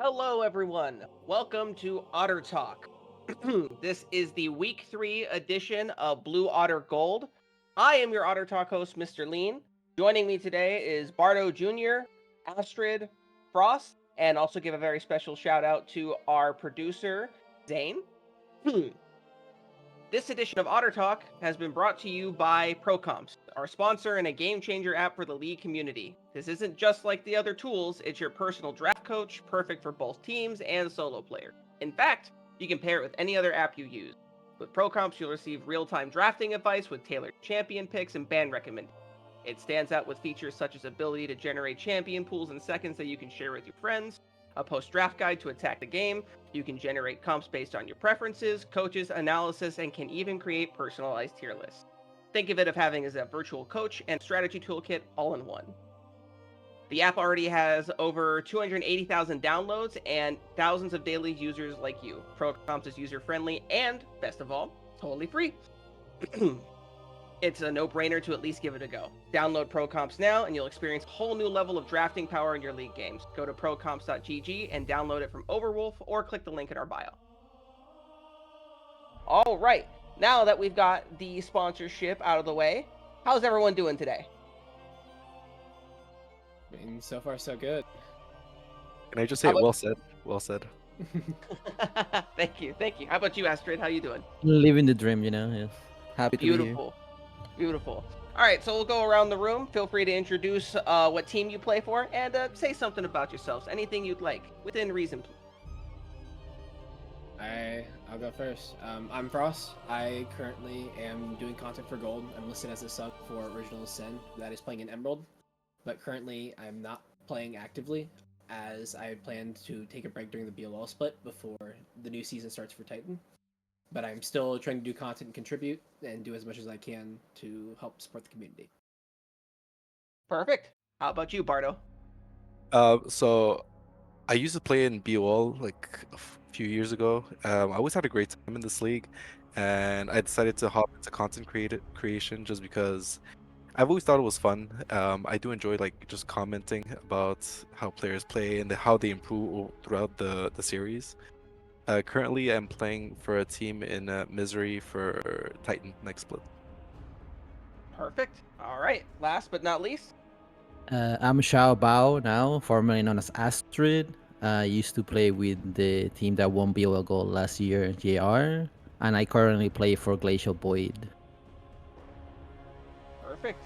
Hello, everyone. Welcome to Otter Talk. This is the week 3 edition of Blue Otter Gold. I am your Otter Talk host, Mr. Lean. Joining me today is Bardo Jr., Astrid, Frost, and also give a very special shout out to our producer, Zane. This edition of Otter Talk has been brought to you by ProComps, our sponsor and a game changer app for the League community. This isn't just like the other tools, it's your personal draft coach, perfect for both teams and solo players. In fact, you can pair it with any other app you use. With ProComps, you'll receive real-time drafting advice with tailored champion picks and band recommendations. It stands out with features such as ability to generate champion pools in seconds that you can share with your friends, a post-draft guide to attack the game. You can generate comps based on your preferences, coaches, analysis, and can even create personalized tier lists. Think of it as having as a virtual coach and strategy toolkit all in one. The app already has over 280,000 downloads and thousands of daily users like you. ProComps is user-friendly and, best of all, totally free. It's a no-brainer to at least give it a go. Download ProComps now, and you'll experience a whole new level of drafting power in your league games. Go to procomps.gg and download it from Overwolf, or click the link in our bio. All right, now that we've got the sponsorship out of the way, how's everyone doing today? So far, so good. Can I just say, well said, well said. Thank you. How about you, Astrid? How you doing? Living the dream, Yes. Happy to be here. Beautiful. All right, so we'll go around the room. Feel free to introduce what team you play for and say something about yourselves. Anything you'd like, within reason. I'll go first. I'm Frost. I currently am doing content for Gold. I'm listed as a sub for Original Sin that is playing in Emerald, but currently I'm not playing actively as I plan to take a break during the BOL split before the new season starts for Titan. But I'm still trying to do content and contribute and do as much as I can to help support the community. Perfect. How about you, Bardo? So I used to play in BOL like a few years ago. I always had a great time in this league, and I decided to hop into content creation just because I've always thought it was fun. I do enjoy like just commenting about how players play and how they improve throughout the series. Currently, I'm playing for a team in Misery for Titan next split. Perfect. All right. Last but not least. I'm Xiao Bao now, formerly known as Astrid. I used to play with the team that won BOL Gold last year, JR, and I currently play for Glacial Void. Perfect.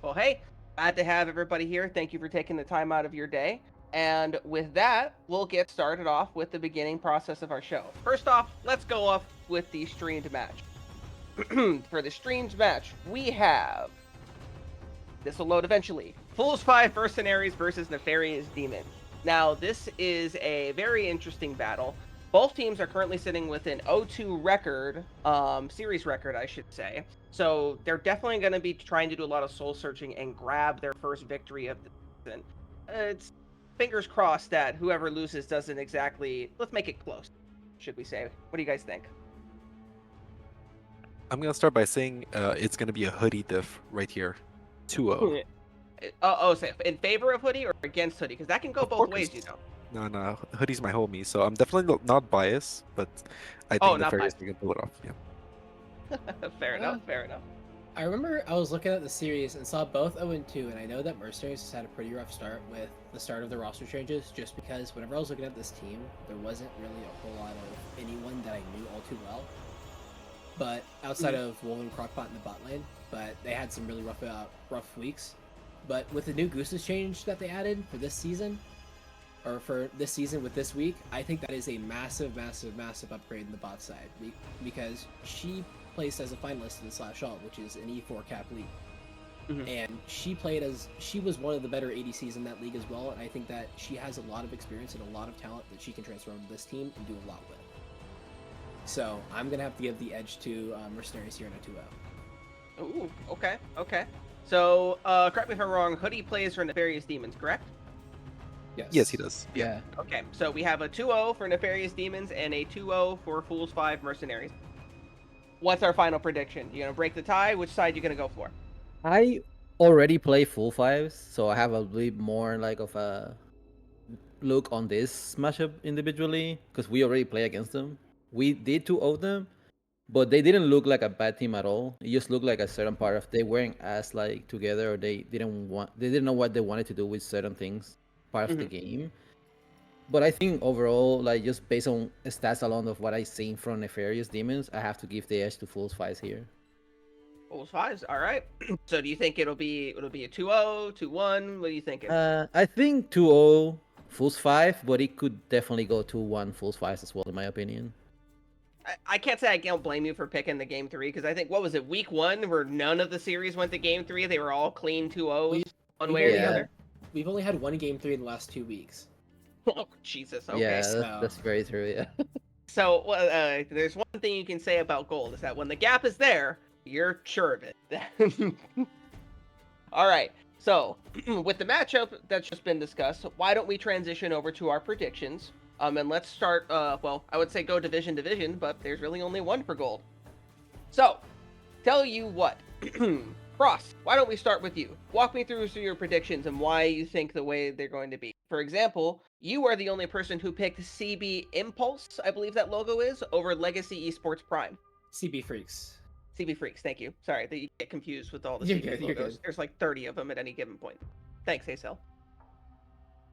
Well, hey, glad to have everybody here. Thank you for taking the time out of your day. And with that, we'll get started off with the beginning process of our show. First off, let's go off with the streamed match. For the streamed match, we have... This will load eventually. Fools 5 Mercenaries versus Nefarious Demon. Now, this is a very interesting battle. Both teams are currently sitting with an 0-2 record, series record, I should say. So they're definitely going to be trying to do a lot of soul searching and grab their first victory of the season. It's fingers crossed that whoever loses doesn't exactly... Let's make it close, should we say. What do you guys think? I'm gonna start by saying it's gonna be a hoodie diff right here, 2-0. So in favor of Hoodie or against Hoodie? Because that can go Of both course. ways, you know. No, Hoodie's my homie, so I'm definitely not biased, but I think not Nefarious biased. are gonna pull it off. Yeah. Fair enough. I remember I was looking at the series and saw both 0-2, and I know that Mercenaries has had a pretty rough start with the start of the roster changes, just because whenever I was looking at this team, there wasn't really a whole lot of anyone that I knew all too well. But outside of Wolf and Crockpot in the bot lane, but they had some really rough weeks. But with the new Goose's change that they added for this season, or for this season with this week, I think that is a massive upgrade in the bot side, because she placed as a finalist in /all, which is an E4 cap league. Mm-hmm. And she was one of the better ADCs in that league as well, and I think that she has a lot of experience and a lot of talent that she can transfer to this team and do a lot with. So I'm gonna have to give the edge to Mercenaries here in a 2-0. Ooh, okay. So, correct me if I'm wrong, Hoodie plays for Nefarious Demons, correct? Yes, he does. Yeah. Okay, so we have a 2-0 for Nefarious Demons and a 2-0 for Fools 5 Mercenaries. What's our final prediction? You gonna break the tie? Which side you gonna go for? I already play full fives, so I have a bit more like of a look on this matchup individually because we already play against them. We did 2-0 them, but they didn't look like a bad team at all. It just looked like a certain part of they weren't as like together, or they didn't know what they wanted to do with certain things part of the Mhm. game. But I think overall, like just based on stats alone of what I seen from Nefarious Demons, I have to give the edge to Fool's Fights here. Bulls fives. All right. So do you think it'll be a 2-0, 2-1? What are you thinking? I think 2-0 Fool's 5, but it could definitely go 2-1 Fool's 5 as well, in my opinion. I can't say I don't blame you for picking the game three because I think what was it, week one, where none of the series went to game three? They were all clean 2-0s, We- one we've way or only the Yeah. had other. we've only had one game 3 in the last 2 weeks. Oh Jesus. Okay. Yeah, So that's very true. Yeah. So there's one thing you can say about gold is that when the gap is there, you're sure of it. All right. So with the matchup that's just been discussed, why don't we transition over to our predictions? And let's start. Well, I would say go division, but there's really only one for gold. So, tell you what, Frost. Why don't we start with you? Walk me through your predictions and why you think the way they're going to be. For example, you are the only person who picked CB Impulse, I believe that logo is, over Legacy Esports Prime. CB Freaks. CB Freaks, thank you. Sorry that you get confused with all the You're CB good, logos. you're good. There's like 30 of them at any given point. Thanks, Hazel.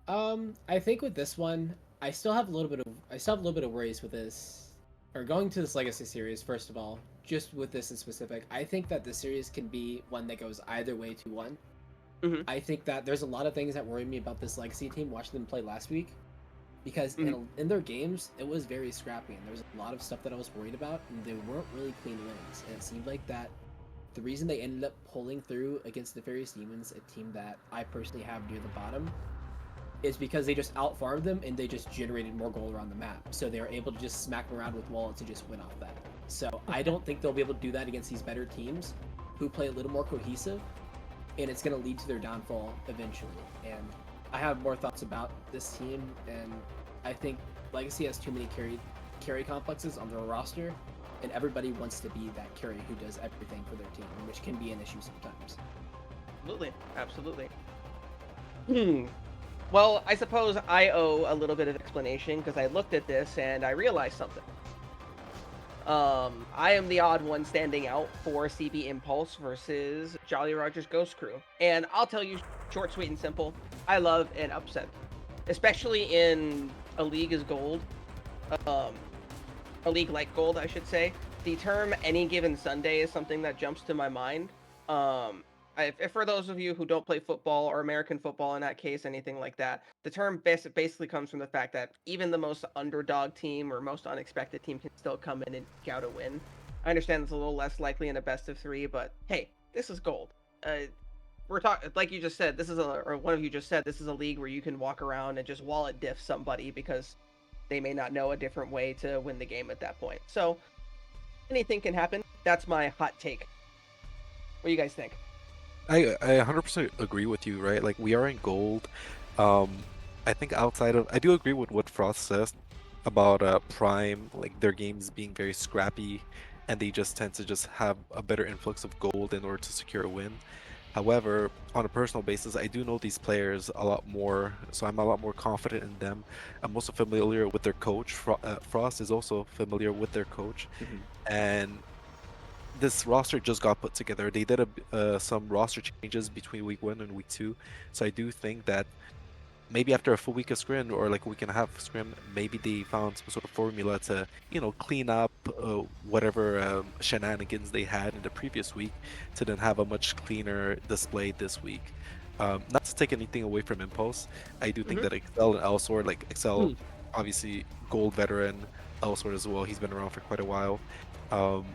I think with this one, I still have a little bit of worries with this, or going to this Legacy series. First of all, just with this in specific, I think that the series can be one that goes either way to one. Mhm. I think that there's a lot of things that worry me about this Legacy team. Watching them play last week, because in their games it was very scrappy, and there was a lot of stuff that I was worried about, and they weren't really clean wins. And it seemed like that the reason they ended up pulling through against the Nefarious Demons, a team that I personally have near the bottom, is because they just outfarmed them and they just generated more gold around the map. So they were able to just smack them around with wallets and just win off that. So I don't think they'll be able to do that against these better teams who play a little more cohesive, and it's going to lead to their downfall eventually. And I have more thoughts about this team, and I think Legacy has too many carry complexes on their roster, and everybody wants to be that carry who does everything for their team, which can be an issue sometimes. Absolutely. Well, I suppose I owe a little bit of explanation because I looked at this and I realized something. I am the odd one standing out for CB Impulse versus Jolly Roger's Ghost Crew. And I'll tell you, short, sweet, and simple, I love an upset. Especially in a league as gold. A league like gold, I should say. The term any given Sunday is something that jumps to my mind. If for those of you who don't play football or American football in that case, anything like that, the term basically comes from the fact that even the most underdog team or most unexpected team can still come in and eke out a win. I understand it's a little less likely in a best of three, but hey, this is gold. We're talking, like you just said, or one of you just said, this is a league where you can walk around and just wallet diff somebody because they may not know a different way to win the game at that point. So anything can happen. That's my hot take. What do you guys think? I 100% agree with you, right? Like we are in gold. Um, I think outside of, I do agree with what Frost says about Prime, like their games being very scrappy, and they just tend to just have a better influx of gold in order to secure a win. However, on a personal basis, I do know these players a lot more, so I'm a lot more confident in them. I'm also familiar with their coach. Frost is also familiar with their coach, and this roster just got put together. They did some roster changes between week 1 and week 2, so I do think that maybe after a full week of scrim or like a week and a half of scrim, maybe they found some sort of formula to clean up whatever shenanigans they had in the previous week to then have a much cleaner display this week. Not to take anything away from Impulse, I do think Mhm. that Excel and Elsword, like Excel, Hmm. obviously gold veteran, Elsword as well. He's been around for quite a while. Um,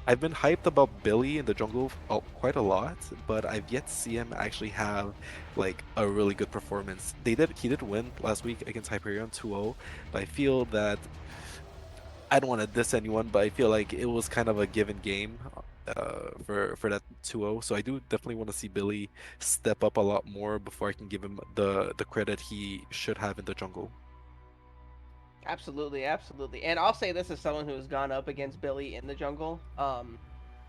I've been hyped about Billy in the jungle quite a lot, but I've yet to see him actually have like a really good performance. He did win last week against Hyperion 2-0, but I feel that I don't want to diss anyone, but I feel like it was kind of a given game for that 2-0. So I do definitely want to see Billy step up a lot more before I can give him the credit he should have in the jungle. Absolutely. And I'll say this as someone who has gone up against Billy in the jungle.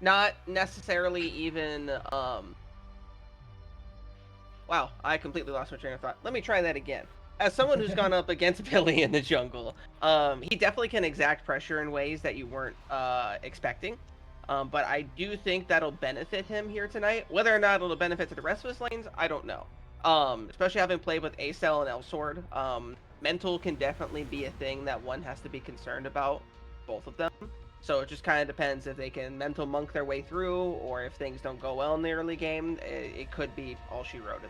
Not necessarily even wow, I completely lost my train of thought. Let me try that again. as someone who's gone up against Billy in the jungle, he definitely can exact pressure in ways that you weren't expecting. But I do think that'll benefit him here tonight. Whether or not it'll benefit to the rest of his lanes, I don't know. Especially having played with Acel and Elsword, mental can definitely be a thing that one has to be concerned about, both of them. So it just kind of depends if they can mental monk their way through, or if things don't go well in the early game, it could be all she wrote.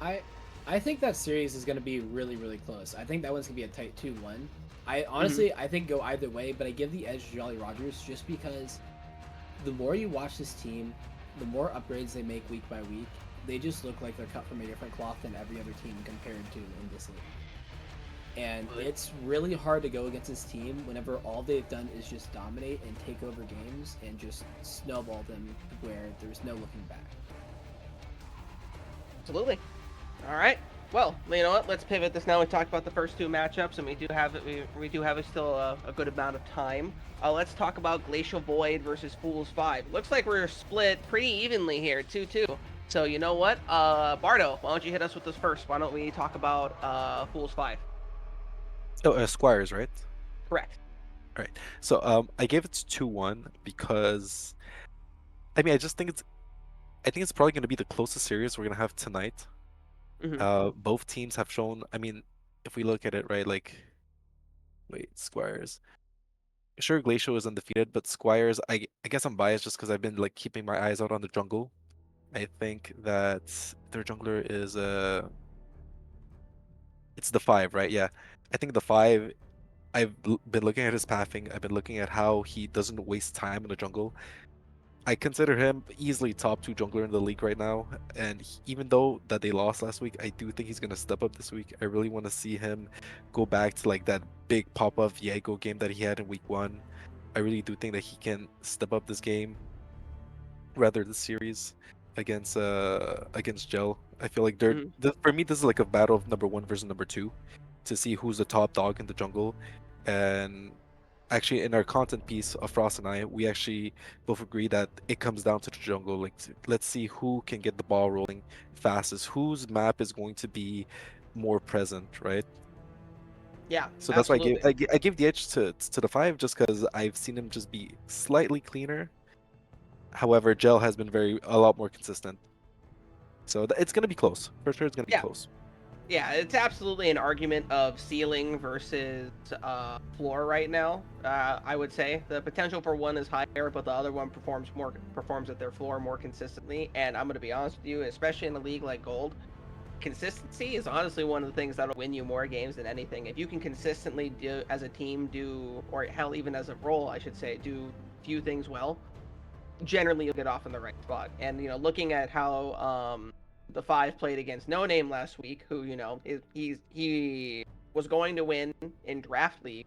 I I think that series is going to be really, really close. I think that one's going to be a tight 2-1. I honestly, I think go either way, but I give the edge to Jolly Rogers just because the more you watch this team, the more upgrades they make week by week. They just look like they're cut from a different cloth than every other team compared to in this league. And it's really hard to go against this team whenever all they've done is just dominate and take over games and just snowball them where there's no looking back. Absolutely. All right. Well, you know what? Let's pivot this now. We talked about the first two matchups, and we do have still a good amount of time. Let's talk about Glacial Void versus Fools 5. Looks like we're split pretty evenly here, 2-2. So you know what? Bardo, why don't you hit us with this first? Why don't we talk about Fools 5? Oh, Squires, right? Correct. All right. So I gave it 2-1 because I mean I think it's probably going to be the closest series we're going to have tonight. Both teams have shown. I mean, if we look at it right, like, wait, Squires. Sure, Glacial is undefeated, but Squires, I guess I'm biased just because I've been like keeping my eyes out on the jungle. I think that their jungler is it's the 5, right? Yeah. I think the 5, been looking at his pathing. I've been looking at how he doesn't waste time in the jungle. I consider him easily top 2 jungler in the league right now. And even though that they lost last week, I do think he's gonna step up this week. I really want to see him go back to like that big pop-up Viego game that he had in week 1. I really do think that he can step up this game, rather the series against Gel. I feel like for me this is like a battle of number 1 versus number 2 to see who's the top dog in the jungle. And actually in our content piece of Frost and I, we actually both agree that it comes down to the jungle. Like let's see who can get the ball rolling fastest, whose map is going to be more present, right? Yeah, So that's why absolutely. I give the edge to the 5 just because I've seen him just be slightly cleaner. However, Gel has been a lot more consistent. So it's gonna be close for sure. It's gonna be Yeah. close. Yeah, it's absolutely an argument of ceiling versus floor right now. I would say the potential for one is higher, but the other one performs at their floor more consistently. And I'm going to be honest with you, especially in a league like Gold, consistency is honestly one of the things that'll win you more games than anything. If you can consistently do as a team or hell even as a role, I should say, do few things well, generally you'll get off in the right spot. And looking at how the 5 played against No Name last week, who he was going to win in Draft League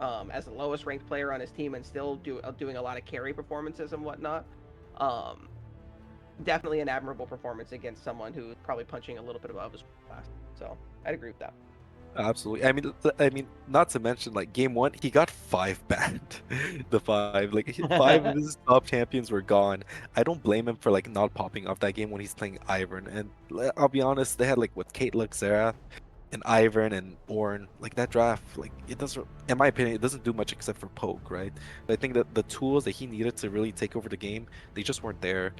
as the lowest ranked player on his team, and still doing a lot of carry performances and whatnot. Definitely an admirable performance against someone who's probably punching a little bit above his class. So I'd agree with that. Absolutely. I mean, not to mention like game 1, he got 5 banned. The 5, like 5 of his top champions were gone. I don't blame him for like not popping off that game when he's playing Ivern. And I'll be honest, they had like with Kate Xerath and Ivern and Ornn, like that draft, like it doesn't, in my opinion, it doesn't do much except for poke, right? But I think that the tools that he needed to really take over the game, they just weren't there.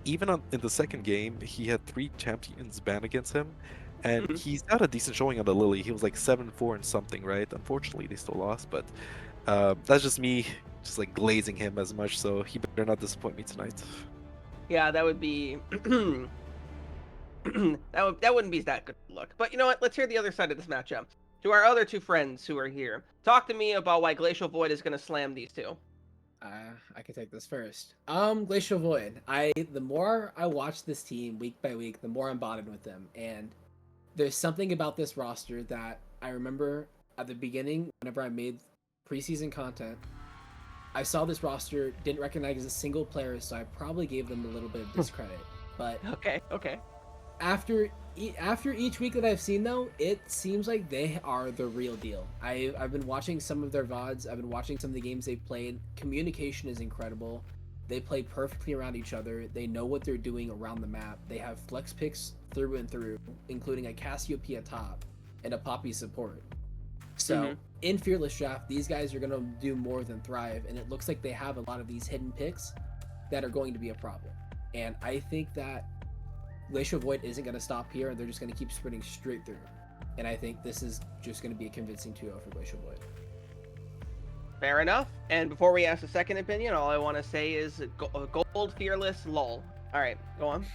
Even in the second game, he had 3 champions banned against him, and he's got a decent showing on the Lily. He was like 7-4 and something, right? Unfortunately, they still lost, but that's just me just like glazing him as much, so he better not disappoint me tonight. Yeah, that would be that wouldn't be that good a look. But you know what? Let's hear the other side of this matchup. To our other two friends who are here, talk to me about why Glacial Void is going to slam these two. I can take this first. Glacial Void. The more I watch this team week by week, the more I'm bonded with them. And there's something about this roster that I remember at the beginning, whenever I made preseason content, I saw this roster, didn't recognize a single player, so I probably gave them a little bit of discredit. But Okay. after each week that I've seen, though, it seems like they are the real deal. I've been watching some of their VODs. I've been watching some of the games they've played. Communication is incredible. They play perfectly around each other. They know what they're doing around the map. They have flex picks through and through, including a Cassiopeia top. and a Poppy support. So in Fearless Draft, these guys are going to do more than thrive, and it looks like they have a lot of these hidden picks that are going to be a problem. And I think that Glacial Void isn't going to stop here, and they're just going to keep sprinting straight through. And I think this is just going to be a convincing 2-0 for Glacial Void. Fair enough. And before we ask a second opinion, all I want to say is gold, fearless, lol. All right, go on.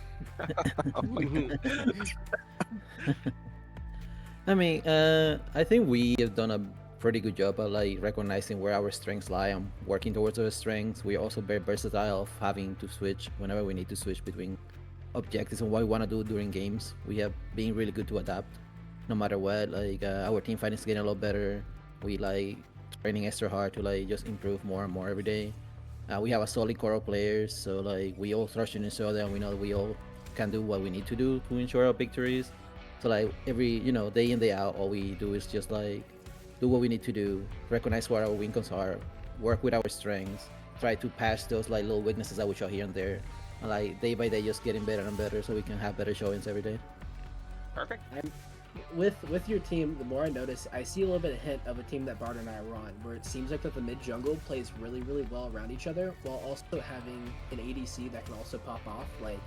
I mean, I think we have done a pretty good job of like recognizing where our strengths lie and working towards those strengths. We're also very versatile of having to switch whenever we need to switch between objectives and what we want to do during games. We have been really good to adapt no matter what. Like our team fighting is getting a lot better. We like training extra hard to like just improve more and more every day. We have a solid core of players, so like we all trust in each other, and we know that we all can do what we need to do to ensure our victories. So like every day in day out, all we do is just like do what we need to do, recognize what our weaknesses are, work with our strengths, try to patch those like little weaknesses that we show here and there, and like day by day just getting better and better so we can have better showings every day. Perfect. With your team, the more I notice, I see a little bit of hint of a team that Bard and I are on, where it seems like that the mid jungle plays really, really well around each other, while also having an ADC that can also pop off, like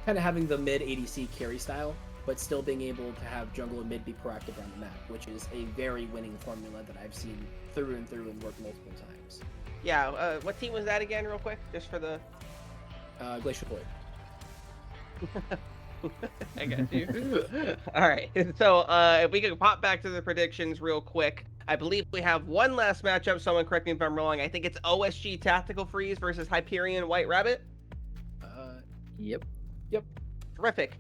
kind of having the mid ADC carry style, but still being able to have jungle and mid be proactive around the map, which is a very winning formula that I've seen through and work multiple times. Yeah, what team was that again, real quick, just for the... Glacial Void. I got you. All right, so if we could pop back to the predictions real quick, I believe we have one last matchup. Someone correct me if I'm wrong. I think it's OSG Tactical Freeze versus Hyperion White Rabbit. Yep. Terrific.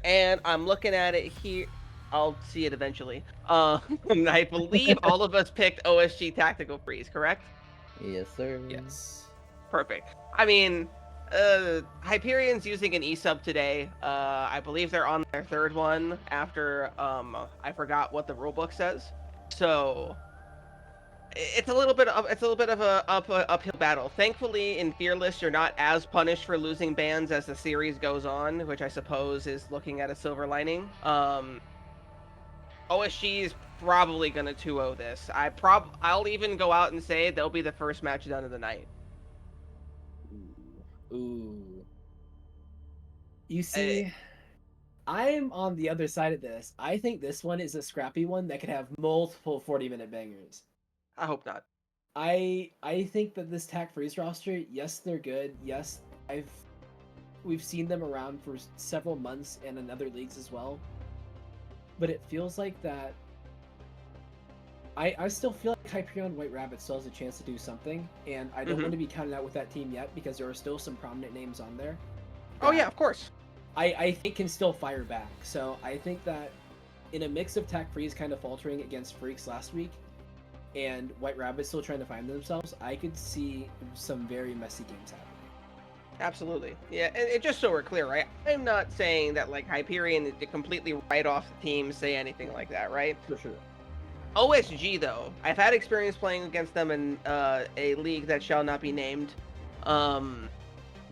And I'm looking at it here. I'll see it eventually. I believe all of us picked OSG Tactical Freeze, correct? Yes, sir. Yes. Perfect. I mean, Hyperion's using an e-sub today. I believe they're on their third one after I forgot what the rulebook says. So it's a little bit of a uphill battle. Thankfully, in Fearless, you're not as punished for losing bans as the series goes on, which I suppose is looking at a silver lining. OSG is probably gonna 2-0 this. I'll even go out and say they'll be the first match done of the night. Ooh. You see, I'm on the other side of this. I think this one is a scrappy one that could have multiple 40-minute bangers. I hope not. I think that this Tac Freeze roster, yes, they're good. Yes, we've seen them around for several months and in other leagues as well. But it feels like that I still feel like Hyperion White Rabbit still has a chance to do something, and I don't want to be counted out with that team yet because there are still some prominent names on there. Oh yeah, of course. I think can still fire back. So I think that in a mix of Tac Freeze kind of faltering against Freaks last week, and White Rabbit still trying to find themselves, I could see some very messy games happening. Absolutely. Yeah, and just so we're clear, right? I'm not saying that like Hyperion to completely write off the team, say anything like that, right? For sure. OSG though, I've had experience playing against them in a league that shall not be named.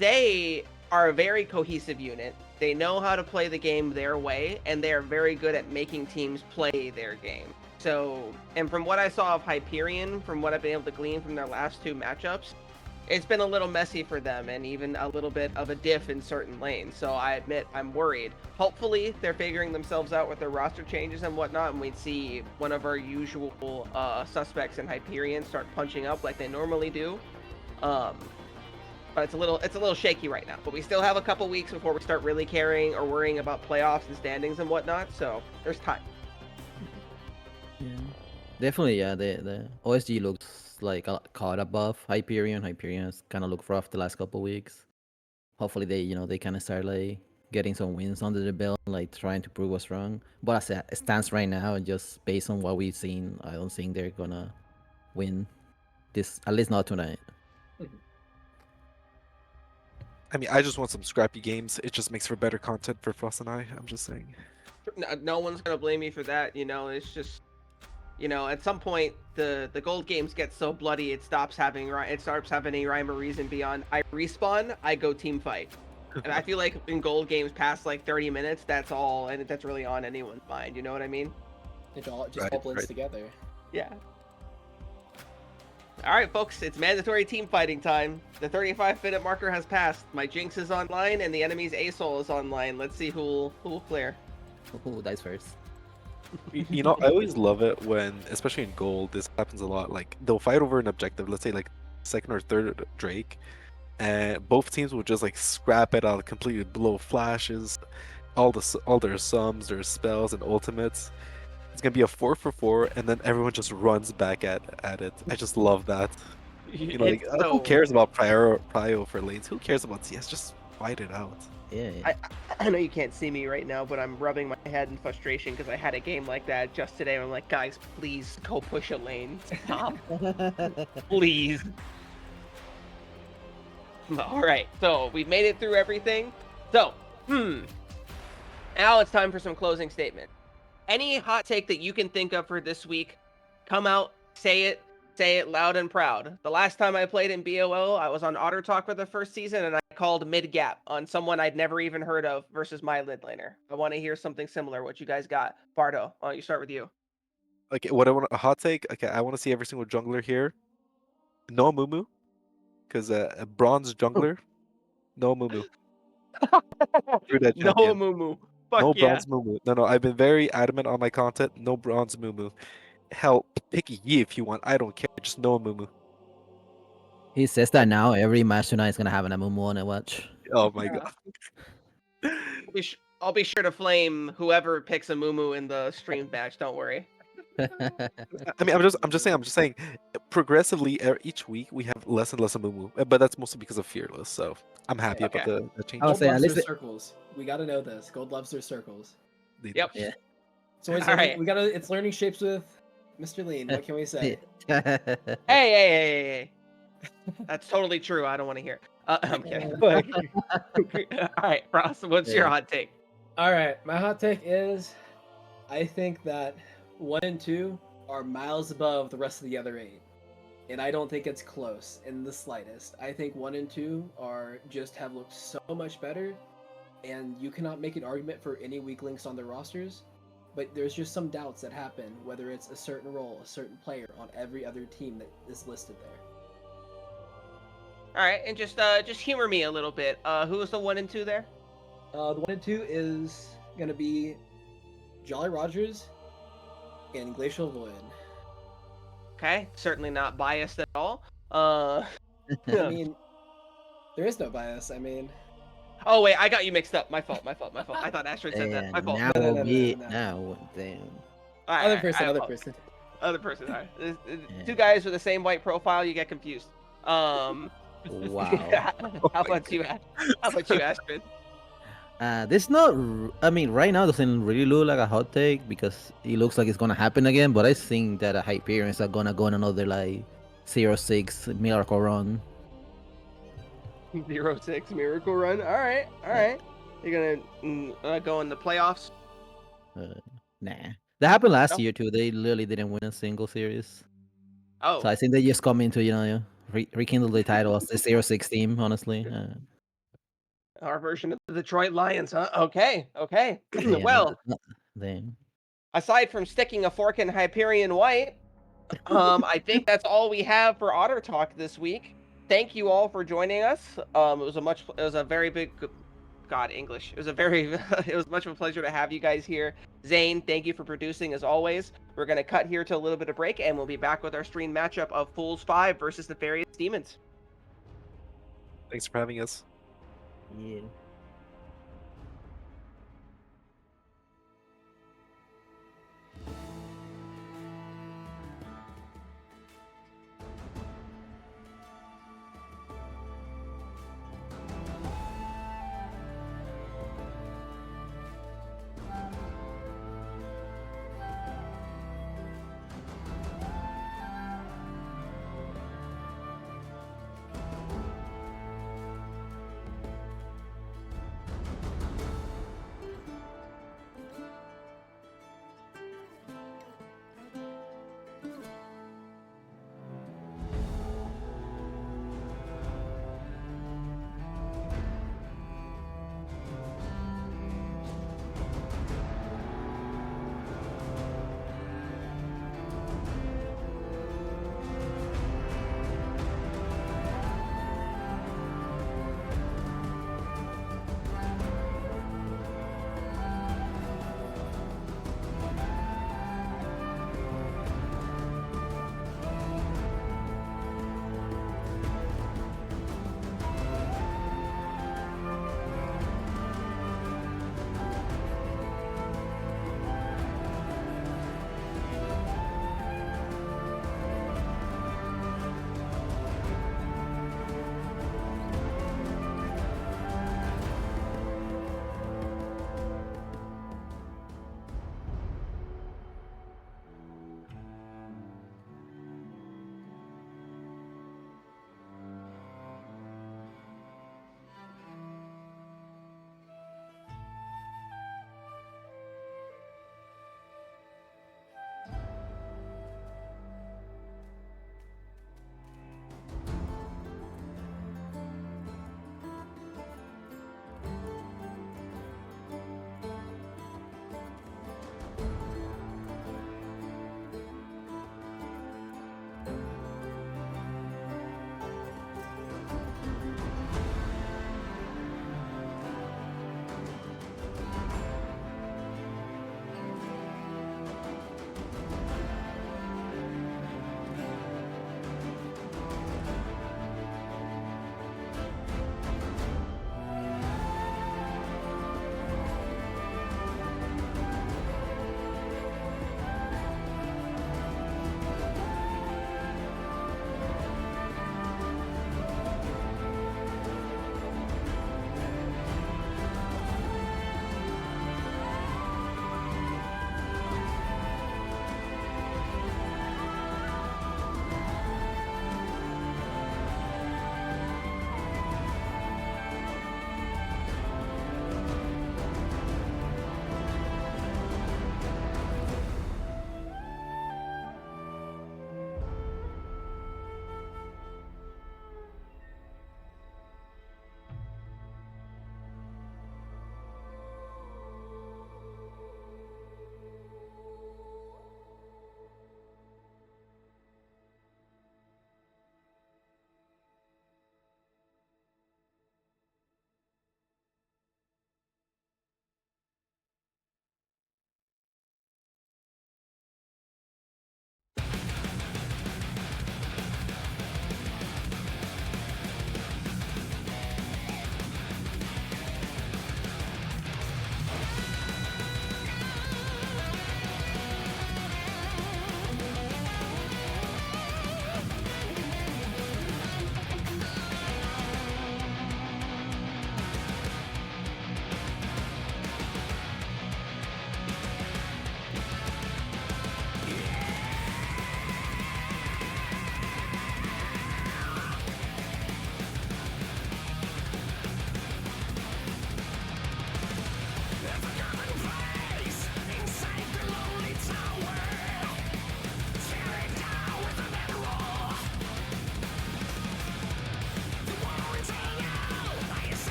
They are a very cohesive unit. They know how to play the game their way, and they are very good at making teams play their game. So, and from what I saw of Hyperion, from what I've been able to glean from their last two matchups, it's been a little messy for them and even a little bit of a diff in certain lanes. So I admit I'm worried. Hopefully they're figuring themselves out with their roster changes and whatnot, and we'd see one of our usual suspects in Hyperion start punching up like they normally do. But it's a little shaky right now. But we still have a couple weeks before we start really caring or worrying about playoffs and standings and whatnot. So there's time. Yeah, definitely. Yeah, the OSG looks like caught above Hyperion. Hyperion has kind of looked rough the last couple weeks. Hopefully they kind of start like getting some wins under the belt, like trying to prove us wrong. But as it stands right now, just based on what we've seen, I don't think they're gonna win this, at least not tonight. I mean, I just want some scrappy games. It just makes for better content for Floss and I'm just saying. No one's gonna blame me for that. It's just, at some point the gold games get so bloody it starts having any rhyme or reason beyond I respawn, I go team fight. And I feel like in gold games past like 30 minutes, that's all, and that's really on anyone's mind. You know what I mean? It all just Right, all blends right. together. Yeah. All right, folks, it's mandatory team fighting time. The 35-minute marker has passed. My Jinx is online, and the enemy's ASOL is online. Let's see who'll flare. Who dies first? You know, I always love it when, especially in gold, this happens a lot. Like they'll fight over an objective, let's say like second or third Drake, and both teams will just like scrap it out, completely blow flashes, all their sums, their spells and ultimates. It's gonna be a 4 for 4, and then everyone just runs back at it. I just love that. You know, like It's who so. cares about prio for lanes? Who cares about CS? Just fight it out. Yeah. I know you can't see me right now, but I'm rubbing my head in frustration because I had a game like that just today. I'm like, guys, please go push a lane. Stop, please. All right, so we've made it through everything. So, now it's time for some closing statement. Any hot take that you can think of for this week, come out, say it loud and proud. The last time I played in BOL, I was on Otter Talk for the first season, and I called mid gap on someone I'd never even heard of versus my mid laner. I want to hear something similar. What you guys got, Bardo? Why don't you start with you? Okay, what I want a hot take. Okay, I want to see every single jungler here. No Mumu, because a bronze jungler, no Mumu. Screw that No champion. Mumu. Fuck No yeah. bronze Mumu. No, I've been very adamant on my content. No bronze Mumu. Hell, pick a Yi if you want. I don't care. Just no Mumu. He says that now. Every match tonight is gonna have an Amumu on it. Watch. Oh my Yeah. god. I'll be sure to flame whoever picks a Mumu in the stream match. Don't worry. I mean, I'm just saying. Progressively, each week we have less and less of Mumu, but that's mostly because of Fearless. So I'm happy about Okay. the change. I would Gold say at loves least their circles. We got to know this. Gold loves their circles. They do. Yep. Yeah. It's always All learning. right. We got to. It's learning shapes with Mr. Lean. What can we say? Hey. That's totally true. I don't want to hear. I'm kidding. All right, Ross, what's your Yeah. hot take? All right, my hot take is, I think that 1 and 2 are miles above the rest of the other 8, and I don't think it's close in the slightest. I think 1 and 2 are just have looked so much better, and you cannot make an argument for any weak links on their rosters. But there's just some doubts that happen, whether it's a certain role, a certain player on every other team that is listed there. All right, and just humor me a little bit. Who was the 1 and 2 there? The 1 and 2 is gonna be Jolly Rogers and Glacial Void. Okay, certainly not biased at all. I mean, there is no bias. I mean, Oh wait, I got you mixed up. My fault. I thought Astrid said that. My Damn, fault. now No, will no, be no. now. Damn. All right, other I person. apologize. Other person. All right. Yeah. Two guys with the same white profile, you get confused. Wow. How about you, Astrid? This not. I mean, right now doesn't really look like a hot take because it looks like it's gonna happen again. But I think that Hyperions are gonna go on another like 0-6 miracle run. 0-6 miracle run. All right. You're gonna go in the playoffs. Nah, that happened last No? year too. They literally didn't win a single series. Oh, So I think they just come into rekindle the title as the 0-6 team. Honestly, our version of the Detroit Lions, huh? Okay. yeah, Well, not them. aside from sticking a fork in Hyperion White, I think that's all we have for Otter Talk this week. Thank you all for joining us. It was a very big, God, English. It was it was much of a pleasure to have you guys here. Zane, thank you for producing as always. We're gonna cut here to a little bit of break, and we'll be back with our stream matchup of Fools 5 versus Nefarious Demons. Thanks for having us. Yeah.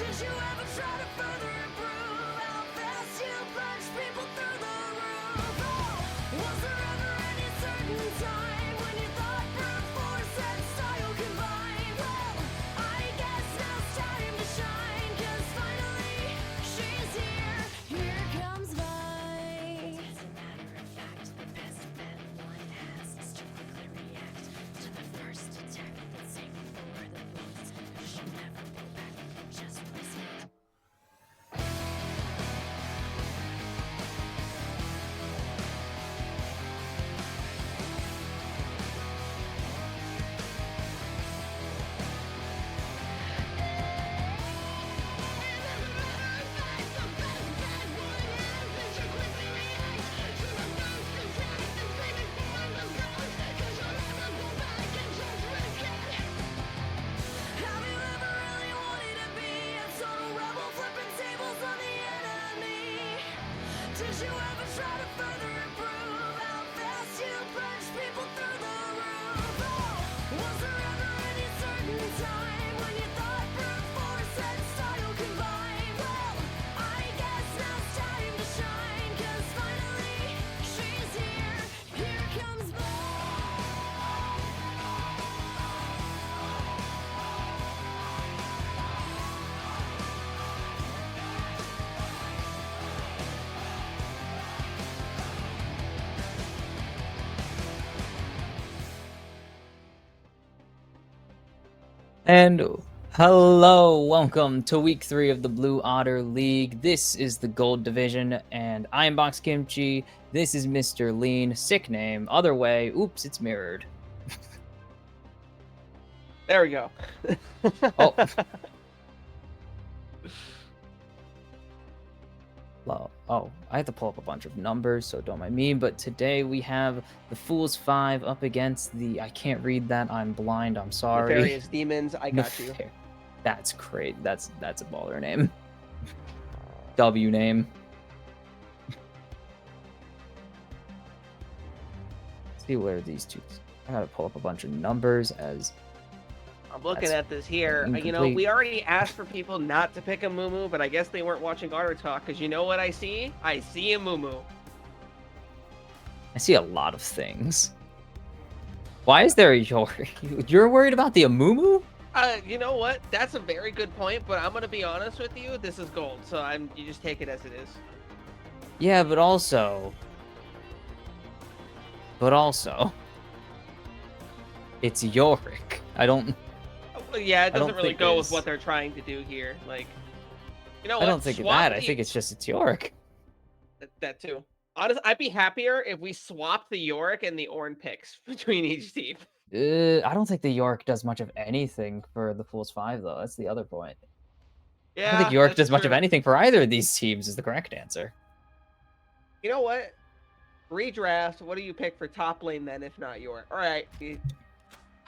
Did you ever try to further improve how fast you punch people through the roof? Oh, was there ever any certain time when you thought brute force and style combined? Well, I guess now's time to shine, 'cause finally she's here. Here comes Vine. As a matter of fact, the best bet one has is to quickly react to the first attack that's aiming for the boots. She'll never pull back, just resist. Have you ever really wanted to be a total rebel, flipping tables on the enemy? Did you ever try to further improve how fast you punch people through the roof? Oh, was there ever any certain time when you thought brute force and style combined? Well, I guess now's time to shine, 'cause finally she's here. Here comes And hello, welcome to week 3 of the Blue Otter League. This is the Gold Division, and I am Box Kimchi. This is Mr. Lean, sick name. Other way, oops, it's mirrored. There we go. Oh. Well, oh, I have to pull up a bunch of numbers, so don't mind me. But today we have the Fools 5 up against the... I can't read that. I'm blind. I'm sorry. Nefarious demons, I got you. That's great. That's a baller name. W name. Let's see where these two... I gotta pull up a bunch of numbers as... I'm looking That's at this here. You know, incomplete. we already asked for people not to pick a Mumu, but I guess they weren't watching Otter Talk, because you know what I see? I see a Mumu. I see a lot of things. Why is there a Yorick? You're worried about the Amumu? You know what? That's a very good point, but I'm gonna be honest with you. This is gold, so you just take it as it is. Yeah, but also, it's Yorick. I don't. Well, yeah, it I don't doesn't really think go with there's- what they're trying to do here. Like, you know I what? don't think of Swap that. I the- think it's Yorick. that too. Honestly, I'd be happier if we swapped the Yorick and the Orn picks between each team. I don't think the Yorick does much of anything for the Fools 5, though. That's the other point. Yeah, I don't think Yorick that's does much of true. anything for either of these teams, is the correct answer. You know what? Redraft. What do you pick for top lane then, if not Yorick? All right.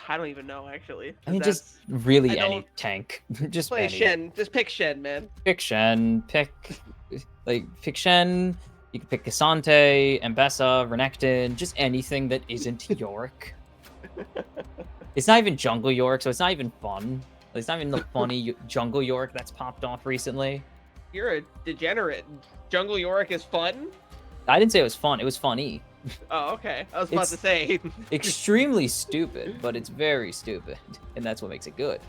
I don't even know actually. I mean, 'cause just really I any don't- tank. Just play any. Shen. Just pick Shen, man. Pick Shen, pick Shen, you can pick Cassante, Mbessa, Renekton, just anything that isn't Yorick. It's not even jungle Yorick, so it's not even fun. It's not even the funny jungle Yorick that's popped off recently. You're a degenerate. Jungle Yorick is fun? I didn't say it was fun, it was funny. Oh, okay. I was about It's- to say. Extremely stupid, but it's very stupid, and that's what makes it good.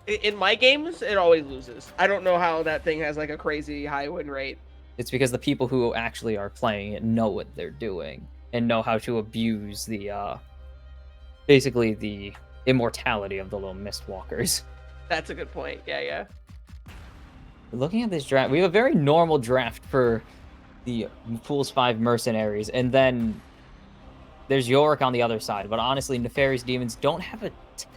In my games, it always loses. I don't know how that thing has like a crazy high win rate. It's because the people who actually are playing it know what they're doing and know how to abuse the basically the immortality of the little mistwalkers. That's a good point. Yeah. Looking at this draft, we have a very normal draft for the Fools 5 Mercenaries, and then there's Yorick on the other side. But honestly, Nefarious Demons don't have a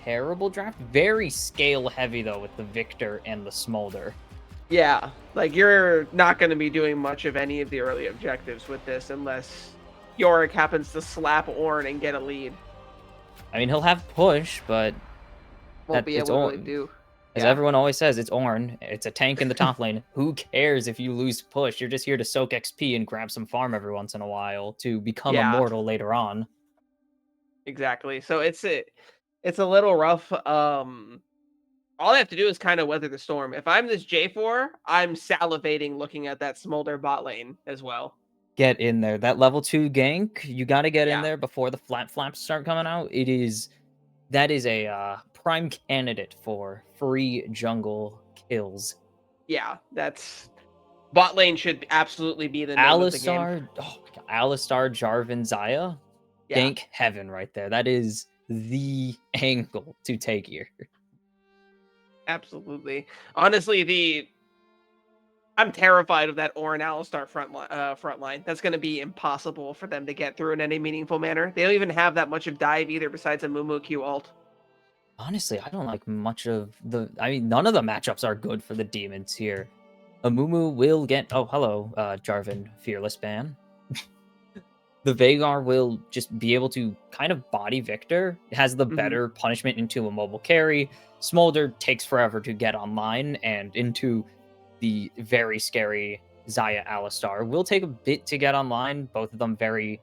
terrible draft. Very scale heavy though with the Victor and the Smolder. Yeah. Like you're not going to be doing much of any of the early objectives with this unless Yorick happens to slap Ornn and get a lead. I mean, he'll have push, but Won't be it's able to really Ornn. do. As Yeah. everyone always says, it's Ornn. It's a tank in the top lane. Who cares if you lose push? You're just here to soak XP and grab some farm every once in a while to become Yeah. immortal later on. Exactly. So it's a little rough. all I have to do is kind of weather the storm. If I'm this J4, I'm salivating looking at that Smolder bot lane as well. Get in there. That level 2 gank, you got to get in Yeah. there before the flaps start coming out. That is a prime candidate for free jungle kills. Yeah, that's bot lane should absolutely be the name of the game. Alistar, oh my God, Alistar, Jarvan, Xayah, Yeah, gank heaven right there. That is the angle to take here. absolutely. Honestly, I'm terrified of that Orin Alistar front line. That's going to be impossible for them to get through in any meaningful manner. They don't even have that much of dive either, besides a Mumu Q ult. Honestly, I don't like much of the. I mean, none of the matchups are good for the demons here. Amumu will get. Oh, hello, Jarvan, fearless ban. The Vagar will just be able to kind of body Victor. It has the better punishment into a mobile carry. Smolder takes forever to get online, and into the very scary Xayah Alistar will take a bit to get online. Both of them very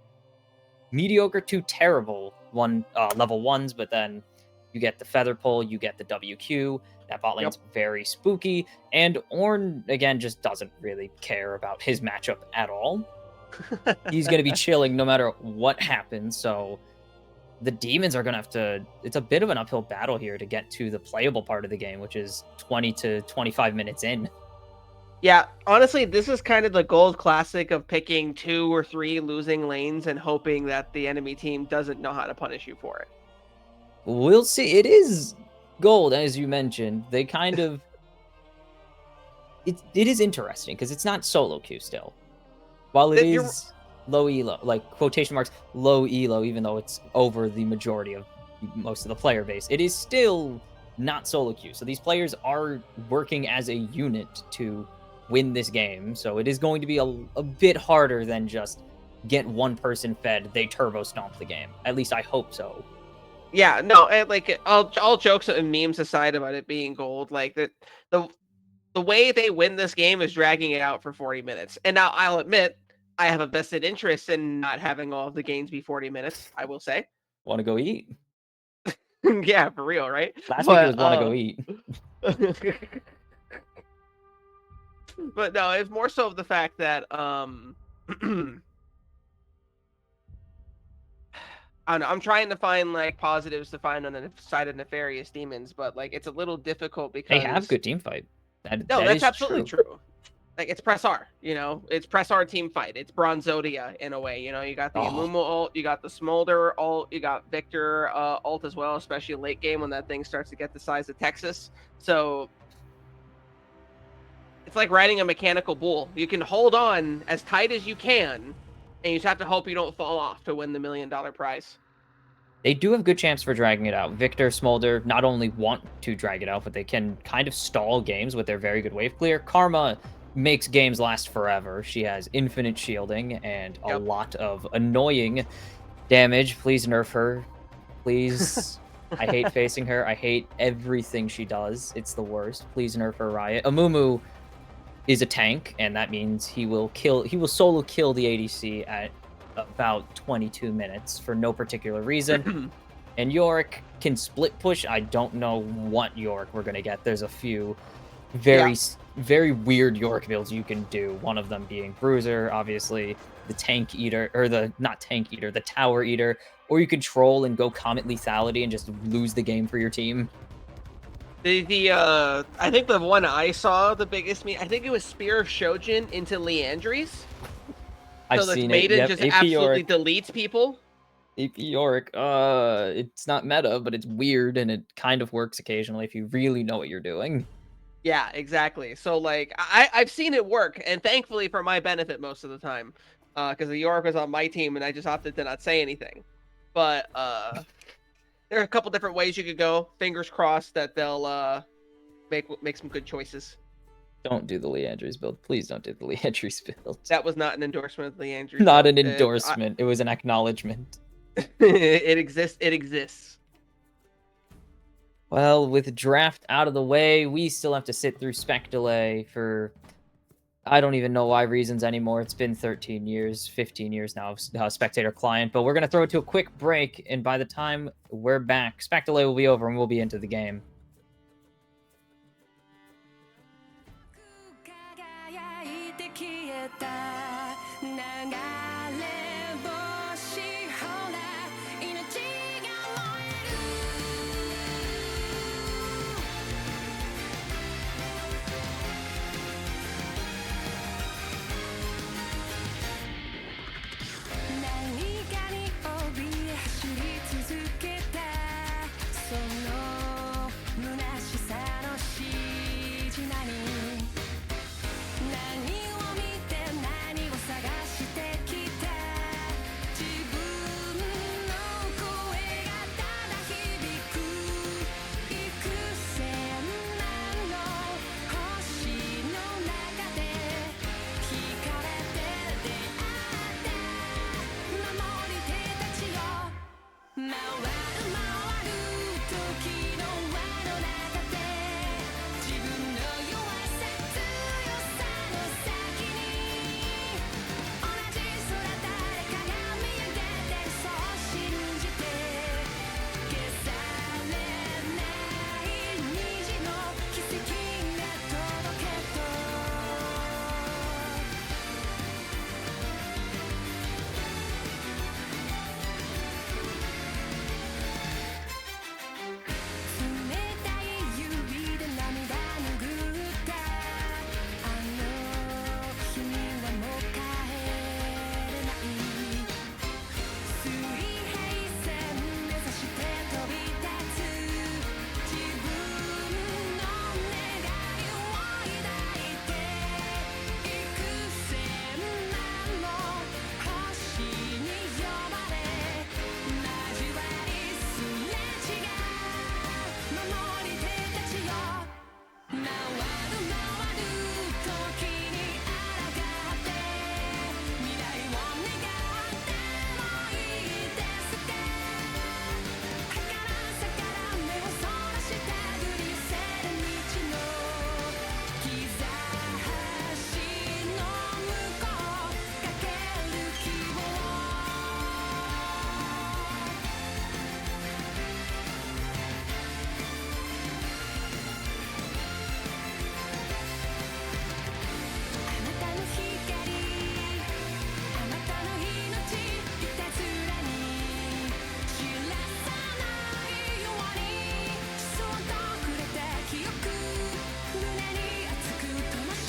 mediocre to terrible level ones, but then you get the feather pull, you get the WQ. That bot lane's very spooky, and Ornn again just doesn't really care about his matchup at all. He's going to be chilling no matter what happens. So the demons are going to have to. It's a bit of an uphill battle here to get to the playable part of the game, which is 20 to 25 minutes in. Yeah, honestly, this is kind of the gold classic of picking 2 or 3 losing lanes and hoping that the enemy team doesn't know how to punish you for it. We'll see. It is gold, as you mentioned. They kind of. It is interesting because it's not solo queue still. While it is low elo, like quotation marks, low elo, even though it's over the majority of most of the player base, it is still not solo queue. So these players are working as a unit to win this game. So it is going to be a bit harder than just get one person fed, they turbo stomp the game. At least I hope so. Yeah, no, like all jokes and memes aside about it being gold, like the way they win this game is dragging it out for 40 minutes. And now I'll admit, I have a vested interest in not having all of the games be 40 minutes, I will say. Want to go eat? Yeah, for real, right? Last week it was want to go eat. But no, it's more so of the fact that I don't know, I'm trying to find like positives to find on the side of Nefarious Demons, but like it's a little difficult because They have good team fight. That that's is absolutely true. Like it's press R, it's press R team fight. It's Bronzodia in a way, you got the Amumu ult, you got the Smolder ult, you got Victor ult as well, especially late game when that thing starts to get the size of Texas. So it's like riding a mechanical bull. You can hold on as tight as you can, and you just have to hope you don't fall off to win the $1 million prize. They do have good chance for dragging it out. Victor, Smolder not only want to drag it out, but they can kind of stall games with their very good wave clear. Karma makes games last forever. She has infinite shielding and a lot of annoying damage. Please nerf her. Please. I hate facing her. I hate everything she does. It's the worst. Please nerf her, Riot. Amumu is a tank, and that means he will solo kill the ADC at about 22 minutes for no particular reason. And Yorick can split push. I don't know what Yorick we're going to get. There's a few very weird Yorick builds you can do. One of them being Bruiser, obviously, the Tank Eater, or the Tower Eater, or you could troll and go Comet Lethality and just lose the game for your team. I think the one I saw the biggest I think it was Spear of Shojin into Leandries. I've seen Maiden it. Yep. just AP absolutely Yorick. deletes people. AP Yorick, it's not meta, but it's weird, and it kind of works occasionally if you really know what you're doing. Yeah, exactly. So, like, I've seen it work, and thankfully for my benefit most of the time, because the Yorick was on my team, and I just opted to not say anything. But there are a couple different ways you could go. Fingers crossed that they'll make some good choices. Don't do the Leandries build. Please don't do the Leandries build. That was not an endorsement of Leandries. Not an endorsement. It was an acknowledgement. It exists. It exists. Well, with draft out of the way, we still have to sit through spec delay for I don't even know why reasons anymore. It's been 13 years, 15 years now of spectator client, but we're going to throw it to a quick break, and by the time we're back, spec delay will be over and we'll be into the game. えた流れ星ほら命が燃える何かに怯え走り続けたその虚しさのしじなに何を見て何を探してきた自分の声がただ響く幾千万の星の中で惹かれて出会った守り手たちよ回る回る時の輪の中で自分の弱さ強さの先に同じ空誰かが見上げてそう信じて消されない虹の奇跡が届けと冷たい指で涙拭ったあの日にはもう帰れない水平線目指して飛び立つ自分の願いを抱いて幾千万の星に呼ばれ交わりすれ違う守り手たちよ回る回る時に抗って未来を願ってもいいですか儚さから目をそらしたぐり寄せる道の兆しの向こうかける希望あなたの光あなたの命いたずらに知らさないようにそっとくれた記憶胸に熱く灯し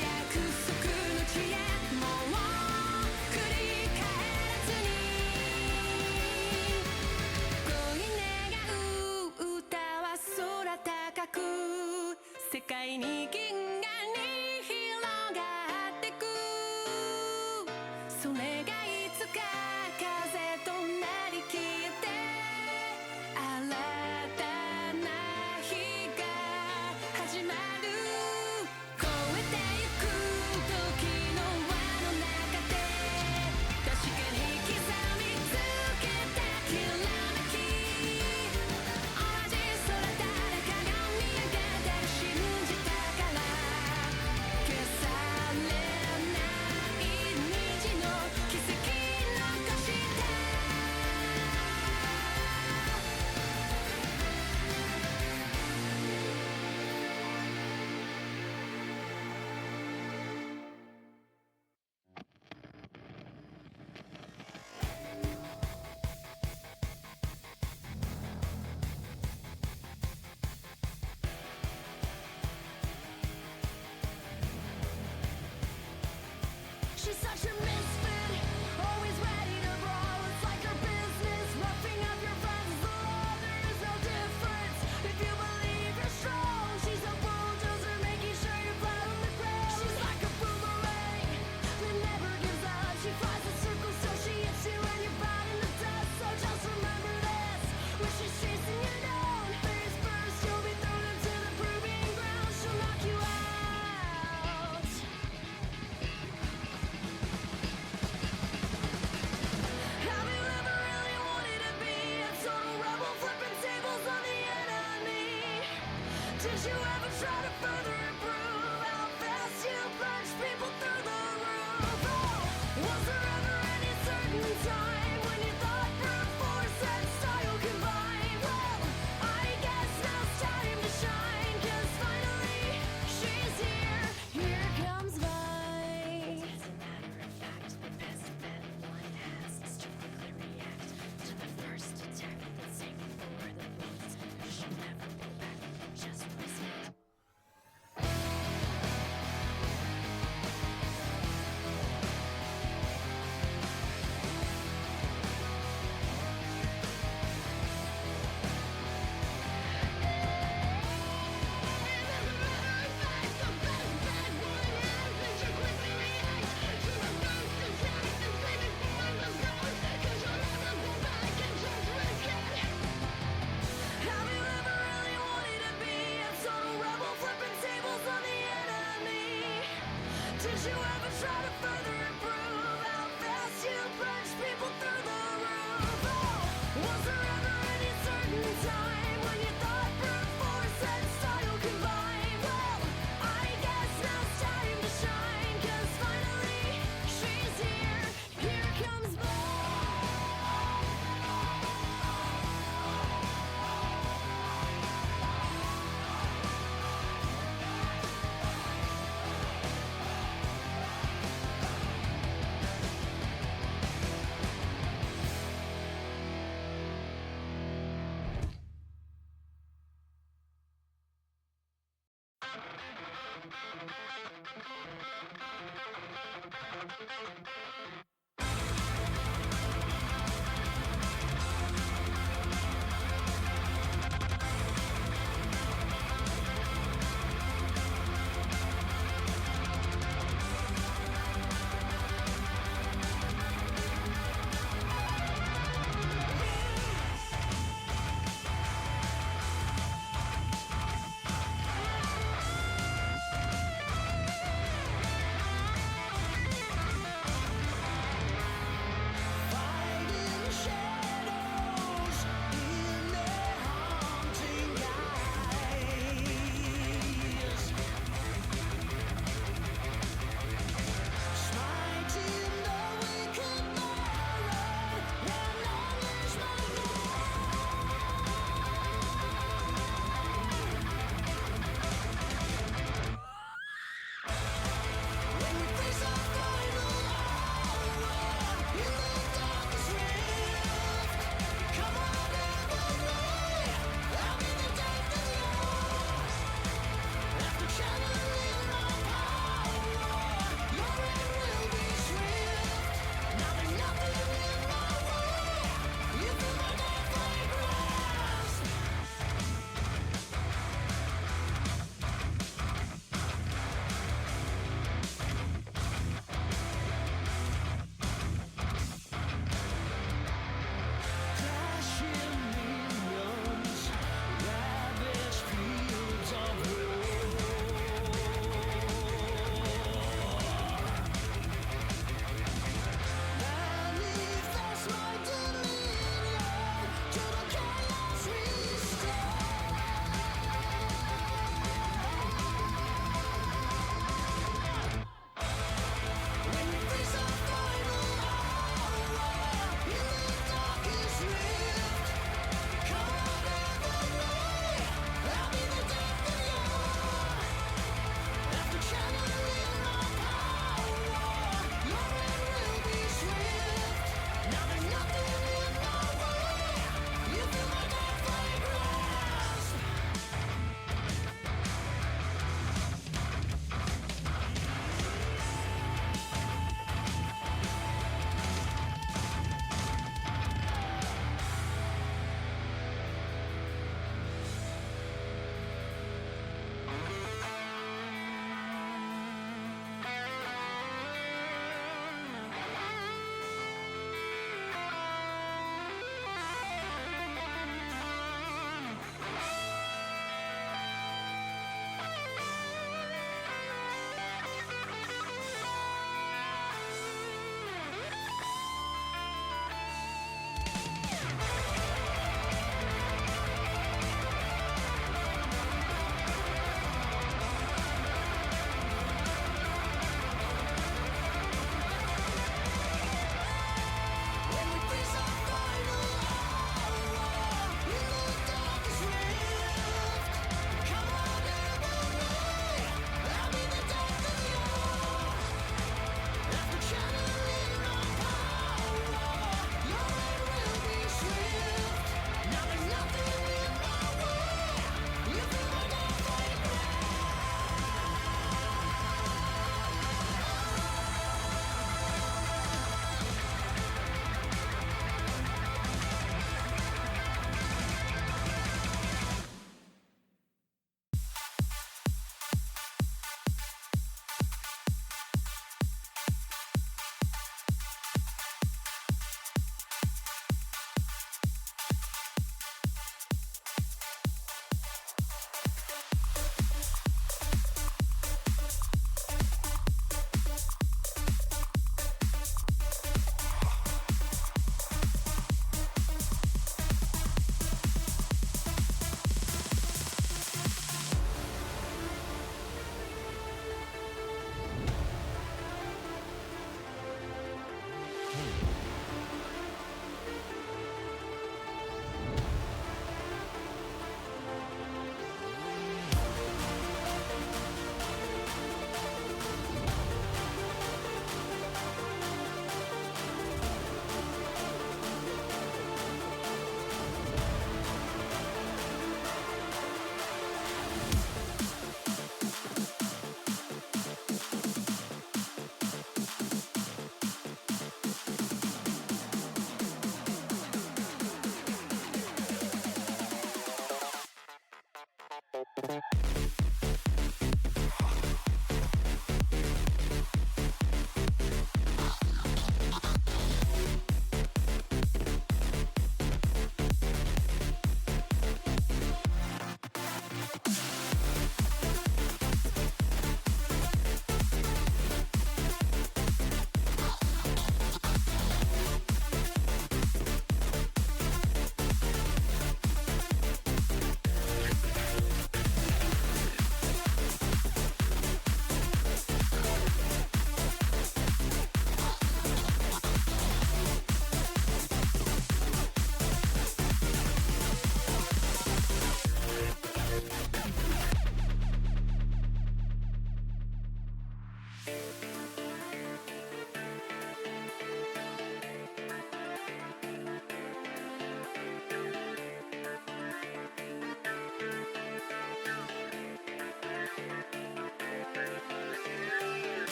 約束の地へもう繰り返らずに恋願う歌は空高く世界に銀河に広がってくそれがいつか風となり消えて新たな日が始まる越えてゆく時の輪の中で確かに刻みつけたきらめき同じ空誰かが見上げて信じたから消されない虹の奇跡残したShe's such a misfit, always ready to brawl. It's like her business, roughing up your friends is the law. There is no difference if you believe you're strong. She's a bulldozer, making sure you're flat on the ground. She's like a boomerang that never gives up. She flies in circles so she hits you and you're bowed in the dust. So just remember this, when she's chasing you down, face first, you'll be thrown into the proving ground. She'll knock you out. Have you ever really wanted to be a total rebel, flipping tables on the enemy? Did you ever try to further improve how fast you punch people through the roof? Oh, was there ever any certain time when you thought brute force and style combined? Well, I guess now's time to shine, 'cause finally she's here. Here comes Did you ever try to further improve how fast you punch people through the roof? Oh, was there ever any certain time when you thought brute force and style combined? Well, I guess now it's time to shine, 'cause finally she's here. Here comes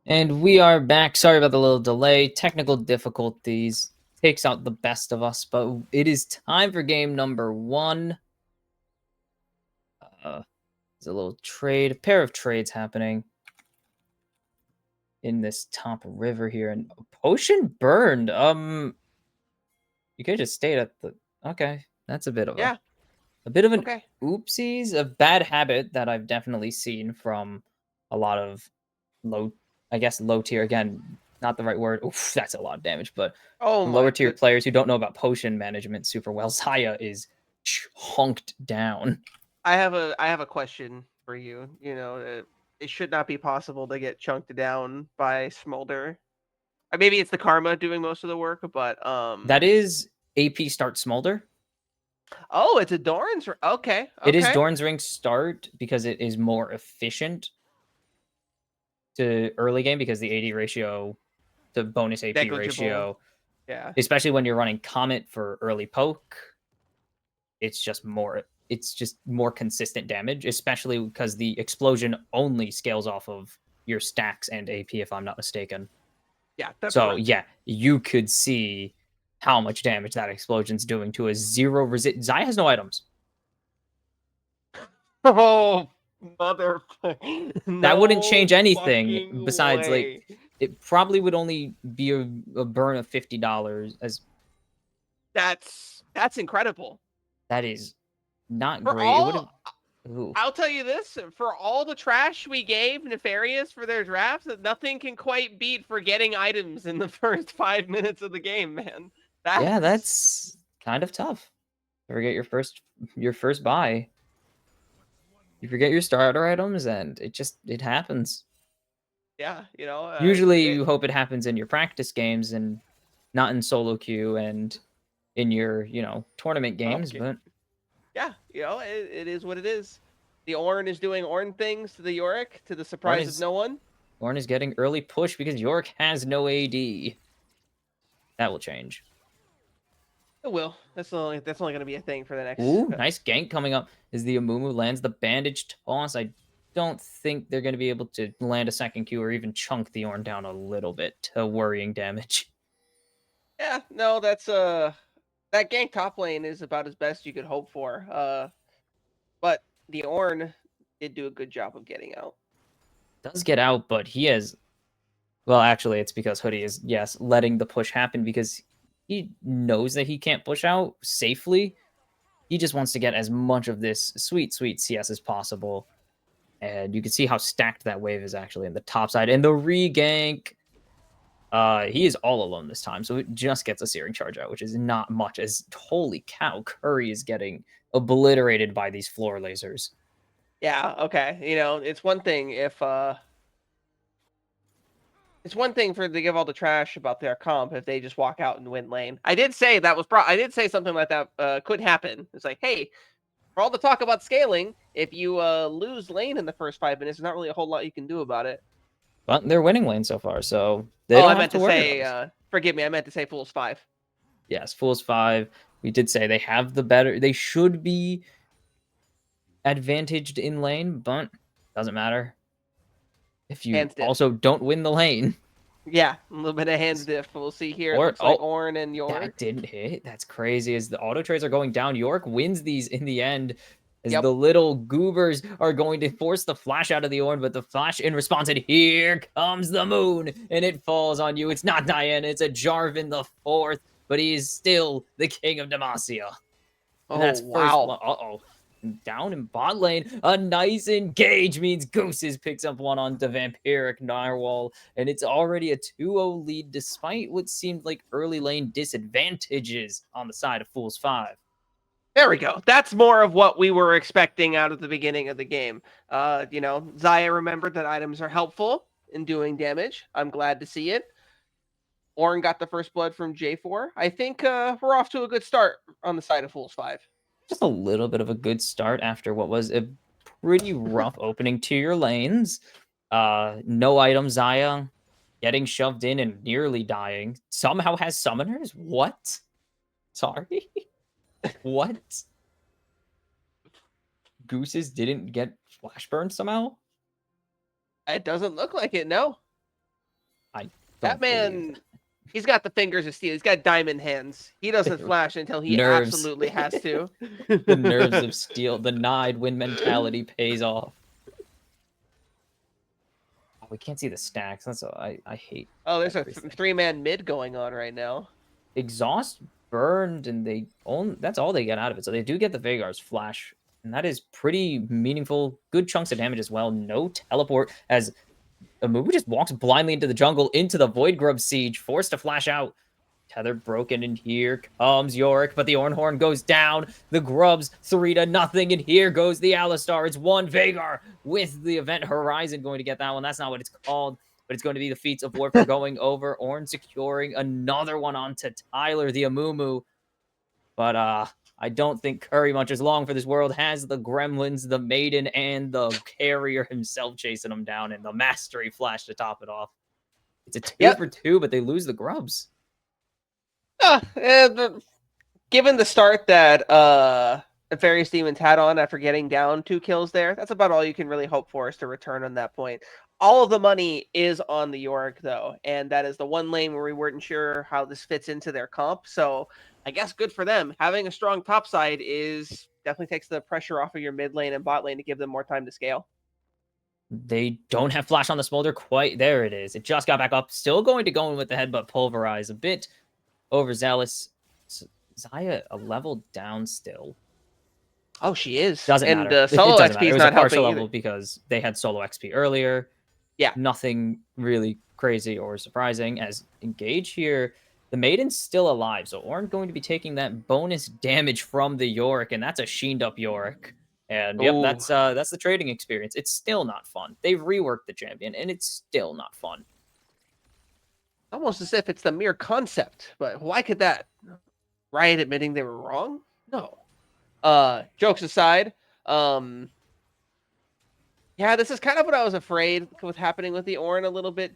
And we are back. Sorry about the little delay. Technical difficulties takes out the best of us, but it is time for game number 1. There's a little trade, a pair of trades happening in this top river here. And potion burned. You could just stayed at the. Okay, that's a bit of Yeah. a bit of an Okay. oopsies, a bad habit that I've definitely seen from a lot of low tier, again, not the right word. Oof, that's a lot of damage, but Oh lower my tier good. players who don't know about potion management super well. Zaya is chunked down. I have a question for you. It should not be possible to get chunked down by Smolder. Maybe it's the karma doing most of the work, but That is AP start Smolder. Oh, it's a Doran's. Okay. It is Okay. Dorn's Ring start because it is more efficient to early game because the AD ratio to bonus AP Negligible. ratio, Yeah. especially when you're running Comet for early poke, it's just more consistent damage, especially because the explosion only scales off of your stacks and AP, if I'm not mistaken. Yeah. That's So correct. yeah, you could see how much damage that explosion's doing to a 0 resist. Zai has no items. Oh, mother. That wouldn't change No anything fucking besides way. it probably would only be a burn of $50 as That's incredible. that is not For great. It would have. all, I'll tell you this: for all the trash we gave Nefarious for their drafts, nothing can quite beat forgetting items in the first 5 minutes of the game, man. Yeah, that's kind of tough. Forget your first buy. You forget your starter items, and it happens. Yeah. Usually, you hope it happens in your practice games and not in solo queue and in your tournament games. Okay. But Yeah, it is what it is. The Ornn is doing Ornn things to the Yorick, to the surprise of no one. Ornn is getting early push because York has no AD. That will change. It will. That's only going to be a thing for the next. Ooh, nice gank coming up as the Amumu lands the bandage toss. I don't think they're going to be able to land a second Q or even chunk the Ornn down a little bit to worrying damage. Yeah, no, that's that gank top lane is about as best you could hope for. But the Ornn did do a good job of getting out. Does get out, but he has. Well, actually, it's because Hoodie is letting the push happen because he knows that he can't push out safely. He just wants to get as much of this sweet CS as possible. And you can see how stacked that wave is actually in the top side. And the regank, he is all alone this time. So it just gets a Searing Charge out, which is not much. As holy cow, Curry is getting obliterated by these floor lasers. Yeah, okay. It's one thing if it's one thing for to give all the trash about their comp if they just walk out and win lane. I did say I did say something like that could happen. It's like, hey, for all the talk about scaling, if you lose lane in the first 5 minutes, there's not really a whole lot you can do about it. But they're winning lane so far, so they don't have to worry about this. Forgive me, I meant to say Fools 5. Yes, Fools 5. We did say they have the better. They should be advantaged in lane, but doesn't matter if you also don't win the lane. Yeah, a little bit of hands diff. We'll see here. It Or- looks like oh, Ornn and York. That didn't hit. That's crazy. As the auto trades are going down, York wins these in the end. As Yep. the little goobers are going to force the flash out of the Ornn, but the flash in response, and here comes the moon, and it falls on you. It's not Diana, it's a Jarvan the 4th, but he is still the king of Demacia. And that's wow. Uh-oh. Down in bot lane, a nice engage means Gooses picks up one on the Vampiric Narwhal, and it's already a 2-0 lead despite what seemed like early lane disadvantages on the side of Fools 5. There we go. That's more of what we were expecting out of the beginning of the game. Zaya remembered that items are helpful in doing damage. I'm glad to see it. Ornn got the first blood from J4. I think we're off to a good start on the side of Fools 5. Just a little bit of a good start after what was a pretty rough opening to your lanes. No item Zaya getting shoved in and nearly dying. Somehow has summoners? What? Sorry? What? Gooses didn't get flash burned somehow? It doesn't look like it, no. I That don't believe man, he's got the fingers of steel. He's got diamond hands. He doesn't flash until he Nerves. absolutely has to. the nerves of steel. The Nide win mentality pays off. Oh, we can't see the stacks. That's what I hate. Oh, there's a everything. three-man mid going on right now. Exhaust burned, and that's all they get out of it. So they do get the Vagar's flash, and that is pretty meaningful. Good chunks of damage as well. No teleport as Amumu just walks blindly into the jungle, into the Void Grub siege, forced to flash out. Tether broken, and here comes Yorick, but the Ornhorn goes down. The Grubs 3-0, and here goes the Alistar. It's one Vagar with the Event Horizon going to get that one. That's not what it's called, but it's going to be the Feats of Warfare going over. Ornn securing another one onto Tyler, the Amumu. But I don't think Curry much as long for this world. Has the Gremlins, the Maiden, and the Carrier himself chasing him down, and the Mastery flash to top it off. It's a 2 for 2, but they lose the Grubs. Given the start that Nefarious Demons had on after getting down 2 kills there, that's about all you can really hope for is to return on that point. All of the money is on the Yorick, though, and that is the one lane where we weren't sure how this fits into their comp. So I guess good for them. Having a strong top side is definitely takes the pressure off of your mid lane and bot lane to give them more time to scale. They don't have flash on the smolder quite. There it is. It just got back up. Still going to go in with the headbutt pulverize. A bit overzealous. Xayah a level down still. Oh, she is. Doesn't and matter. Solo It doesn't XP matter. It is was a not partial helping level either. because they had solo XP earlier. Yeah. Nothing really crazy or surprising. As Engage here, the Maiden's still alive, so Ornn going to be taking that bonus damage from the Yorick, and that's a sheened up Yorick. And yep, Ooh. that's the trading experience. It's still not fun. They've reworked the champion, and it's still not fun. Almost as if it's the mere concept, but why could that? Riot admitting they were wrong? No. Jokes aside, yeah, this is kind of what I was afraid was happening with the Ornn a little bit,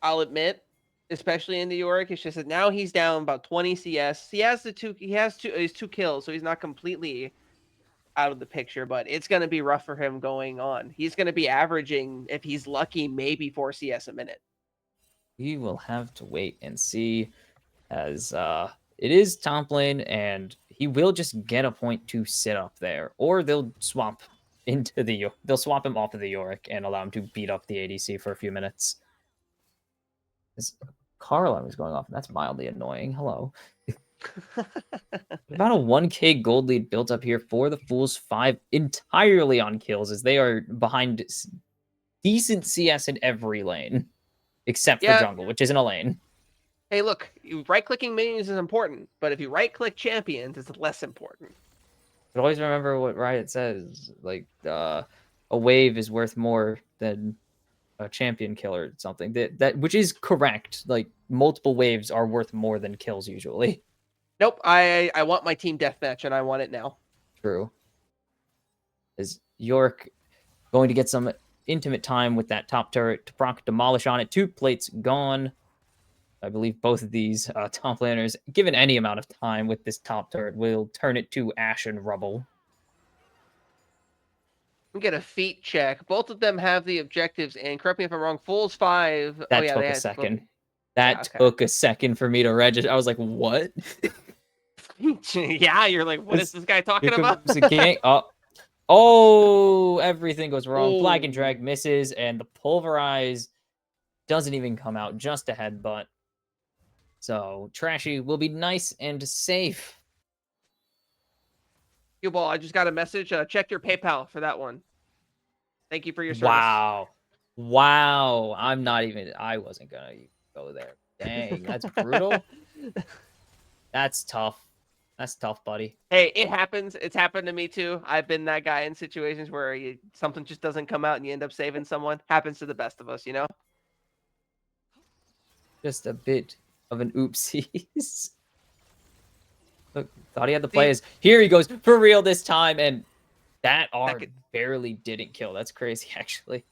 I'll admit, especially in the Yorick. It's just that now he's down about 20 CS. He has his 2 kills, so he's not completely out of the picture, but it's going to be rough for him going on. He's going to be averaging, if he's lucky, maybe 4 CS a minute. We will have to wait and see, as it is top lane, and he will just get a point to sit up there, or they'll swap him off of the Yorick and allow him to beat up the ADC for a few minutes. This car alarm is going off, and that's mildly annoying. Hello. About a 1k gold lead built up here for the Fools 5 entirely on kills, as they are behind decent CS in every lane, except for jungle, which isn't a lane. Hey, look, right-clicking minions is important, but if you right-click champions, it's less important. But always remember what Riot says, like, a wave is worth more than a champion killer or something. That which is correct. Like, multiple waves are worth more than kills usually. Nope, I want my team deathmatch, and I want it now. True. Is York going to get some intimate time with that top turret to proc demolish on it? 2 plates gone. I believe both of these top laners, given any amount of time with this top turret, will turn it to ash and rubble. We get a feat check. Both of them have the objectives, and correct me if I'm wrong, Fools 5... That took a second. That took a second for me to register. I was like, what? Yeah, you're like, what is this guy talking about? Oh, everything goes wrong. Flag and drag misses, and the pulverize doesn't even come out, just a headbutt. So Trashy will be nice and safe. BOL, I just got a message. Check your PayPal for that one. Thank you for your service. Wow. I wasn't gonna go there. Dang, that's brutal. That's tough. That's tough, buddy. Hey, it happens. It's happened to me too. I've been that guy in situations where something just doesn't come out and you end up saving someone. Happens to the best of us, you know? Just a bit of an oopsies. Look, thought he had the players. Here he goes for real this time, and that R barely didn't kill. That's crazy, actually.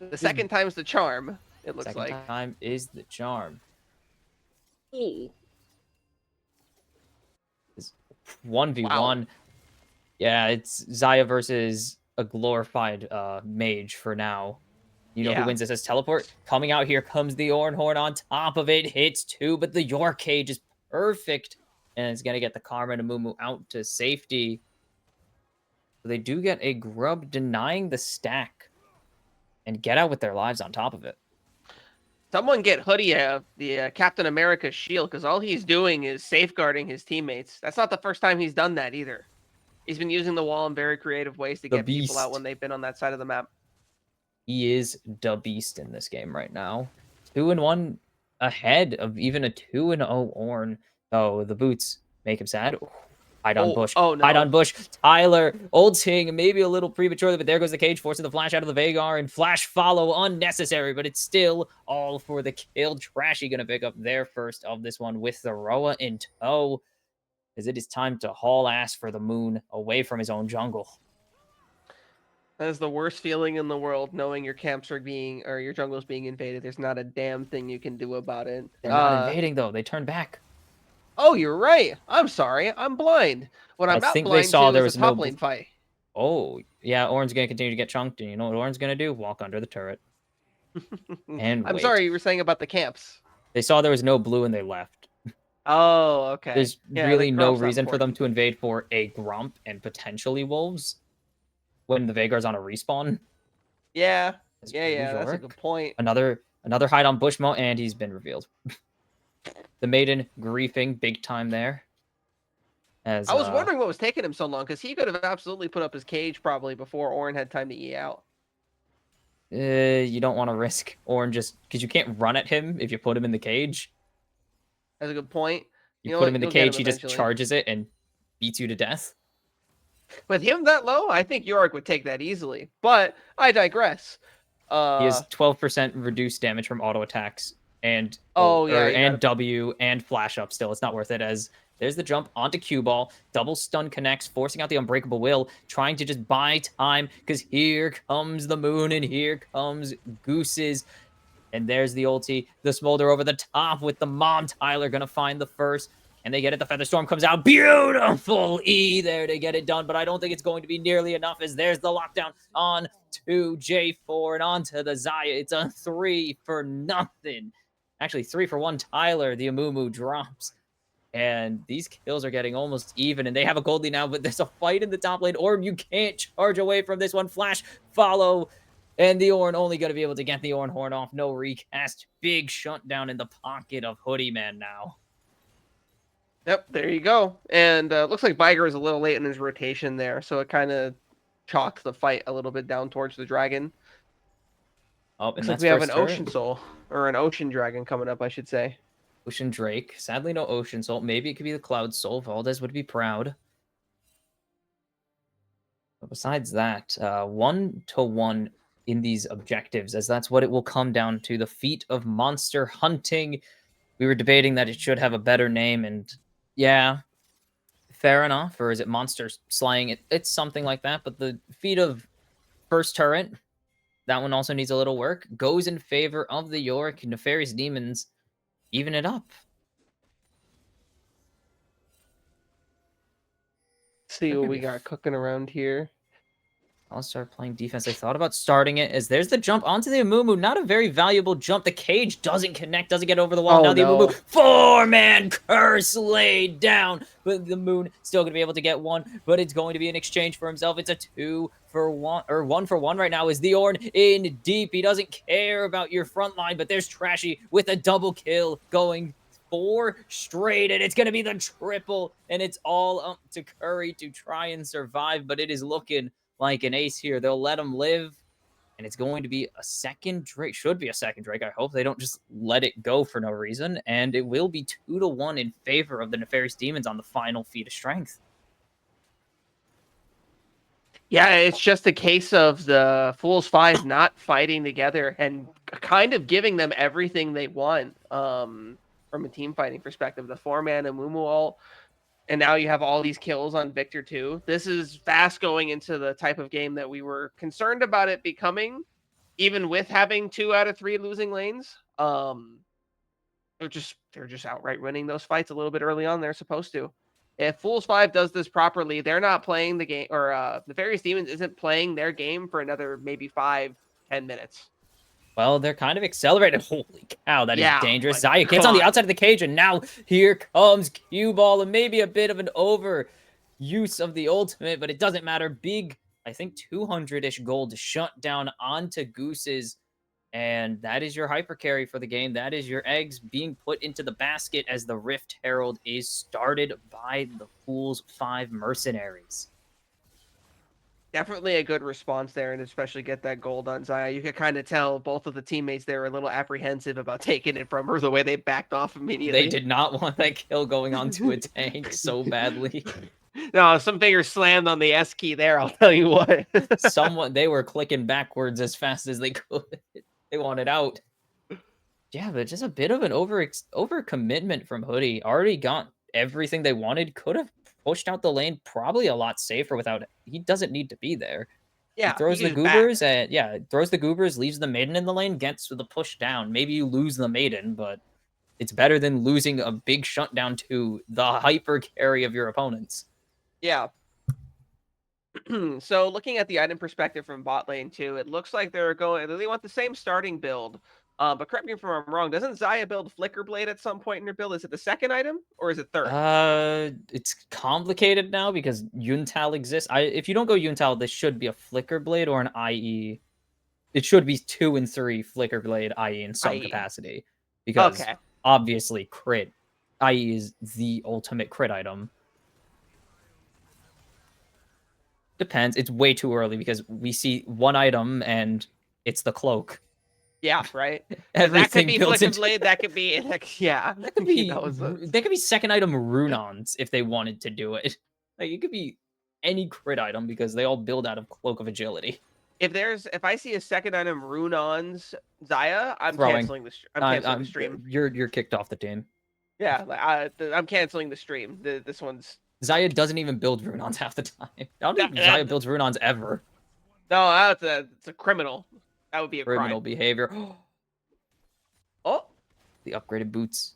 The second time's the charm, it looks like. Second time is the charm. Ooh. 1v1. Wow. Yeah, it's Xayah versus a glorified mage for now. You know who Yeah. wins this as teleport? Coming out here comes the Ornhorn on top of it. Hits 2, but the York Cage is perfect. And it's going to get the Karma and Amumu out to safety. So they do get a grub denying the stack. And get out with their lives on top of it. Someone get Hoodie the Captain America shield, because all he's doing is safeguarding his teammates. That's not the first time he's done that either. He's been using the wall in very creative ways to The get people out beast. when they've been on that side of the map. He is the beast in this game right now. 2-1 ahead of even a 2-0 Ornn. Oh, the boots make him sad. Ooh, hide on Bush. Oh, Hide no. on Bush. Tyler ulting maybe a little prematurely, but there goes the cage, forcing the flash out of the Veigar, and flash follow unnecessary, but it's still all for the kill. Trashy gonna pick up their first of this one with the Roa in tow, as it is time to haul ass for the moon away from his own jungle. That is the worst feeling in the world, knowing your camps are or your jungle's being invaded. There's not a damn thing you can do about it. They're not invading though. They turn back. Oh, you're right. I'm sorry. I'm blind. What I'm I not think they blind saw to there is was the no top lane fight. Oh, yeah, Ornn's going to continue to get chunked, and you know what Ornn's going to do? Walk under the turret. And I'm wait. sorry, you were saying about the camps. They saw there was no blue, and they left. Oh, okay. There's Yeah, really the no Grump's not reason for them important. to invade for a Grump and potentially Wolves when the Veigar's on a respawn. Yeah, As yeah, Blue that's a York. good point. Another hide on Bushmo, and he's been revealed. The Maiden griefing big time there. As I was wondering what was taking him so long, because he could have absolutely put up his cage probably before Ornn had time to E out. you don't want to risk Ornn just because you can't run at him if you put him in the cage. That's a good point. You know put what? him in the You'll get cage, he just eventually. charges it and beats you to death. With him that low, I think Yorick would take that easily. But I digress. He has 12% reduced damage from auto attacks and yeah, and W and flash up still. It's not worth it as there's the jump onto cue ball. Double stun connects, forcing out the unbreakable will, trying to just buy time because here comes the moon and here comes Gooses. And there's the ulti, the smolder over the top with the mom. Tyler gonna find the first. And they get it. The Featherstorm comes out. Beautiful E there to get it done. But I don't think it's going to be nearly enough as there's the lockdown on to J4 and onto the Zaya. It's a 3-for-0. Actually, 3-for-1 Tyler. The Amumu drops. And these kills are getting almost even. And they have a gold lead now, but there's a fight in the top lane. Ornn, you can't charge away from this one. Flash, follow. And the Ornn only going to be able to get the Ornhorn off. No recast. Big shutdown in the pocket of Hoodie Man now. Yep, there you go. And looks like Viger is a little late in his rotation there, so it kind of chalks the fight a little bit down towards the dragon. Oh, and Looks like that's we have an first turret. Ocean Soul, or an Ocean Dragon coming up, I should say. Ocean Drake. Sadly, no Ocean Soul. Maybe it could be the Cloud Soul. Valdez would be proud. But besides that, 1-to-1 in these objectives, as that's what it will come down to. The feat of monster hunting. We were debating that it should have a better name, and yeah, fair enough. Or is it monster slaying? It's something like that. But the feat of first turret, that one also needs a little work. Goes in favor of the Yorick. Nefarious Demons even it up. See what we got cooking around here. I'll start playing defense. I thought about starting it as there's the jump onto the Amumu. Not a very valuable jump. The cage doesn't connect, doesn't get over the wall. Oh, now the no. Amumu, 4-man curse laid down. But the Moon still going to be able to get one, but it's going to be an exchange for himself. It's a 2-for-1, or 1-for-1 right now is the Ornn in deep. He doesn't care about your front line, but there's Trashy with a double kill going 4 straight, and it's going to be the triple, and it's all up to Curry to try and survive, but it is looking like an ace here. They'll let him live, and it's going to be a second Drake. Should be a second Drake. I hope they don't just let it go for no reason, and it will be 2-1 in favor of the Nefarious Demons on the final feat of strength. Yeah, it's just a case of the Fools 5 not fighting together and kind of giving them everything they want from a team fighting perspective. The 4-man Amumu ult, and now you have all these kills on Victor too. This is fast going into the type of game that we were concerned about it becoming, even with having 2 out of 3 losing lanes. They're just outright winning those fights a little bit early on. They're supposed to. If Fools 5 does this properly, they're not playing the game, or Nefarious Demons isn't playing their game for another maybe 5-10 minutes. Well, they're kind of accelerated. Holy cow, that is Yeah, dangerous. like, Zaya gets on the God. outside of the cage, and now here comes Cue Ball, and maybe a bit of an over use of the ultimate, but it doesn't matter. Big, I think 200-ish gold shut down onto Goose's, and that is your hyper carry for the game. That is your eggs being put into the basket as the Rift Herald is started by the Pools 5 Mercenaries. Definitely a good response there, and especially get that gold on Zaya. You could kind of tell both of the teammates they were a little apprehensive about taking it from her, the way they backed off immediately. They did not want that kill going onto a tank so badly. No, some fingers slammed on the S key there, I'll tell you what. They were clicking backwards as fast as they could. They wanted out. Yeah, but just a bit of an over commitment from Hoodie. Already got everything they wanted. Could have pushed out the lane probably a lot safer without it. He doesn't need to be there. Yeah, He throws he the just backed. goobers and throws the goobers, leaves the maiden in the lane, gets the push down. Maybe you lose the maiden, but it's better than losing a big shutdown to the hyper carry of your opponents. Yeah. So looking at the item perspective from bot lane too, it looks like they want the same starting build. But correct me if I'm wrong, doesn't Zaya build Flicker Blade at some point in her build? Is it the second item or is it third? It's complicated now because Yuntal exists. If you don't go Yuntal, this should be a Flicker Blade or an IE. It should be 2 and 3 Flicker Blade IE in some IE. capacity. Because Okay. obviously crit. IE is the ultimate crit item. Depends. It's way too early because we see one item and it's the cloak. Yeah, right. Everything that could be built Flicker into Blade. That could be yeah. That could be That that could be second item Runons if they wanted to do it. Like it could be any crit item because they all build out of Cloak of Agility. If I see a second item Runon's Zaya, I'm Throwing. canceling the canceling the stream. You're kicked off the team. Yeah, I'm canceling the stream. This one's Zaya doesn't even build Runons half the time. I don't think That- Zaya that- builds Runons ever. no, it's a criminal. That would be a Criminal crime. behavior. Oh, The upgraded boots.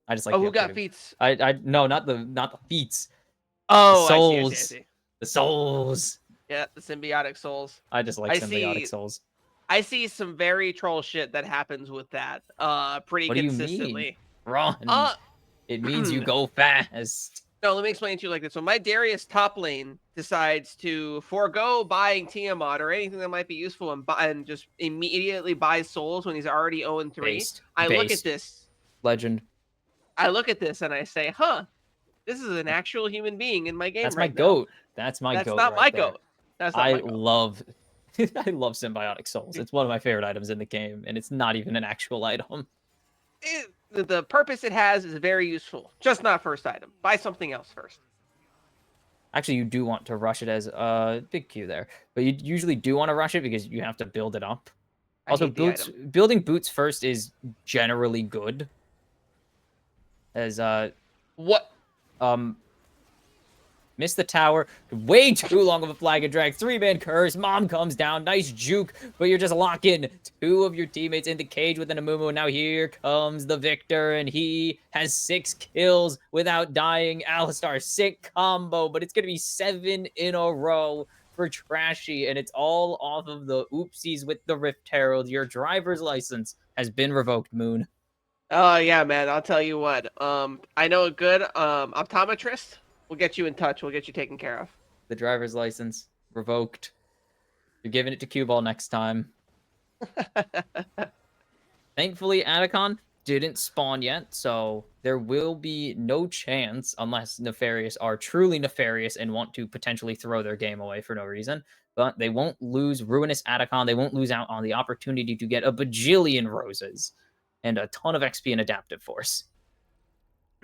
I just like. oh, the who got upgraded- feats? No, not the feats. Oh, souls. I see. The souls. Yeah, the symbiotic souls. I just like I symbiotic see- souls. I see some very troll shit that happens with that. Pretty What do you consistently. mean? Run. It means you go fast. No, let me explain it to you like this. When my Darius top lane decides to forego buying Tiamat or anything that might be useful and just immediately buys souls when he's already 0-3, Based. I look at Based. this. Legend. I look at this and I say, huh, this is an actual human being in my game That's right my now. goat. That's my That's goat. not right my there. goat. That's not I my goat. love I love symbiotic souls. It's one of my favorite items in the game, and it's not even an actual item. The purpose it has is very useful. Just not first item. Buy something else first. Actually, you do want to rush it as a big Q there, but you usually do want to rush it because you have to build it up. I Also, hate the boots item. building boots first is generally good. As What? missed the tower. Way too long of a flag and drag. 3-man curse. Mom comes down. Nice juke, but you're just locking 2 of your teammates in the cage with an Amumu. And now here comes the victor, and he has 6 kills without dying. Alistar, sick combo, but it's going to be 7 in a row for Trashy, and it's all off of the oopsies with the Rift Herald. Your driver's license has been revoked, Moon. Oh yeah, man. I'll tell you what. I know a good optometrist. We'll get you in touch. We'll get you taken care of. The driver's license revoked. You're giving it to Cue Ball next time. Thankfully, Atacon didn't spawn yet, so there will be no chance, unless Nefarious are truly nefarious and want to potentially throw their game away for no reason. But they won't lose Ruinous Atacon. They won't lose out on the opportunity to get a bajillion roses and a ton of XP and Adaptive Force.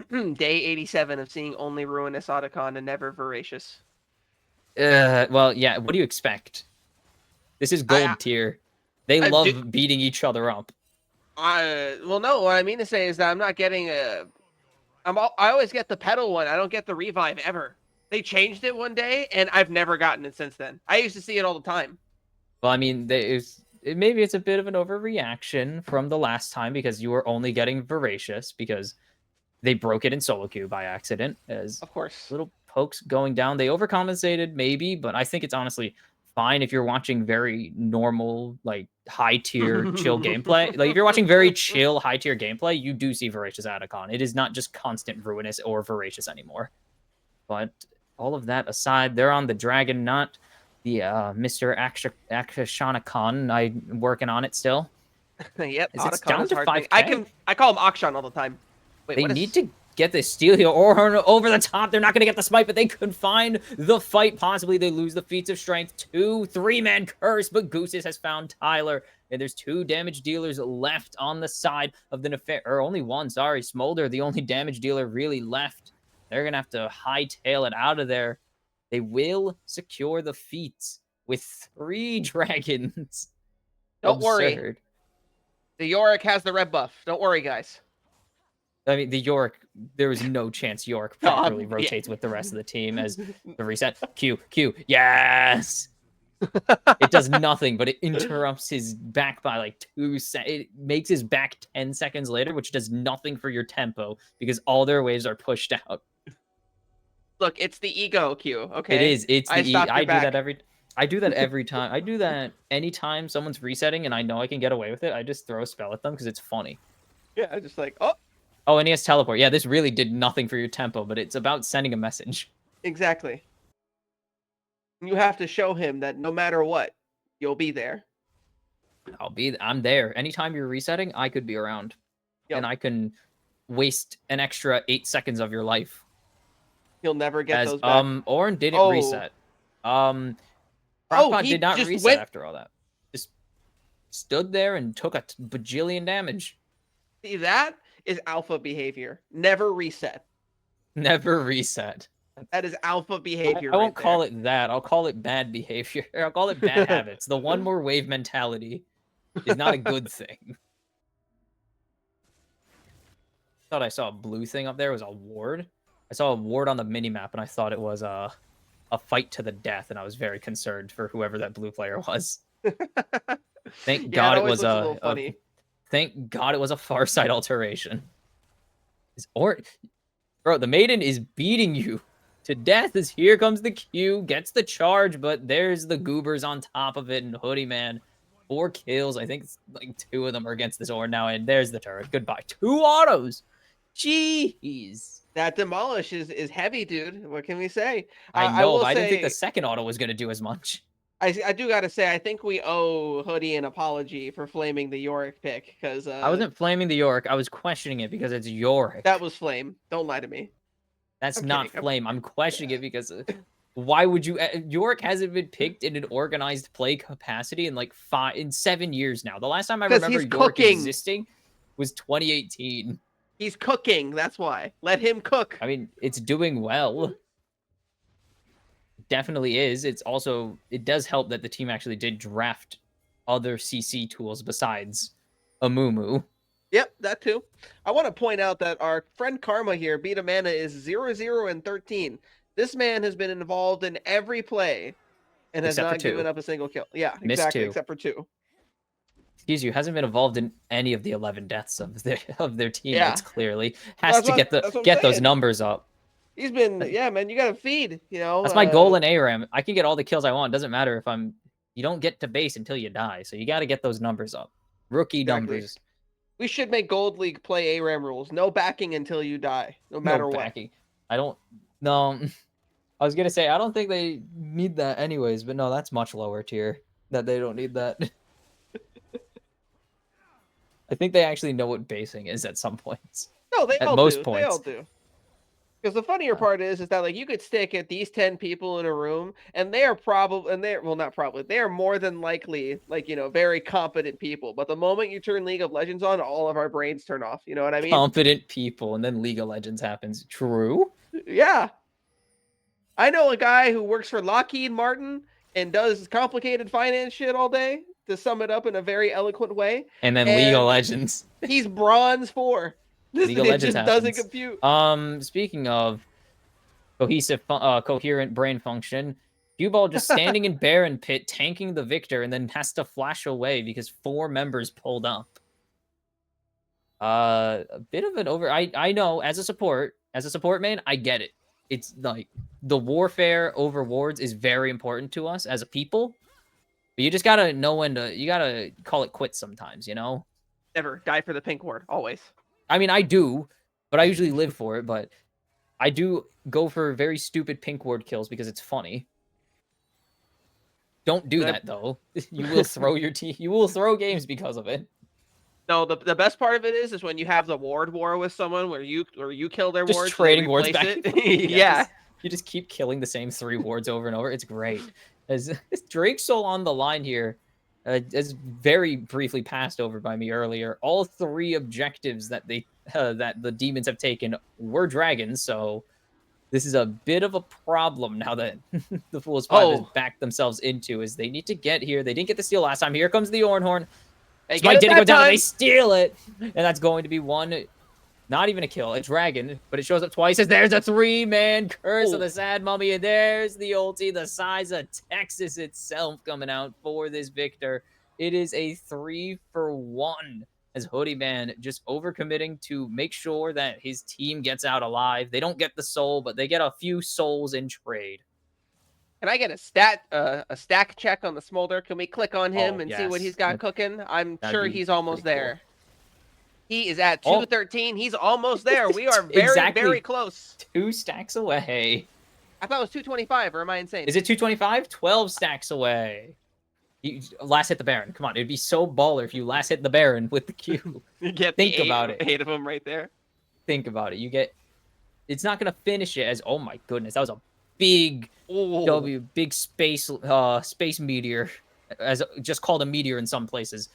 Day 87 of seeing only Ruinous Otacon and never Voracious. Well, yeah, what do you expect? This is gold tier. They love beating each other up. Well, no, what I mean to say is that I'm not getting I always get the pedal one. I don't get the revive ever. They changed it one day, and I've never gotten it since then. I used to see it all the time. Well, I mean, maybe it's a bit of an overreaction from the last time because you were only getting Voracious because they broke it in solo queue by accident as Of course. little pokes going down. They overcompensated maybe, but I think it's honestly fine if you're watching very normal, like high tier chill gameplay. Like if you're watching very chill high tier gameplay, you do see Voracious Atacon. It is not just constant ruinous or voracious anymore. But all of that aside, they're on the Dragon Nut, the Mr. Akshanakan. I'm working on it still. Yep, It's Otacon down is to a hard thing. 5K. I call him Akshan all the time. Wait, They what is... need to get the steal here or over the top. They're not going to get the smite, but they could find the fight. Possibly they lose the feats of strength. 3-man curse, but Goose's has found Tyler. And there's 2 damage dealers left on the side of the or only one, sorry. Smolder, the only damage dealer really left. They're going to have to hightail it out of there. They will secure the feats with 3 dragons. Don't worry. Absurd. The Yorick has the red buff. Don't worry, guys. I mean, the Yorick, there is no chance Yorick No, properly yeah. rotates with the rest of the team as the reset. Q, yes! It does nothing, but it interrupts his back by like 2 seconds. It makes his back 10 seconds later, which does nothing for your tempo because all their waves are pushed out. Look, it's the ego, Q, okay? It is. It's the stopped your I do back. that every time. I do that anytime someone's resetting and I know I can get away with it. I just throw a spell at them because it's funny. Yeah, I just like, oh, Oh, and he has teleport. Yeah, this really did nothing for your tempo, but it's about sending a message. exactly. You have to show him that no matter what, you'll be there. I'm there. Anytime you're resetting, I could be around. Yep. And I can waste an extra 8 seconds of your life. He'll never get As those back. Orin didn't Oh. reset. Oh, Crockpot he did not just reset went- after all that. Just stood there and took a bajillion damage. See, that is alpha behavior. Never reset. Never reset. That is alpha behavior. I won't call it that. I'll call it bad behavior. I'll call it bad habits. The one more wave mentality is not a good thing. Thought I saw a blue thing up there. It was a ward. I saw a ward on the minimap, and I thought it was a fight to the death, and I was very concerned for whoever that blue player was. Thank God it was a little funny. Thank God it was a far side alteration. Bro, the maiden is beating you to death as here comes the Q, gets the charge, but there's the goobers on top of it, and Hoodie Man, 4 kills. I think it's like 2 of them are against this Orn now, and there's the turret. Goodbye. 2 autos. Jeez. That demolish is heavy, dude. What can we say? I know, will but I didn't think say- the second auto was going to do as much. I do gotta say, I think we owe Hoodie an apology for flaming the Yorick pick because I wasn't flaming the Yorick. I was questioning it because it's Yorick. that was flame. Don't lie to me. That's I'm not kidding. flame. I'm questioning it because why would you? Yorick hasn't been picked in an organized play capacity in like 7 years now. The last time I 'Cause remember he's Yorick cooking. existing was 2018. He's cooking. That's why. Let him cook. I mean, it's doing well. Definitely is. It does help that the team actually did draft other CC tools besides Amumu. Yep, that too. I want to point out that our friend Karma here, Beta Mana, is 0-0 and 13. This man has been involved in every play and has Except for not 2. given up a single kill. Yeah, Missed exactly, 2. except for 2. Excuse you, hasn't been involved in any of the 11 deaths of their teammates. Yeah. Clearly, has That's to what- that's what I'm get those saying. numbers up. He's been, yeah, man, you got to feed, you know. That's my goal in ARAM. I can get all the kills I want. Doesn't matter if you don't get to base until you die. So you got to get those numbers up. Rookie Exactly. numbers. We should make Gold League play ARAM rules. No backing until you die, no matter No what. backing. I don't. No. I was gonna say I don't think they need that anyways, but no, that's much lower tier. That they don't need that. I think they actually know what basing is at some points. No, they At all most do. They all points. do. Because the funnier part is that like you could stick at these 10 people in a room, and they are not probably, they are more than likely like very competent people. But the moment you turn League of Legends on, all of our brains turn off. You know what I mean? Competent people, and then League of Legends happens. True. Yeah. I know a guy who works for Lockheed Martin and does complicated finance shit all day. To sum it up in a very eloquent way, And then League of And- Legends. he's bronze 4. League of It Legends just doesn't happens. compute. Speaking of coherent brain function, Q-Ball just standing in Baron Pit, tanking the Victor, and then has to flash away because 4 members pulled up. A bit of an I know as a support main, I get it. It's like the warfare over wards is very important to us as a people. But you just gotta know when to. You gotta call it quits sometimes. You know. Never die for the pink ward. Always. I mean, I do, but I usually live for it. But I do go for very stupid pink ward kills because it's funny. Don't do that though. You will throw your team. You will throw games because of it. No, the best part of it is when you have the ward war with someone where you kill their Just ward, trading so wards replace back. it. And forth. Yeah. You just keep killing the same 3 wards over and over. It's great. As Drake's Soul on the line here, as very briefly passed over by me earlier. All 3 objectives that that the demons have taken were dragons, so this is a bit of a problem now that the Fools 5 has backed themselves into, is they need to get here. They didn't get the steal last time. Here comes the Ornhorn. Smite didn't go down, but they steal it. And that's going to be one, not even a kill, a dragon, but it shows up twice as there's a 3-man curse of the Sad Mummy, and there's the ulti, the size of Texas itself coming out for this Victor. It is a 3-for-1 as Hoodie Man just overcommitting to make sure that his team gets out alive. They don't get the soul, but they get a few souls in trade. Can I get a stack check on the Smolder? Can we click on him and see what he's got cooking? I'm sure he's almost there. Cool. He is at 213. He's almost there. We are very, very close. 2 stacks away. I thought it was 225, or am I insane? Is it 225? 12 stacks away. You last hit the Baron. Come on, it'd be so baller if you last hit the Baron with the Q. You get Think about it. 8 of them right there. Think about it. You get. It's not gonna finish it as. Oh my goodness, that was a big big space meteor, as just called a meteor in some places.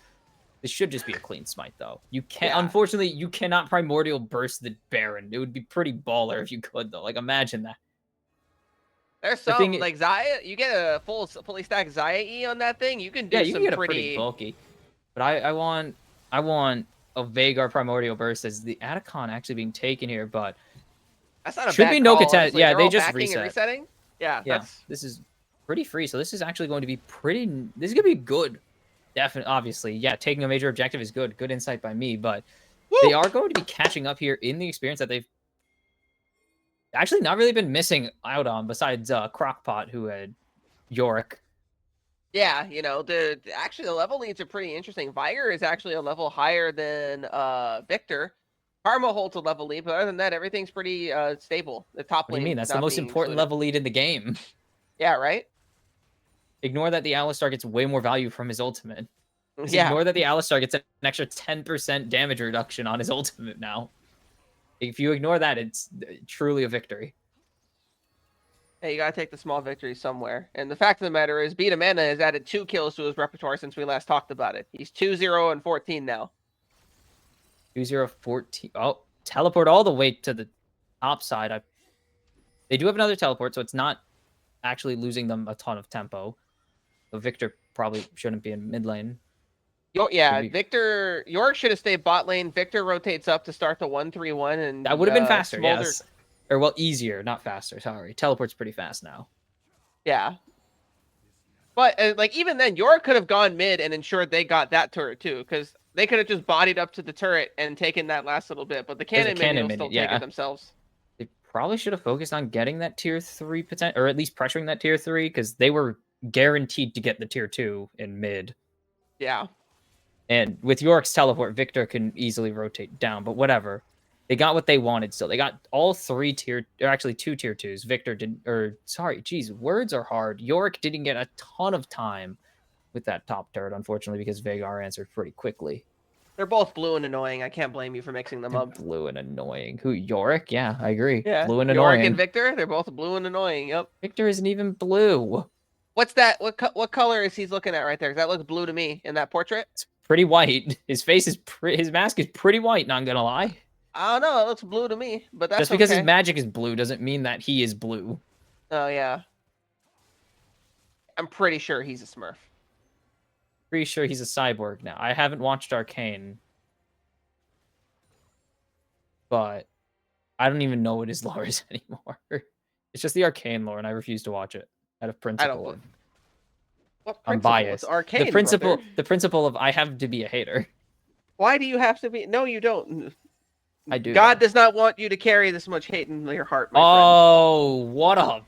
This should just be a clean smite though. You can't. Yeah. Unfortunately, you cannot primordial burst the Baron. It would be pretty baller if you could though. Like imagine that. There's some like Xayah. You get a fully stacked Xayah E on that thing. You can do you some can get pretty bulky. But I want a Veigar primordial burst as the Atacon actually being taken here, but that's not a should bad be no call. contest. Like, yeah, they just resetting. Yeah. This is pretty free. So this is actually going to be pretty. This is gonna be good. Definitely, obviously, yeah. Taking a major objective is good. Good insight by me, but they are going to be catching up here in the experience that they've actually not really been missing out on, besides Crockpot, who had Yorick. Yeah, you know, the level leads are pretty interesting. Veigar is actually a level higher than Victor. Karma holds a level lead, but other than that, everything's pretty stable. The top lane. What do you mean? That's the most important level lead in the game. Yeah, right? Ignore that the Alistar gets way more value from his ultimate. Ignore that the Alistar gets an extra 10% damage reduction on his ultimate now. If you ignore that, it's truly a victory. Hey, you gotta take the small victory somewhere. And the fact of the matter is, Beta Mana has added 2 kills to his repertoire since we last talked about it. He's 2-0-14 now. 2-0-14. Oh, teleport all the way to the top side. They do have another teleport, so it's not actually losing them a ton of tempo. So Victor probably shouldn't be in mid lane. Victor Yorick should have stayed bot lane. Victor rotates up to start the 1-3-1, and that would have been faster. Yes, or well, easier, not faster. Sorry, teleport's pretty fast now. Yeah, but like even then, Yorick could have gone mid and ensured they got that turret too, because they could have just bodied up to the turret and taken that last little bit. But the cannon minion will still take it themselves. They probably should have focused on getting that tier 3 potential, or at least pressuring that tier 3, because they were guaranteed to get the tier 2 in mid. Yeah. And with Yorick's teleport, Victor can easily rotate down, but whatever. They got what they wanted still. They got all 3 tier, or actually 2 tier 2s. Victor did, words are hard. Yorick didn't get a ton of time with that top turret, unfortunately, because Veigar answered pretty quickly. They're both blue and annoying. I can't blame you for mixing them up. Blue and annoying. Who, Yorick? Yeah, I agree. Yeah, blue and Yorick annoying. and Victor, they're both blue and annoying. Yep. Victor isn't even blue. What's that? What color is he looking at right there? That looks blue to me in that portrait. It's pretty white. His face is his mask is pretty white. Not gonna lie. I don't know. It looks blue to me, but that's just because his magic is blue doesn't mean that he is blue. Oh yeah. I'm pretty sure he's a Smurf. Pretty sure he's a cyborg now. I haven't watched Arcane, but I don't even know what his lore is anymore. It's just the Arcane lore, and I refuse to watch it out of principle. I'm biased. Arcane, the principle of I have to be a hater. Why do you have to be? No, you don't. I do. God does not want you to carry this much hate in your heart, my friend. What a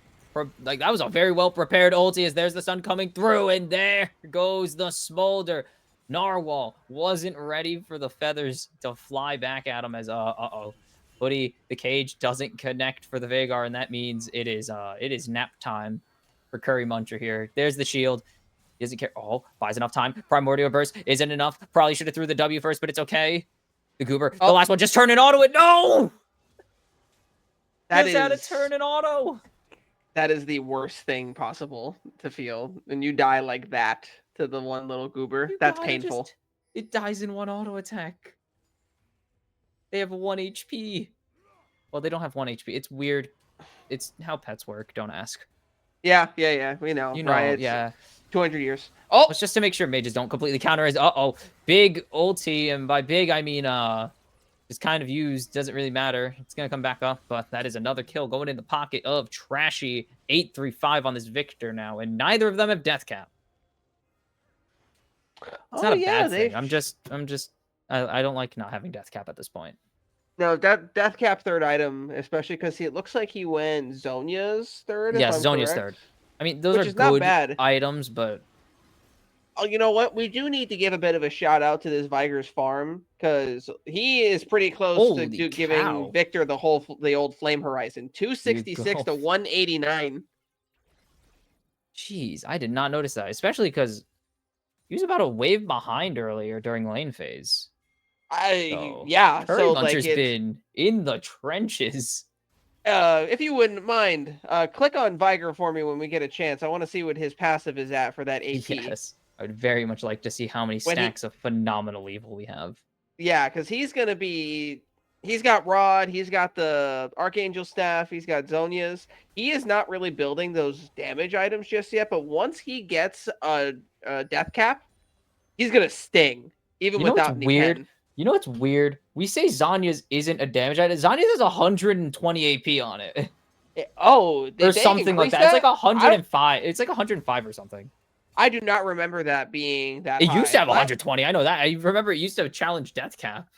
like that was a very well prepared ulti as there's the sun coming through, and there goes the smolder. Narwhal wasn't ready for the feathers to fly back at him as uh-oh. Hoodie, the cage doesn't connect for the Veigar, and that means it is nap time for Curry Muncher here. There's the shield. He doesn't care. Oh, buys enough time. Primordial Burst isn't enough. Probably should have threw the W first, but it's okay. The Goober, the last one, just turn and auto it. No! That Just had to is turn and auto. that is the worst thing possible to feel. And you die like that to the one little goober. You That's gotta painful. it dies in one auto attack. They have 1 HP. Well, they don't have 1 HP. It's weird. It's how pets work. Don't ask. Yeah. We know. You know, Riots, yeah. 200 years. Oh, It's just to make sure mages don't completely counter his big ulti, and by big I mean it's kind of used, doesn't really matter. It's gonna come back up, but that is another kill going in the pocket of Trashy. 8-3-5 on this Victor now, and neither of them have death cap. It's not a bad thing. I'm just I don't like not having death cap at this point. No, death cap third item, especially because it looks like he went Zonya's third. Yes, if I'm Zonya's correct. third. I mean, those Which are is not good bad. items, but Oh, you know what? We do need to give a bit of a shout out to this Viger's farm because he is pretty close Holy to cow. giving Victor the old Flame Horizon. 266 to go. 189. jeez, I did not notice that, especially because he was about a wave behind earlier during lane phase. So, Yeah. Curry So Muncher's like been in the trenches. if you wouldn't mind, click on Viger for me when we get a chance. I want to see what his passive is at for that AP. Yes, I would very much like to see how many When he- stacks of phenomenal evil we have. Yeah, because he's got Rod, he's got the Archangel Staff, he's got Zonya's. He is not really building those damage items just yet, but once he gets a death cap, he's gonna sting, even You know what's without any weird? pen. You know what's weird? We say Zanya's isn't a damage item. Zanya's has 120 AP on it. Oh, Or something like that. It's like 105. It's like 105 or something. I do not remember that being that It high. used to have 120. I know that. I remember it used to have challenge death cap.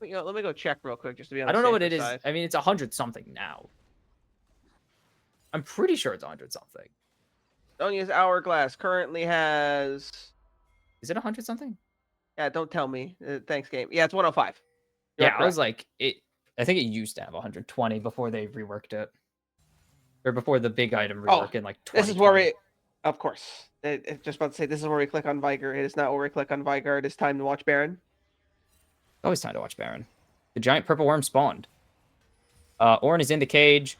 Let me go check real quick just to be on I the don't know what safer it is. side. I mean, it's 100 something now. I'm pretty sure it's 100 something. Zonya's Hourglass currently has... Is it 100 something? Yeah, don't tell me. Thanks, game. Yeah, it's 105. You're Yeah, I was correct. like, I think it used to have 120 before they reworked it. Or before the big item rework in like 2020. This is where we... Of course. Just about to say, this is where we click on Viger. It is not where we click on Viger. It is time to watch Baron. Always time to watch Baron. The giant purple worm spawned. Ornn is in the cage.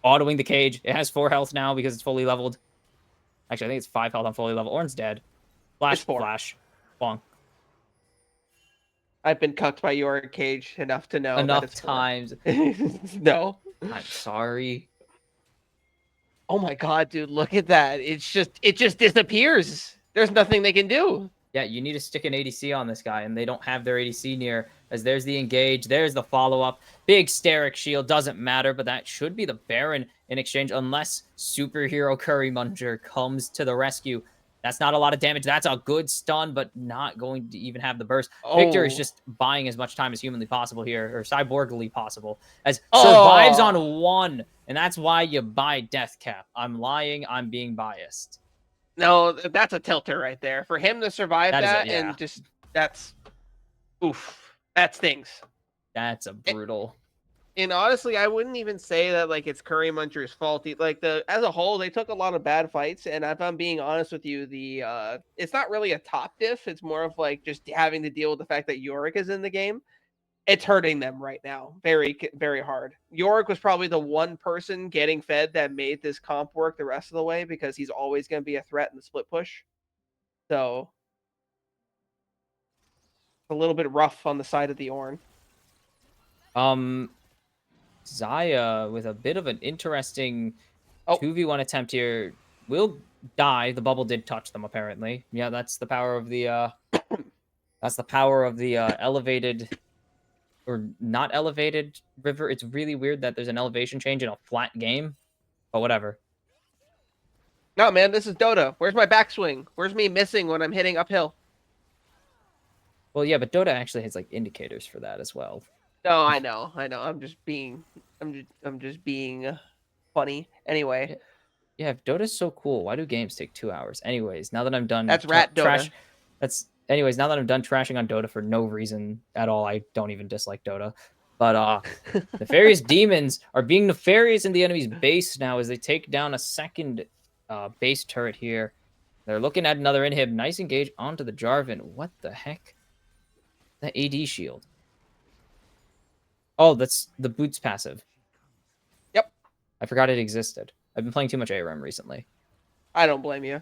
Autoing the cage. It has 4 health now because it's fully leveled. Actually, I think it's 5 health on fully leveled. Ornn's dead. Flash, It's 4. flash. Bonk. I've been cucked by your cage enough to know Enough that it's 4. times. No. I'm sorry. Oh my god, dude, look at that. It just disappears. There's nothing they can do. Yeah, you need to stick an ADC on this guy, and they don't have their ADC near. As there's the engage, there's the follow-up. Big Steric shield, doesn't matter, but that should be the Baron in exchange, unless superhero Curry Muncher comes to the rescue. That's not a lot of damage. That's a good stun, but not going to even have the burst. Victor is just buying as much time as humanly possible here, or cyborgly possible, as survives on 1, and that's why you buy Death Cap. I'm lying. I'm being biased. No, that's a tilter right there. For him to survive that, yeah. and just that's oof. That stings. That's a brutal. And honestly, I wouldn't even say that like it's Curry Muncher's fault. Like as a whole, they took a lot of bad fights. And if I'm being honest with you, it's not really a top diff. It's more of like just having to deal with the fact that Yorick is in the game. It's hurting them right now, very, very hard. Yorick was probably the one person getting fed that made this comp work the rest of the way because he's always going to be a threat in the split push. So a little bit rough on the side of the Ornn. Xayah with a bit of an interesting 2v1 attempt here will die. The bubble did touch them apparently. Yeah, that's the power of the elevated or not elevated river. It's really weird that there's an elevation change in a flat game, but whatever. No, man, this is Dota. Where's my backswing? Where's me missing when I'm hitting uphill? Well, yeah, but Dota actually has like indicators for that as well. No, I know. I'm just being funny. Anyway, Yeah, if Dota's so cool, why do games take 2 hours? Anyways, now that I'm done that's Rat Dota. Now that I'm done trashing on Dota for no reason at all, I don't even dislike Dota. But Nefarious Demons are being nefarious in the enemy's base now as they take down a second base turret here. They're looking at another inhib. Nice engage onto the Jarvan. What the heck? The AD shield. Oh, that's the boots passive. Yep, I forgot it existed. I've been playing too much ARAM recently. I don't blame you.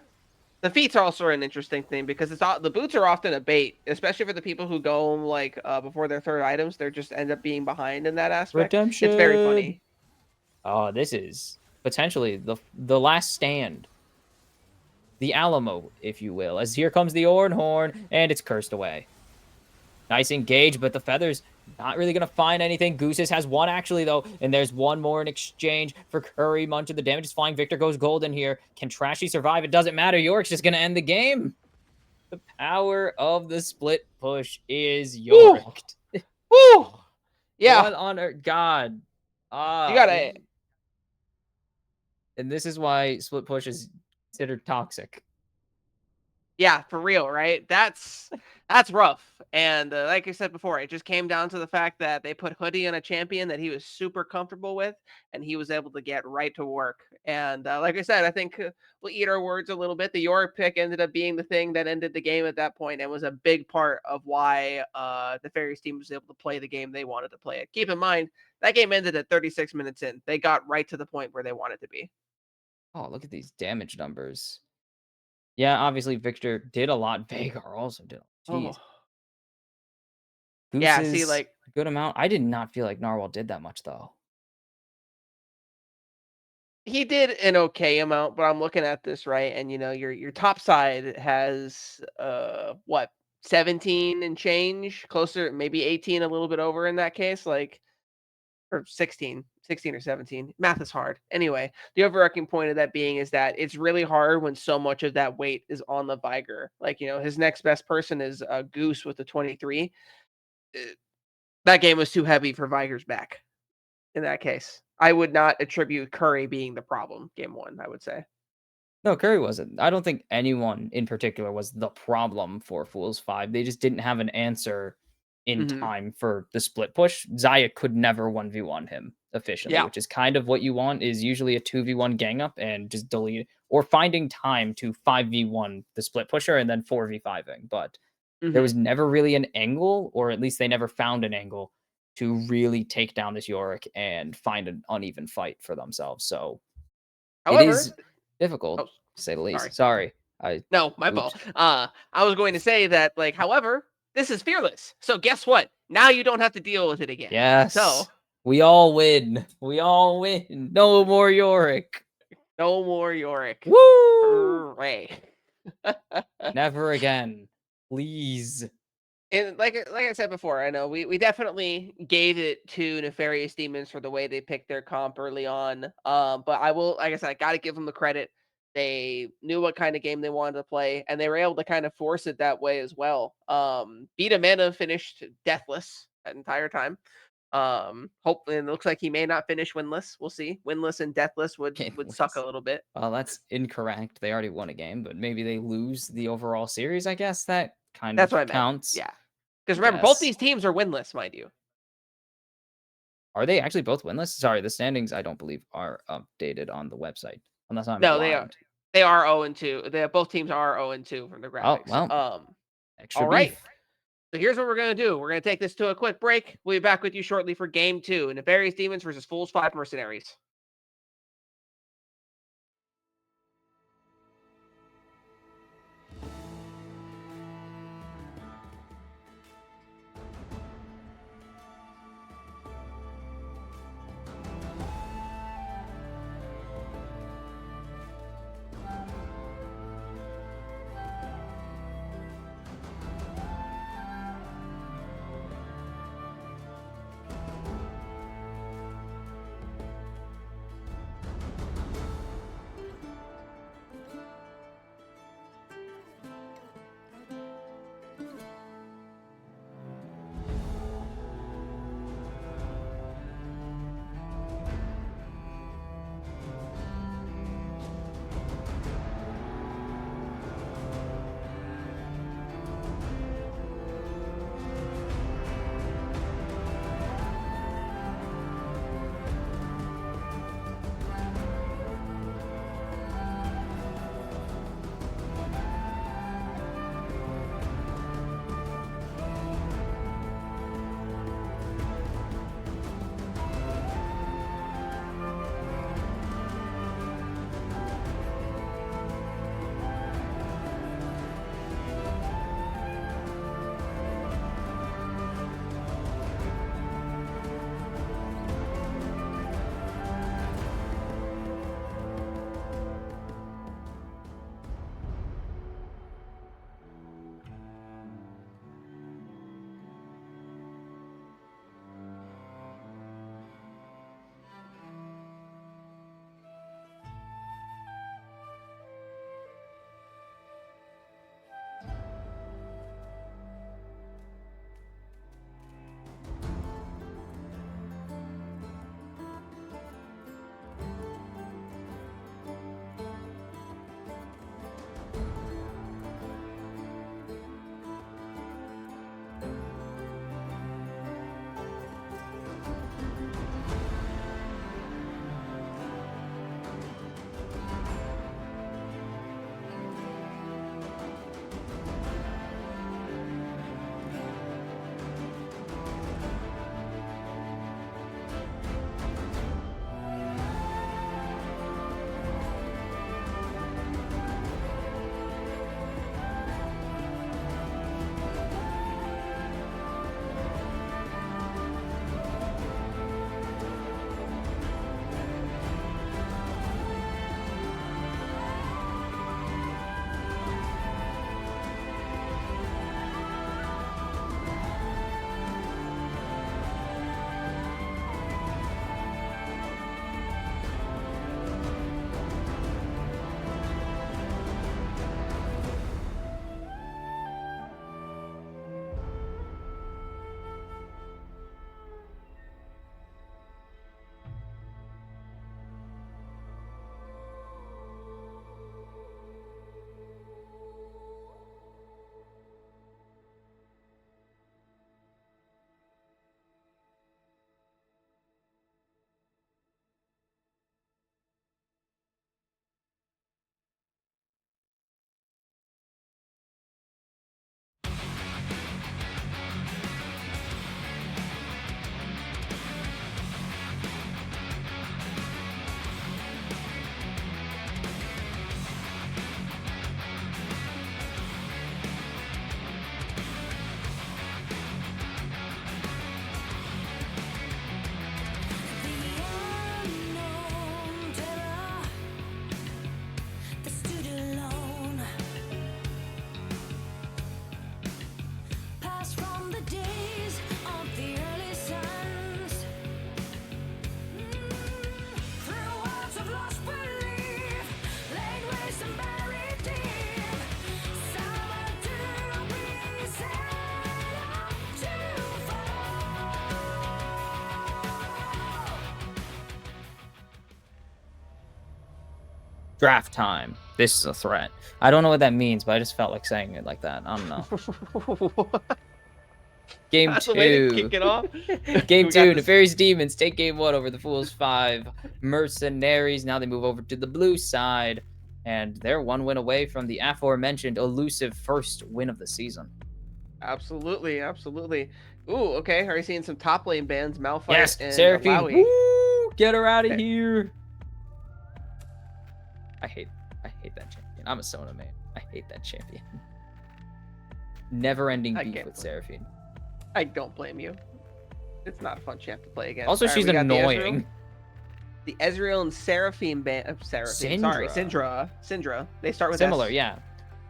The feats are also an interesting thing because the boots are often a bait, especially for the people who go like before their third items. They're just end up being behind in that aspect. Redemption. It's very funny. Oh, this is potentially the last stand. The Alamo, if you will, as here comes the Ornhorn, and it's cursed away. Nice engage, but the Feathers not really going to find anything. Goose's has one, actually, though, and there's one more in exchange for Curry. Munch, the damage is flying. Victor goes golden here. Can Trashy survive? It doesn't matter. Yorick's just going to end the game. The power of the split push is Yorick. Woo! Yeah, What on earth? God. you gotta. And this is why split push is considered toxic. Yeah, for real, right? That's rough. And like I said before, it just came down to the fact that they put Hoodie on a champion that he was super comfortable with, and he was able to get right to work. And like I said, I think we'll eat our words a little bit. The Yorick pick ended up being the thing that ended the game at that point and was a big part of why the Fairies team was able to play the game they wanted to play it. Keep in mind, that game ended at 36 minutes in. They got right to the point where they wanted to be. Oh, look at these damage numbers. Yeah, obviously Victor did a lot. Vagar also did. Jeez. Oh. Goose Yeah, is see, like, a good amount. I did not feel like Narwhal did that much, though. he did an okay amount, but I'm looking at this right, and your top side has what 17 and change, closer maybe 18, a little bit over in that case, like or 16 or 17. Math is hard. Anyway, the overarching point of that being is that it's really hard when so much of that weight is on the Viger. Like his next best person is Goose with the 23. Uh, That game was too heavy for Viger's back. In that case, I would not attribute Curry being the problem game one, I would say. No, Curry wasn't. I don't think anyone in particular was the problem for Fools 5. They just didn't have an answer in Mhm. time for the split push. Xayah could never 1v1 him efficiently, Yeah. which is kind of what you want, is usually a 2v1 gang up and just delete, or finding time to 5v1 the split pusher and then 4v5ing. But there Mhm. was never really an angle, or at least they never found an angle to really take down this Yorick and find an uneven fight for themselves. So it However, is difficult, oh, to say the sorry. least. Sorry. I No, my oops. fault. I was going to say that, like, however, this is fearless. So guess what? Now you don't have to deal with it again. Yes. So We all win. We all win. No more Yorick. no more Yorick. Woo! Hooray. Never again. Please. And like I said before, I know we definitely gave it to Nefarious Demons for the way they picked their comp early on. But I will, like I said, I got to give them the credit. They knew what kind of game they wanted to play, and they were able to kind of force it that way as well. Beta Mana finished deathless that entire time. Hopefully, and it looks like he may not finish winless. We'll see. Winless and deathless would suck a Gameless. little bit. Well, that's incorrect. They already won a game, but maybe they lose the overall series, I guess. That kind That's what I of meant. counts. Yeah, because I remember, both guess. these teams are winless, mind you. Are they actually both winless? Sorry, the standings I don't believe are updated on the website, unless I'm No, they are. blind. They are 0-2. Both teams are 0-2 from the Oh, graphics. well, extra All right. beef. So here's what we're gonna do. We're gonna take this to a quick break. We'll be back with you shortly for game 2 in Nefarious Demons versus Fools 5 Mercenaries. Draft time. This is a threat. I don't know what that means, but I just felt like saying it like that. I don't know. Game That's the way to 2. kick it off. Game We got 2, this- Nefarious Demons take game 1 over the Fools 5 Mercenaries. Now they move over to the blue side, and they're 1 win away from the aforementioned elusive first win of the season. Absolutely, absolutely. Ooh, okay. Are you seeing some top lane bans? Malphite Yes, and Seraphine. Alawi. Woo! Get her out of Okay. here. I hate that champion. I'm a Sona man. I hate that champion. Never-ending I beef can't with blame Seraphine. I don't blame you. It's not a fun champ to play against. Also, All right, she's we got annoying. The Ezreal and Seraphine ban. Seraphine. Sorry, Syndra. Syndra. They start with Similar, S. yeah. That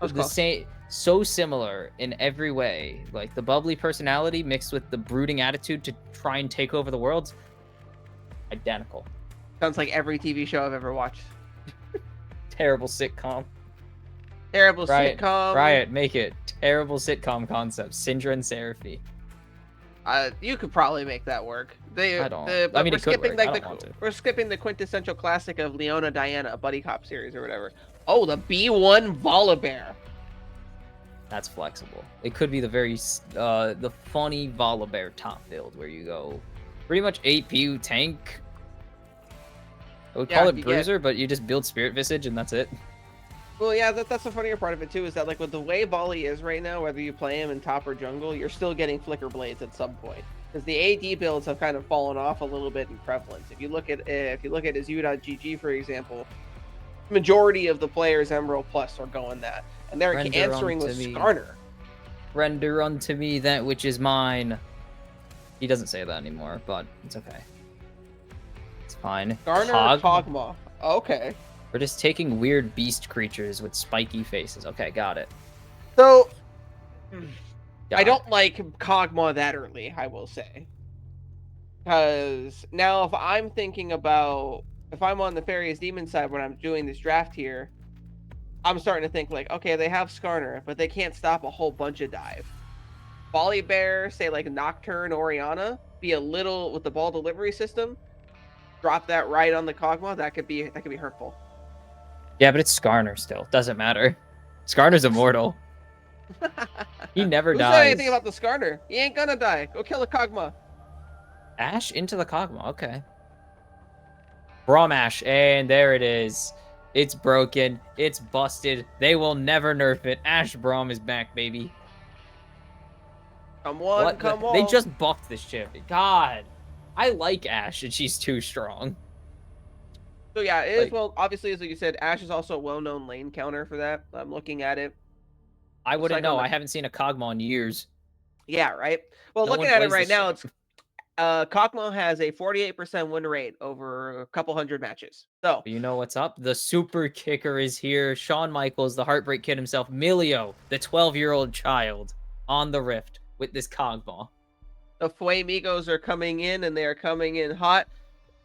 was The close. same, so similar in every way. Like the bubbly personality mixed with the brooding attitude to try and take over the world. Identical. Sounds like every TV show I've ever watched. Terrible sitcom. Terrible Riot, sitcom. Riot, make it. Terrible sitcom concept. Syndra and Seraphine. You could probably make that work. I don't. But I mean, we're it could skipping work. like I the don't want to. we're skipping the quintessential classic of Leona Diana, buddy cop series or whatever. Oh, the B1 Volibear. That's flexible. It could be the funny Volibear top build where you go pretty much 8 PU tank. I would call Yeah, it you get- Bruiser, but you just build Spirit Visage and that's it. Well, yeah, that's the funnier part of it too, is that like with the way Volley is right now, whether you play him in top or jungle, you're still getting Flicker Blades at some point. Because the AD builds have kind of fallen off a little bit in prevalence. If you look at his U.GG, for example, majority of the players Emerald Plus are going that, and they're Render answering with unto me. Skarner. Render unto me that which is mine. He doesn't say that anymore, but it's okay. It's fine. Skarner, Cog- Kog'Maw. Okay. We're just taking weird beast creatures with spiky faces. Okay, got it. So Got I it. don't like Kog'Maw that early, I will say. Because now if I'm thinking about, if I'm on the Nefarious Demon side when I'm doing this draft here, I'm starting to think like, okay, they have Skarner, but they can't stop a whole bunch of dive. Volibear, say like Nocturne, Orianna, be a little, with the ball delivery system, drop that right on the Kog'Maw, that could be hurtful. Yeah, but it's Skarner still. Doesn't matter. Skarner's immortal. He never Who dies. said anything about the Skarner? He ain't gonna die. Go kill a Kog'Maw. Ash into the Kog'Maw. Okay. Braum Ash, and there it is. It's broken. It's busted. They will never nerf it. Ash Braum is back, baby. Come on, What the- come on. They just buffed this champion. God. I like Ash, and she's too strong. So yeah, it is, like- well, obviously, as you said, Ash is also a well-known lane counter for that. I'm looking at it. I wouldn't like know. on the- I haven't seen a Kog'Maw in years. Yeah, right. Well, No looking one at it plays right this now, shit. it's Kog'Maw has a 48% win rate over a couple hundred matches. So But you know what's up? The super kicker is here. Shawn Michaels, the Heartbreak Kid himself, Milio, the 12-year-old child, on the Rift with this Kog'Maw. the Fuemigos are coming in, and they are coming in hot.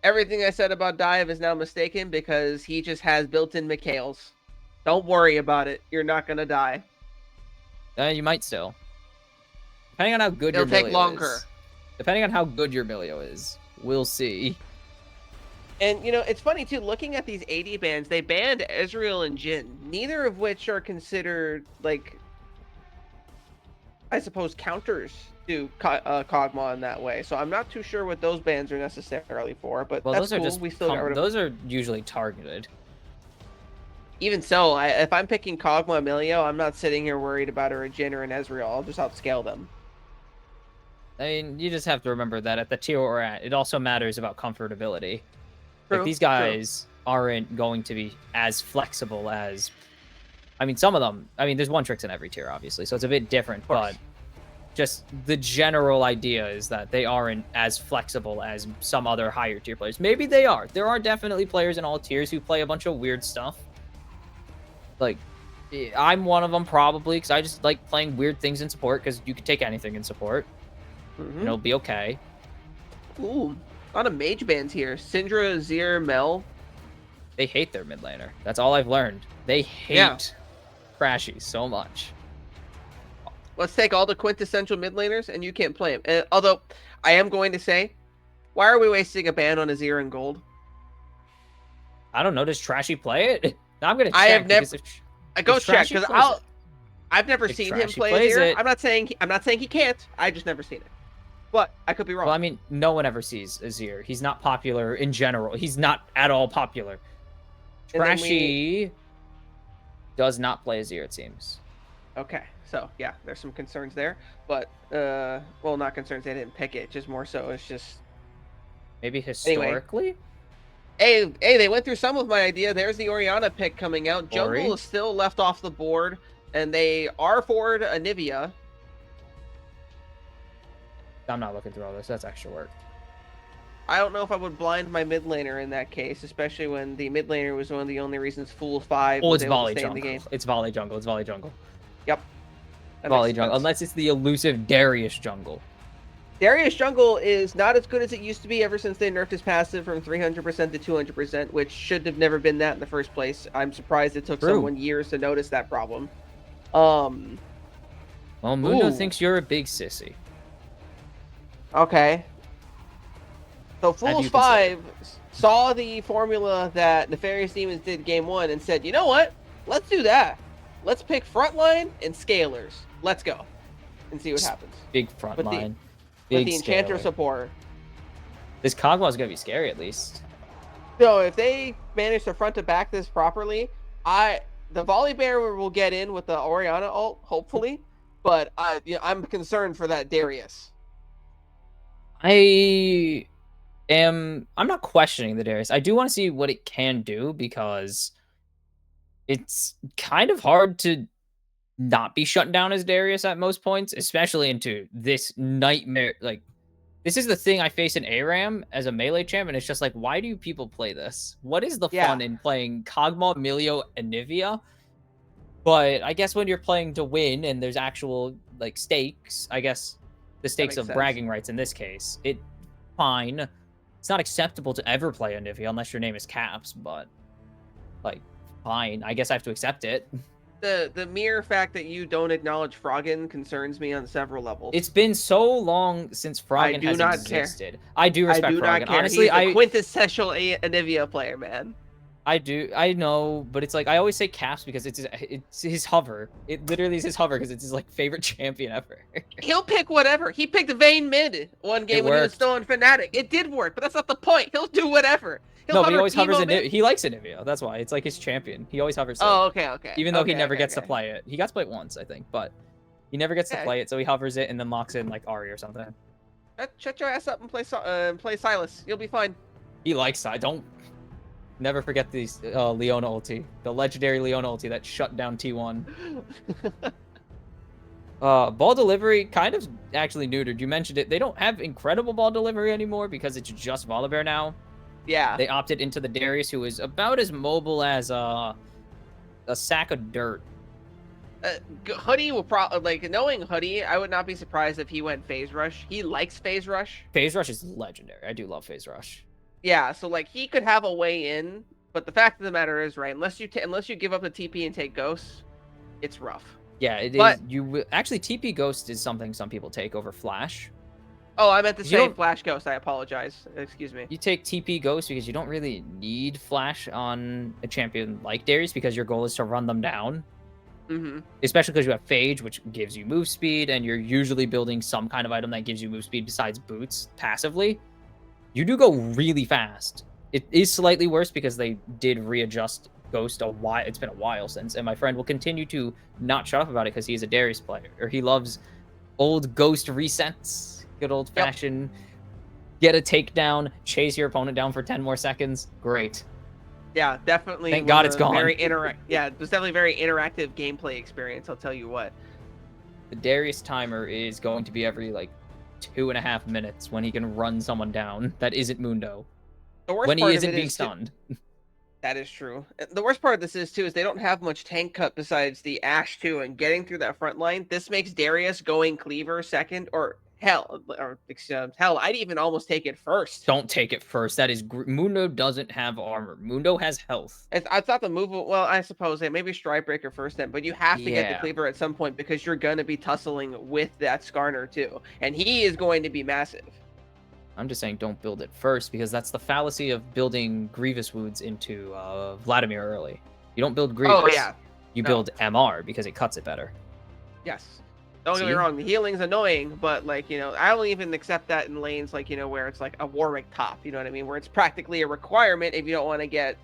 Everything I said about Dive is now mistaken because he just has built-in Mikhails. Don't worry about it. You're not gonna die. You might still. Depending on how good It'll your take Milio longer. is. Depending on how good your Milio is. We'll see. And you know, it's funny too. Looking at these AD bans, they banned Ezreal and Jhin, neither of which are considered like, I suppose, counters to Kog'Maw in that way. So I'm not too sure what those bans are necessarily for. But Well, that's those are cool. just We still got rid of. those are usually targeted. Even so, if I'm picking Kog'Maw Emilio, I'm not sitting here worried about a Jhin or an Ezreal. I'll just outscale them. I mean, you just have to remember that at the tier we're at, it also matters about comfortability. True, Like, these true. guys aren't going to be as flexible as... I mean, some of them... I mean, there's one tricks in every tier, obviously, so it's a bit different, course. but just the general idea is that they aren't as flexible as some other higher tier players. Maybe they are. There are definitely players in all tiers who play a bunch of weird stuff. Like, I'm one of them probably, because I just like playing weird things in support, because you can take anything in support, Mhm. and it'll be okay. Ooh, a lot of mage bans here. Syndra, Azir, Mel. They hate their mid laner. That's all I've learned. They hate Yeah. Crashy so much. Let's take all the quintessential mid laners, and you can't play them. Although, I am going to say, why are we wasting a ban on Azir and Gold? I don't know. Does Trashy play it? Now I'm gonna I have check never- because if I go if check Trashy because plays it. I've never If seen him Trashy play plays Azir. it- I'm not saying he can't. I just never seen it. But I could be wrong. Well, I mean, no one ever sees Azir. He's not popular in general. He's not at all popular. And then Trashy does not play Azir, it seems. Okay, so yeah, there's some concerns there, but well, not concerns. They didn't pick it. Just more so, it's just Maybe historically? hey, they went through some of my idea. There's the Orianna pick coming out. Jungle Ori? is still left off the board, and they are forward Anivia. I'm not looking through all this. That's extra work. I don't know if I would blind my mid laner in that case, especially when the mid laner was one of the only reasons Fool 5 Oh, was it's able to volley stay in the jungle. game. It's volley jungle. It's volley jungle. Yep. That Volley makes jungle. sense. Unless it's the elusive Darius jungle. Darius Jungle is not as good as it used to be ever since they nerfed his passive from 300% to 200%, which should have never been that in the first place. I'm surprised it took True. someone years to notice that problem. Well, Mundo Ooh. thinks you're a big sissy. Okay. So Have Fools you 5 saw the formula that Nefarious Demons did game 1 and said, you know what? Let's do that. Let's pick frontline and scalers. Let's go. And see what happens. Big front With the- line. With Big the Enchanter scaler. support. This Kog'Maw is going to be scary at least. So if they manage to front to back this properly, the volley bear will get in with the Orianna ult, hopefully. But I'm concerned for that Darius. I'm not questioning the Darius. I do want to see what it can do because it's kind of hard to not be shut down as Darius at most points, especially into this nightmare. Like, this is the thing I face in ARAM as a melee champ, and it's just like, why do people play this? What is the fun in playing Kog'Maw, Milio, and Nivea? But I guess when you're playing to win and there's actual like stakes, I guess the stakes makes of sense. bragging rights in this case, fine. It's not acceptable to ever play a Nivea unless your name is Caps, but like, fine. I guess I have to accept it. The mere fact that you don't acknowledge Froggen concerns me on several levels. It's been so long since Froggen do has not care. existed. I do respect I do Froggen. not care. Honestly, He's a quintessential Anivia player, man. I know, but it's like I always say Caps because it's his hover. It literally is his hover because it's his like favorite champion ever. He'll pick whatever. He picked Vayne mid one game when he was worked. still in Fnatic. It did work, but that's not the point. He'll do whatever. He'll No, but he hover always hovers Teemo in mid. He likes Anivia. That's why it's like his champion. He always hovers. Oh, it, okay. even though he Okay, never okay, gets to okay. play it. He got to play it once, I think, but he never gets to Okay. play it. So he hovers it and then locks in like Ari or something. Shut your ass up and play Silas. You'll be fine. He likes. I don't. Never forget these Leona ulti, the legendary Leona ulti that shut down T1. Ball delivery kind of actually neutered. You mentioned it. They don't have incredible ball delivery anymore because it's just Volibear now. Yeah. They opted into the Darius, who is about as mobile as a sack of dirt. Hoodie will probably like knowing Hoodie. I would not be surprised if he went Phase Rush. He likes Phase Rush. Phase Rush is legendary. I do love Phase Rush. Yeah, so like he could have a way in, but the fact of the matter is, right? Unless you give up the TP and take Ghosts, it's rough. Yeah, it is. But- Actually, TP Ghost is something some people take over Flash. Oh, I meant to You say don't- Flash Ghost. I apologize. Excuse me. You take TP Ghost because you don't really need Flash on a champion like Darius because your goal is to run them down. Mm-hmm. Especially because you have Phage, which gives you move speed, and you're usually building some kind of item that gives you move speed besides boots passively. You do go really fast. It is slightly worse because they did readjust Ghost a while. It's been a while since, and my friend will continue to not shut up about it because he's a Darius player, or he loves old Ghost resets. Good old fashioned. Get a takedown, chase your opponent down for 10 more seconds. Great. Yeah, definitely. Thank was God it's a gone. Yeah, it was definitely a very interactive gameplay experience. I'll tell you what. The Darius timer is going to be every like 2.5 minutes when he can run someone down that isn't Mundo. The worst When he part of isn't it being is stunned. That is true. The worst part of this is too is they don't have much tank cut besides the Ashe too, and getting through that front line. This makes Darius going Cleaver second, or hell, I'd even almost take it first. Don't take it first. That is Mundo doesn't have armor. Mundo has health. I thought the move. Well, I suppose maybe Strikebreaker first then, but you have to get the Yeah. Cleaver at some point because you're gonna be tussling with that Skarner too, and he is going to be massive. I'm just saying don't build it first because that's the fallacy of building Grievous Woods into Vladimir early. You don't build Grievous. Oh yeah, You no. build MR because it cuts it better. yes. Don't get me See? wrong, the healing's annoying, but like, I don't even accept that in lanes like, where it's like a Warwick top, you know what I mean? Where it's practically a requirement if you don't want to get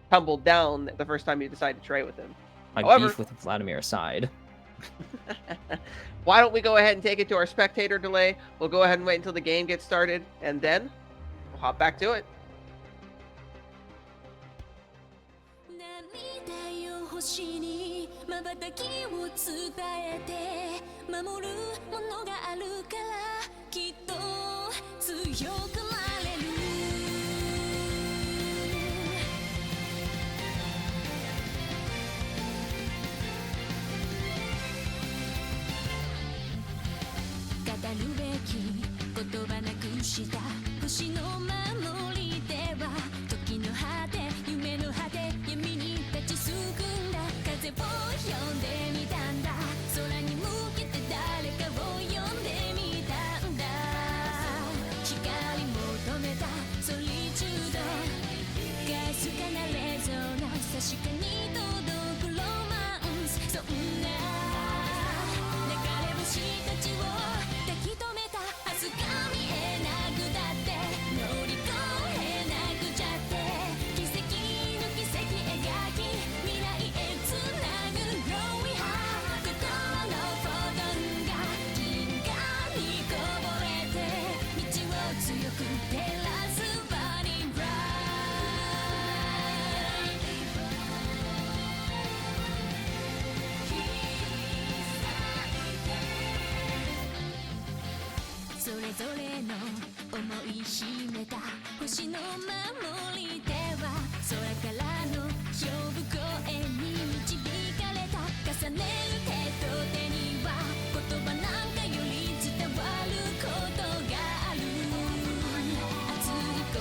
tumbled down the first time you decide to trade with him. My However- beef with Vladimir aside. Why don't we go ahead and take it to our spectator delay? We'll go ahead and wait until the game gets started, and then we'll hop back to it. 涙よ星に瞬きを伝えて守るものがあるからきっと強くなれる語るべき言葉なくした星の守り手は時の果て夢の果て闇に立ちすくんだ風を呼んでみたんだ空に向けて誰かを呼んでみたんだ光求めたソリチュードかすかなレゾナンス確かに届くロマンスそんな流れ星たちを抱き留めた明日が見えなくだって乗り越えなくちゃって奇跡の奇跡描き未来へつなぐ Growing High 心のフォトンが銀河にこぼれて道を強く照らす Burning Bright それぞれの思い秘めた星の守り手は空からの呼ぶ声に導かれた重ねる手と手には言葉なんかより伝わることがある熱い心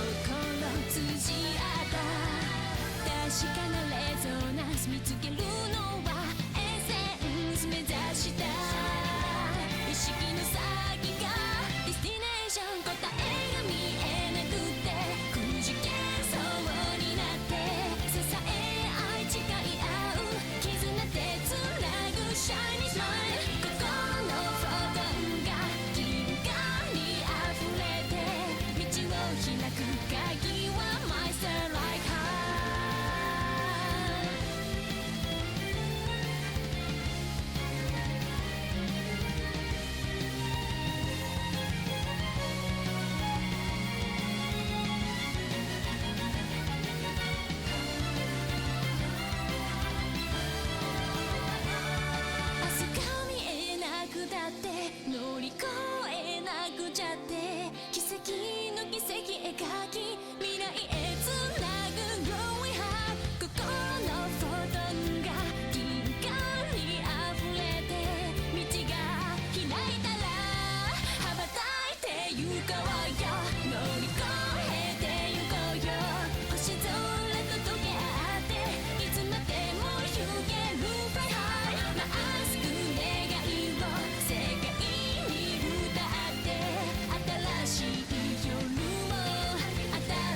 通じ合った確かなレゾナンス見つけるのはエッセンス目指した意識の先がディスティネーション答えが見えなくてくじけそうになって支え合い誓い合う絆でつなぐシャイニースマイル心のフォトンが銀河に溢れて道を開く鍵は My Starlight Heart明日が見えなくだって乗り越えなくちゃって奇跡の奇跡描き未来へつなぐ Growing High 心のフォトンが銀河に溢れて道が開いたら羽ばたいて行こうよ乗り越えて行こうよ星空と溶け合っていつまでも行ける Fly High まっすぐ願いを世界に歌って新しい夜も新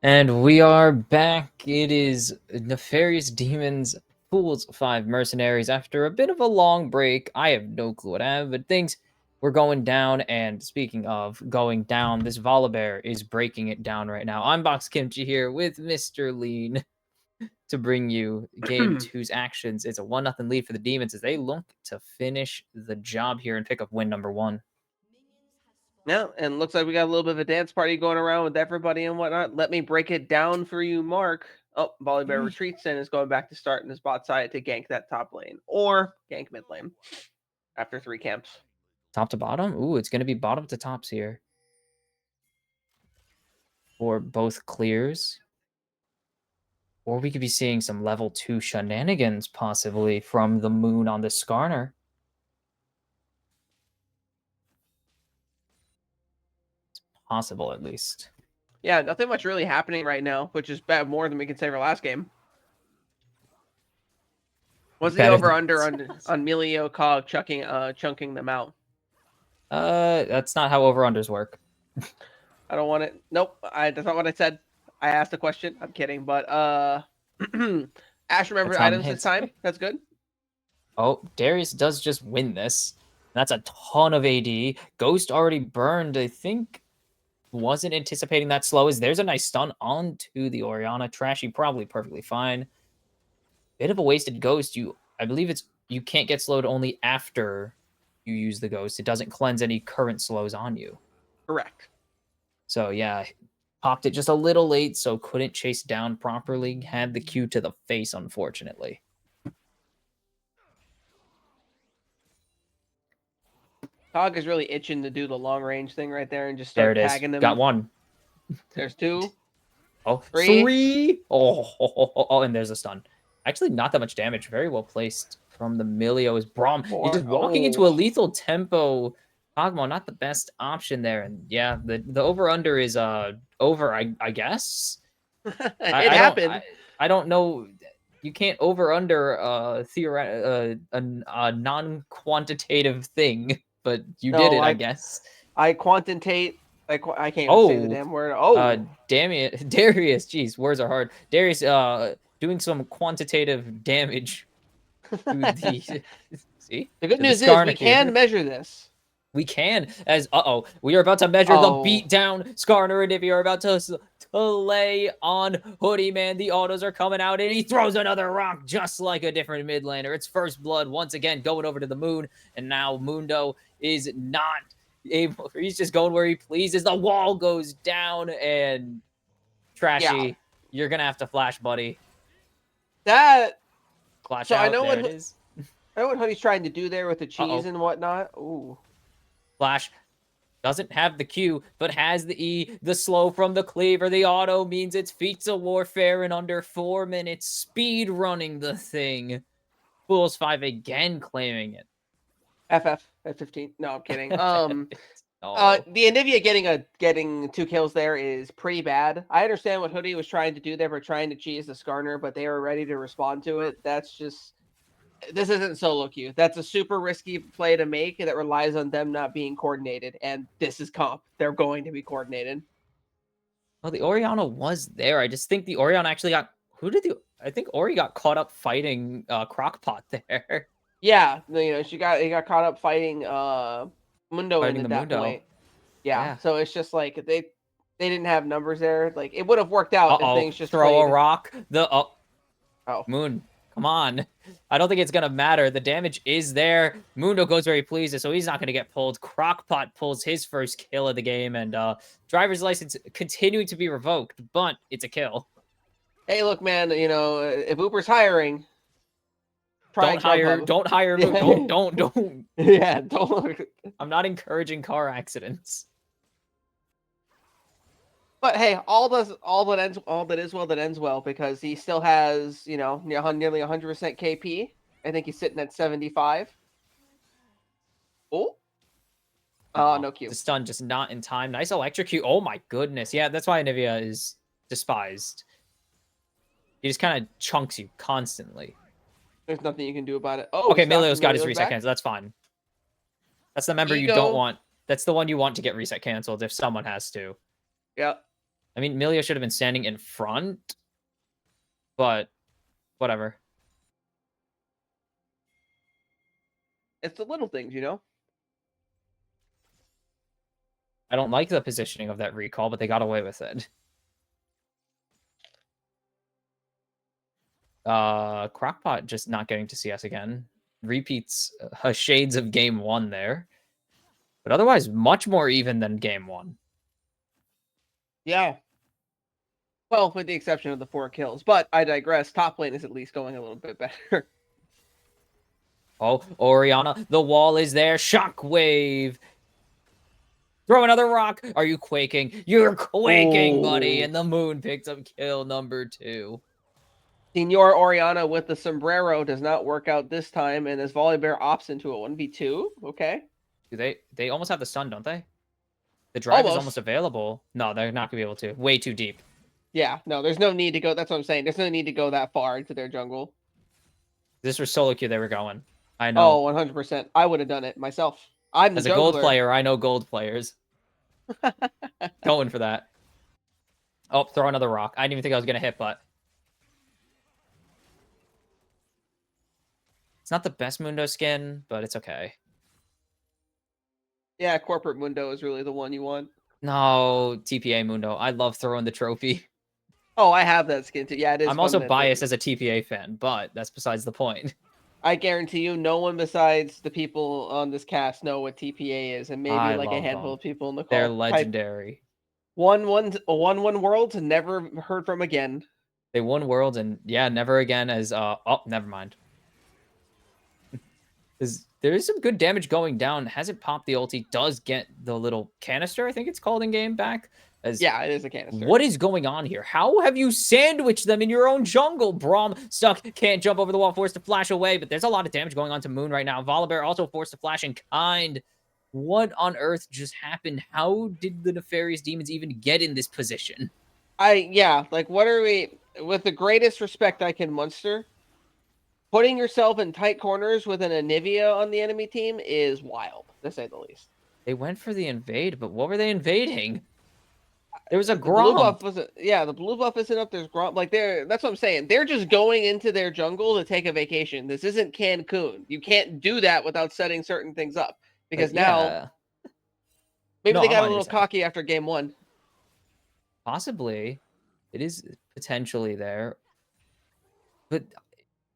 And we are back. It is Nefarious Demons, Fools 5 Mercenaries. After a bit of a long break, I have no clue what happened, but things were going down. And speaking of going down, this Volibear is breaking it down right now. I'm Box Kimchi here with Mr. Lean to bring you Game 2's actions. It's a 1-0 lead for the Demons as they look to finish the job here and pick up win number 1. Yeah, and looks like we got a little bit of a dance party going around with everybody and whatnot. Let me break it down for you, Mark. Oh, Volibear retreats and is going back to start in his bot side to gank that top lane or gank mid lane after 3 camps. Top to bottom? Ooh, it's going to be bottom to tops here for both clears. Or we could be seeing some level 2 shenanigans, possibly, from the moon on the Skarner. It's possible, at least. Yeah, nothing much really happening right now, which is bad more than we can say for last game. What's the Better over than under ourselves. on Melio Cog chunking them out? That's not how over-unders work. I don't want it. Nope, that's not what I said. I asked a question. I'm kidding, but Ash remembered That's how items this hits. time. That's good. Oh, Darius does just win this. That's a ton of AD. Ghost already burned, I think. Wasn't anticipating that slow. There's a nice stun onto the Orianna. Trashy probably perfectly fine. Bit of a wasted Ghost. I believe you can't get slowed only after you use the Ghost. It doesn't cleanse any current slows on you. Correct. So yeah, popped it just a little late, so couldn't chase down properly. Had the Q to the face, unfortunately. Cog is really itching to do the long range thing right there and just There start it is. tagging them. Got one. There's 2. Oh, 3. 3. Oh, and there's a stun. Actually, not that much damage. Very well placed from the Milio. Is Braum. He's just walking into a lethal tempo. Kog'Maw, not the best option there. And yeah, the over-under is over, I guess. It I happened. I don't know. You can't over-under a non-quantitative thing, but you did it, I guess. I quantitate. I can't even say the damn word. Darius, geez, words are hard. Darius, doing some quantitative damage to the. See, the good to news the is Skarner we can here. measure this. We can, we are about to measure the beat down. Skarner and Ivy are about to lay on Hoodie Man. The autos are coming out, and he throws another rock just like a different mid laner. It's first blood once again going over to the moon, and now Mundo is not able. He's just going where he pleases. The wall goes down, and Trashy, you're gonna have to flash, buddy. That. Clutch So out. I know there what it is. I know what Hoodie's trying to do there with the cheese and whatnot. Ooh. Flash doesn't have the Q, but has the E. The slow from the cleaver. The auto means it's feats of warfare in under 4 minutes. Speed running the thing. Fools 5 again claiming it. FF at 15. No, I'm kidding. Oh. The Anivia getting 2 kills there is pretty bad. I understand what Hoodie was trying to do there for trying to cheese the Skarner, but they were ready to respond to it. That's just. This isn't solo queue. That's a super risky play to make that relies on them not being coordinated. And this is comp. They're going to be coordinated. Well, the Orianna was there. I just think the Orianna actually got. I think Ori got caught up fighting Crockpot there. Yeah, he got caught up fighting Mundo Fighting at the that Mundo. point. Yeah, so it's just like they didn't have numbers there. Like it would have worked out if things just throw played. a rock. Moon. Come on. I don't think it's going to matter. The damage is there. Mundo goes where he pleases, so he's not going to get pulled. Crockpot pulls his first kill of the game, and driver's license continuing to be revoked, but it's a kill. Hey, look, man, if Uber's hiring, don't hire Moon. Don't. Yeah, don't. I'm not encouraging car accidents. But hey, all that is well that ends well because he still has, nearly 100% KP. I think he's sitting at 75. Oh. No Q. The stun just not in time. Nice electrocute. Oh my goodness. Yeah, that's why Anivia is despised. He just kind of chunks you constantly. There's nothing you can do about it. Oh, okay, Melio's got his reset cancel. That's fine. That's the member you don't want. That's the one you want to get reset canceled if someone has to. Yeah. I mean, Milio should have been standing in front, but whatever. It's the little things, you know? I don't like the positioning of that recall, but they got away with it. Crockpot just not getting to CS again. Repeats shades of game 1 there. But otherwise, much more even than game 1. Yeah. Well, with the exception of the 4 kills. But I digress. Top lane is at least going a little bit better. Oh, Oriana, the wall is there. Shockwave. Throw another rock. Are you quaking? You're quaking, buddy. Oh. And the moon picks up kill number 2. Senor Oriana with the sombrero does not work out this time, and as Volibear opts into a 1v2. Okay. Do they almost have the stun, don't they? The drive is Almost. almost available. No, they're not gonna be able to. Way too deep. Yeah, no, there's no need to go. That's what I'm saying. There's no need to go that far into their jungle. This was solo queue they were going. I know. Oh, 100%. I would have done it myself. I'm the As a gold jungler. player, I know gold players. Going for that. Oh, throw another rock. I didn't even think I was gonna hit, but it's not the best Mundo skin, but it's okay. Yeah, Corporate Mundo is really the one you want. No, TPA Mundo. I love throwing the trophy. Oh, I have that skin too. Yeah, it is. I'm also biased as a TPA fan, but that's besides the point. I guarantee you, no one besides the people on this cast know what TPA is, and maybe I like a love handful them. of people in the call. They're Type legendary. 1-1 worlds and never heard from again. They won Worlds and yeah, never again as oh, never mind. There is some good damage going down. Hasn't popped the ulti. Does get the little canister, I think it's called in game back. As Yeah, it is a canister. what is going on here? How have you sandwiched them in your own jungle? Braum stuck, can't jump over the wall, forced to flash away, but there's a lot of damage going on to Moon right now. Volibear also forced to flash in kind. What on earth just happened? How did the Nefarious Demons even get in this position? Yeah, like what are we, with the greatest respect I can muster, putting yourself in tight corners with an Anivia on the enemy team is wild, to say the least. They went for the invade, but what were they invading? There was a The blue Grom. buff wasn't. Yeah, the blue buff isn't up. There's Grom. Like that's what I'm saying. They're just going into their jungle to take a vacation. This isn't Cancun. You can't do that without setting certain things up. Because now Yeah, maybe No, they I'm got a on your little side. cocky after game 1. possibly. It is potentially there. But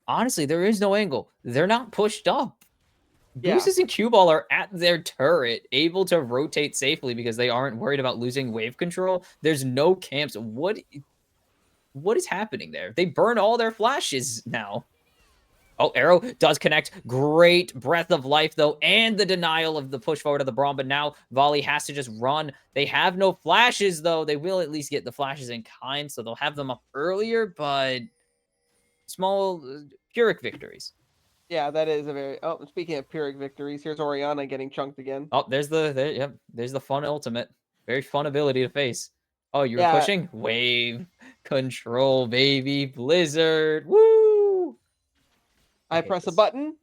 honestly, there is no angle. They're not pushed up. Yeah. Gooses and Cue Ball are at their turret, able to rotate safely because they aren't worried about losing wave control. There's no camps. What is happening there? They burn all their flashes now. Oh, arrow does connect. Great breath of life, though, and the denial of the push forward of the Braum. But now Volley has to just run. They have no flashes, though. They will at least get the flashes in kind, so they'll have them up earlier, but small Pyrrhic victories. Yeah, that is a very. Oh, speaking of Pyrrhic victories, here's Oriana getting chunked again. Oh, there's the fun ultimate. Very fun ability to face. Oh, you were Yeah. pushing? Wave control, baby. Blizzard. Woo! I hate press a this. button,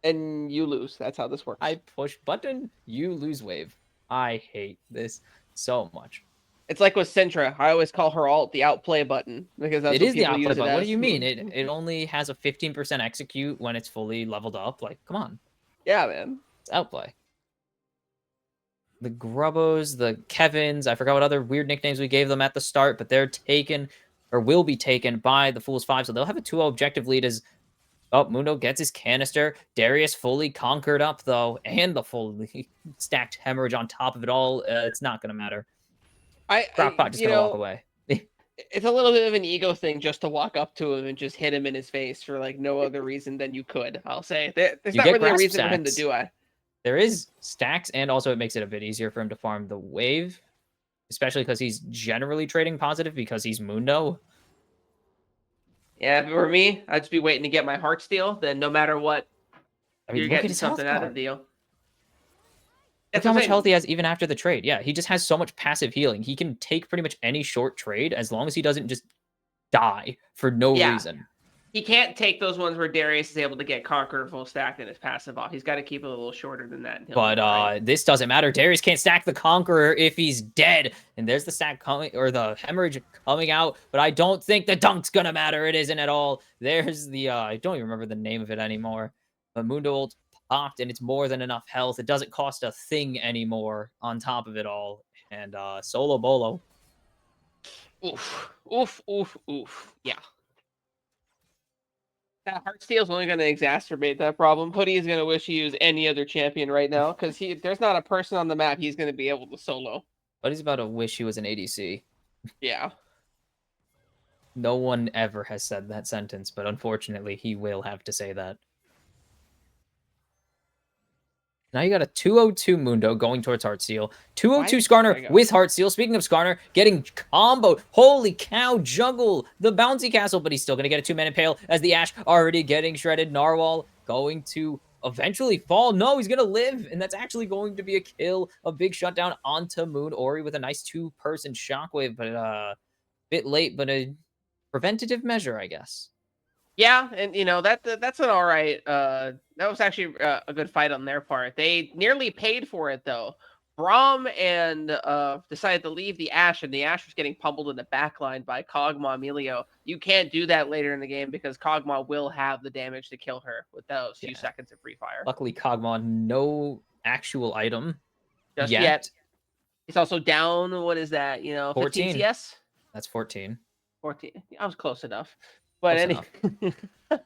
and you lose. That's how this works. I push button, you lose wave. I hate this so much. It's like with Sintra. I always call her alt the outplay button because that's It what is the people outplay use it button. What do as. you mean? It only has a 15% execute when it's fully leveled up. Like, come on. Yeah, man. It's outplay. The Grubbos, the Kevins, I forgot what other weird nicknames we gave them at the start, but they're taken or will be taken by the Fools 5. So they'll have a 2-0 objective lead as Mundo gets his canister. Darius fully conquered up, though, and the fully stacked hemorrhage on top of it all. It's not going to matter. Crockpot just going to walk away. It's a little bit of an ego thing just to walk up to him and just hit him in his face for like no other reason than you could. I'll say there's You not get really a grasp reason for him to stacks. do it. There is stacks, and also it makes it a bit easier for him to farm the wave, especially because he's generally trading positive because he's Mundo. Yeah, if it were me, I'd just be waiting to get my heart steal. Then no matter what, I mean, you're look at getting his health something out of bar. the deal. Look That's how what I'm much saying. health he has even after the trade. Yeah, he just has so much passive healing. He can take pretty much any short trade as long as he doesn't just die for no Yeah. reason. He can't take those ones where Darius is able to get Conqueror full stacked and his passive off. He's got to keep it a little shorter than that. And he'll But be all right. this doesn't matter. Darius can't stack the Conqueror if he's dead. And there's the stack coming, or the hemorrhage coming out. But I don't think the dunk's gonna matter. It isn't at all. There's the I don't even remember the name of it anymore. But Mundo ult popped, and it's more than enough health. It doesn't cost a thing anymore on top of it all. And solo bolo. Oof, oof, oof, oof. Yeah. That Heartsteel's only going to exacerbate that problem. Hoodie is going to wish he used any other champion right now because there's not a person on the map he's going to be able to solo. But he's about to wish he was an ADC. Yeah. No one ever has said that sentence, but unfortunately, he will have to say that. Now you got a 202 Mundo going towards Heartsteel. 202 Skarner with Heartsteel. Speaking of Skarner, getting comboed. Holy cow, juggle the bouncy castle, but he's still going to get a 2-man impale as the Ashe already getting shredded. Narwhal going to eventually fall. No, he's going to live, and that's actually going to be a kill. A big shutdown onto Moon. Ori with a nice 2-person shockwave, but a bit late, but a preventative measure, I guess. Yeah, and that's an all right. That was actually a good fight on their part. They nearly paid for it though. Braum and decided to leave the Ashe, and the Ashe was getting pummeled in the backline by Kog'Maw Emilio. You can't do that later in the game because Kog'Maw will have the damage to kill her with those few seconds of free fire. Luckily, Kog'Maw, no actual item Just yet. He's also down. What is that? 14 15 CS. That's 14. 14. I was close enough. But but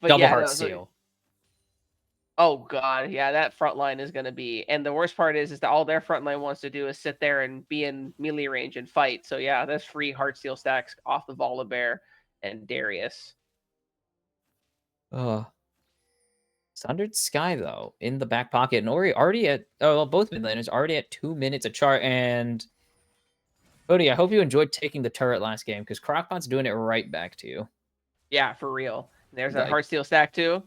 double yeah, heart seal. Oh god, yeah, that front line is gonna be, and the worst part is that all their front line wants to do is sit there and be in melee range and fight. So yeah, that's free Heartsteel stacks off of Volibear and Darius. Sundered Sky though in the back pocket, and Ori already at both mid laners already at 2 minutes a chart. And Cody, I hope you enjoyed taking the turret last game because Crockpot's doing it right back to you. Yeah, for real. There's a Heartsteel stack too.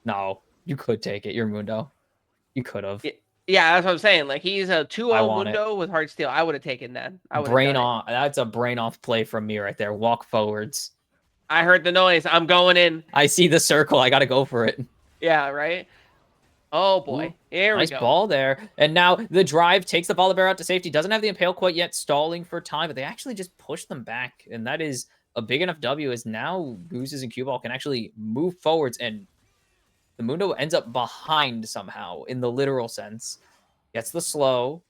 No, you could take it. You're Mundo. You could have. Yeah, that's what I'm saying. Like he's a 2-0 Mundo with Heartsteel. I would have taken that. I would brain off. That's a brain off play from me right there. Walk forwards. I heard the noise. I'm going in. I see the circle. I gotta go for it. Yeah, right. Oh boy. Ooh, here we nice go. Ball there. And now the drive takes the Volibear out to safety. Doesn't have the Impale quite yet, stalling for time, but they actually just push them back. And that is a big enough W as now Gooses and Q-Ball can actually move forwards, and the Mundo ends up behind somehow in the literal sense. Gets the slow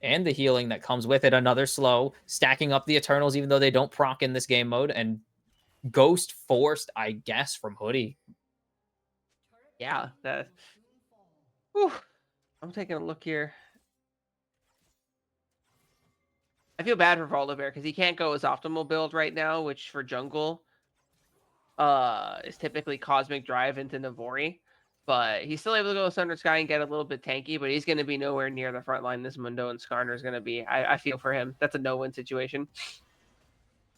and the healing that comes with it. Another slow, stacking up the Eternals even though they don't proc in this game mode, and Ghost forced, I guess, from Hoodie. Yeah, that. Whew. I'm taking a look here. I feel bad for Volibear because he can't go his optimal build right now, which for jungle is typically Cosmic Drive into Navori. But he's still able to go Sundered Sky and get a little bit tanky, but he's going to be nowhere near the front line this Mundo and Skarner is going to be. I feel for him. That's a no-win situation.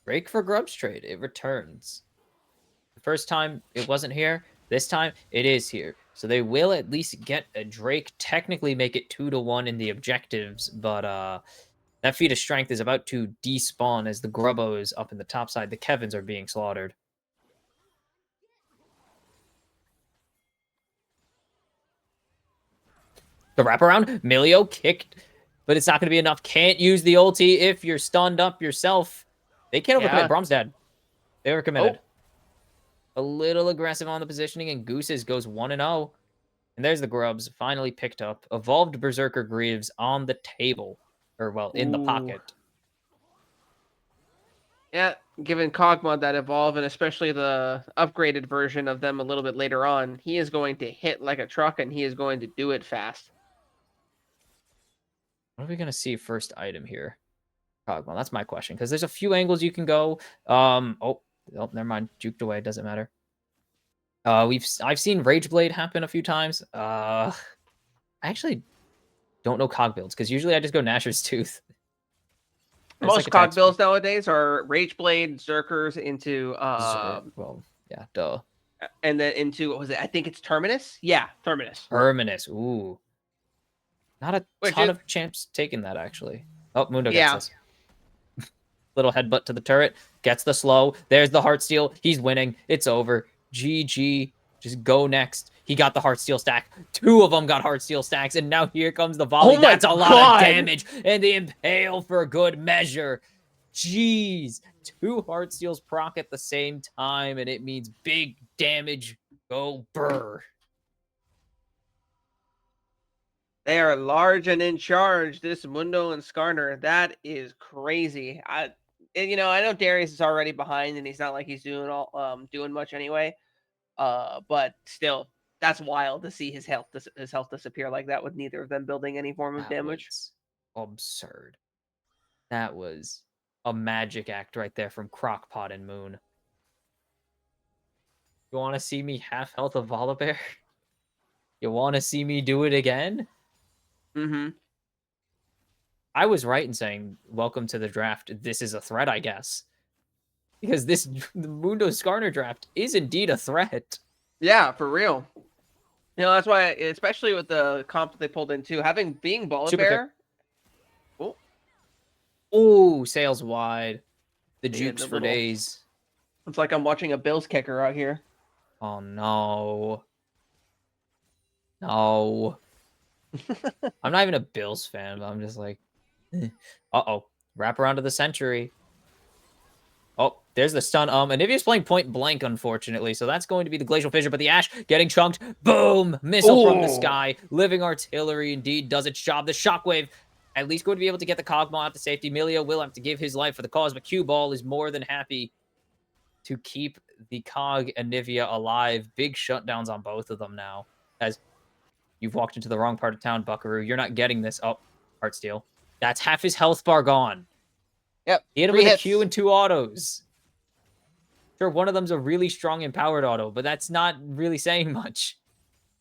Drake for Grubs trade. It returns. The first time it wasn't here. This time it is here. So they will at least get a Drake, technically make it 2-1 in the objectives, but that feat of strength is about to despawn as the Grubbos up in the top side. The Kevins are being slaughtered. The wraparound, Milio kicked, but it's not going to be enough. Can't use the ulti if you're stunned up yourself. They can't overcommit. Brom's dead. They were committed. A little aggressive on the positioning, and Gooses goes 1-0. And there's the Grubs finally picked up. Evolved Berserker Greaves on the table. Or, well, in the pocket. Yeah, given Kog'Maw that evolve, and especially the upgraded version of them a little bit later on, he is going to hit like a truck, and he is going to do it fast. What are we going to see first item here? Kog'Maw, that's my question. Because there's a few angles you can go. Oh, never mind. Juked away. Doesn't matter. I've seen Rage Blade happen a few times. I actually don't know cog builds because usually I just go Gnasher's Tooth. Most cog builds nowadays are Rage Blade, Zerkers into well, yeah, duh. And then into what was it? I think it's Terminus. Yeah, Terminus. Terminus. Ooh. Not a ton of champs taking that actually. Oh, Mundo gets this. Little headbutt to the turret. Gets the slow. There's the Heartsteel. He's winning. It's over. GG. Just go next. He got the Heartsteel stack. 2 of them got Heartsteel stacks. And now here comes the volley. Oh my That's a lot God. of damage. And the Impale for good measure. Jeez. 2 Heartsteels proc at the same time. And it means big damage. Go Burr. They are large and in charge, this Mundo and Skarner. That is crazy. I know Darius is already behind, and he's not like he's doing much anyway. But still, that's wild to see his health disappear like that with neither of them building any form of That damage. was absurd. That was a magic act right there from Crockpot and Moon. You want to see me half health of Volibear? You want to see me do it again? Mm-hmm. I was right in saying, welcome to the draft. This is a threat, I guess. Because the Mundo Skarner draft is indeed a threat. Yeah, for real. That's why, especially with the comp that they pulled in too, being Volibear. Oh, Ooh, sails wide. The Yeah, jukes the for little- days. it's like I'm watching a Bills kicker out here. Oh, no. No. I'm not even a Bills fan, but I'm just like, uh-oh. Wrap around to the century. Oh, there's the stun. Anivia's playing point blank, unfortunately, so that's going to be the Glacial Fissure, but the Ash getting chunked. Boom! Missile from the Ooh. sky. Living Artillery indeed does its job. The Shockwave at least going to be able to get the Cogmaw out to safety. Emilio will have to give his life for the cause, but Q-Ball is more than happy to keep the Cog Anivia alive. Big shutdowns on both of them now. As you've walked into the wrong part of town, Buckaroo. You're not getting this. Oh, Heartsteel. That's half his health bar gone. Yep. He hit him 3 with hits. a Q and 2 autos. Sure, one of them's a really strong empowered auto, but that's not really saying much.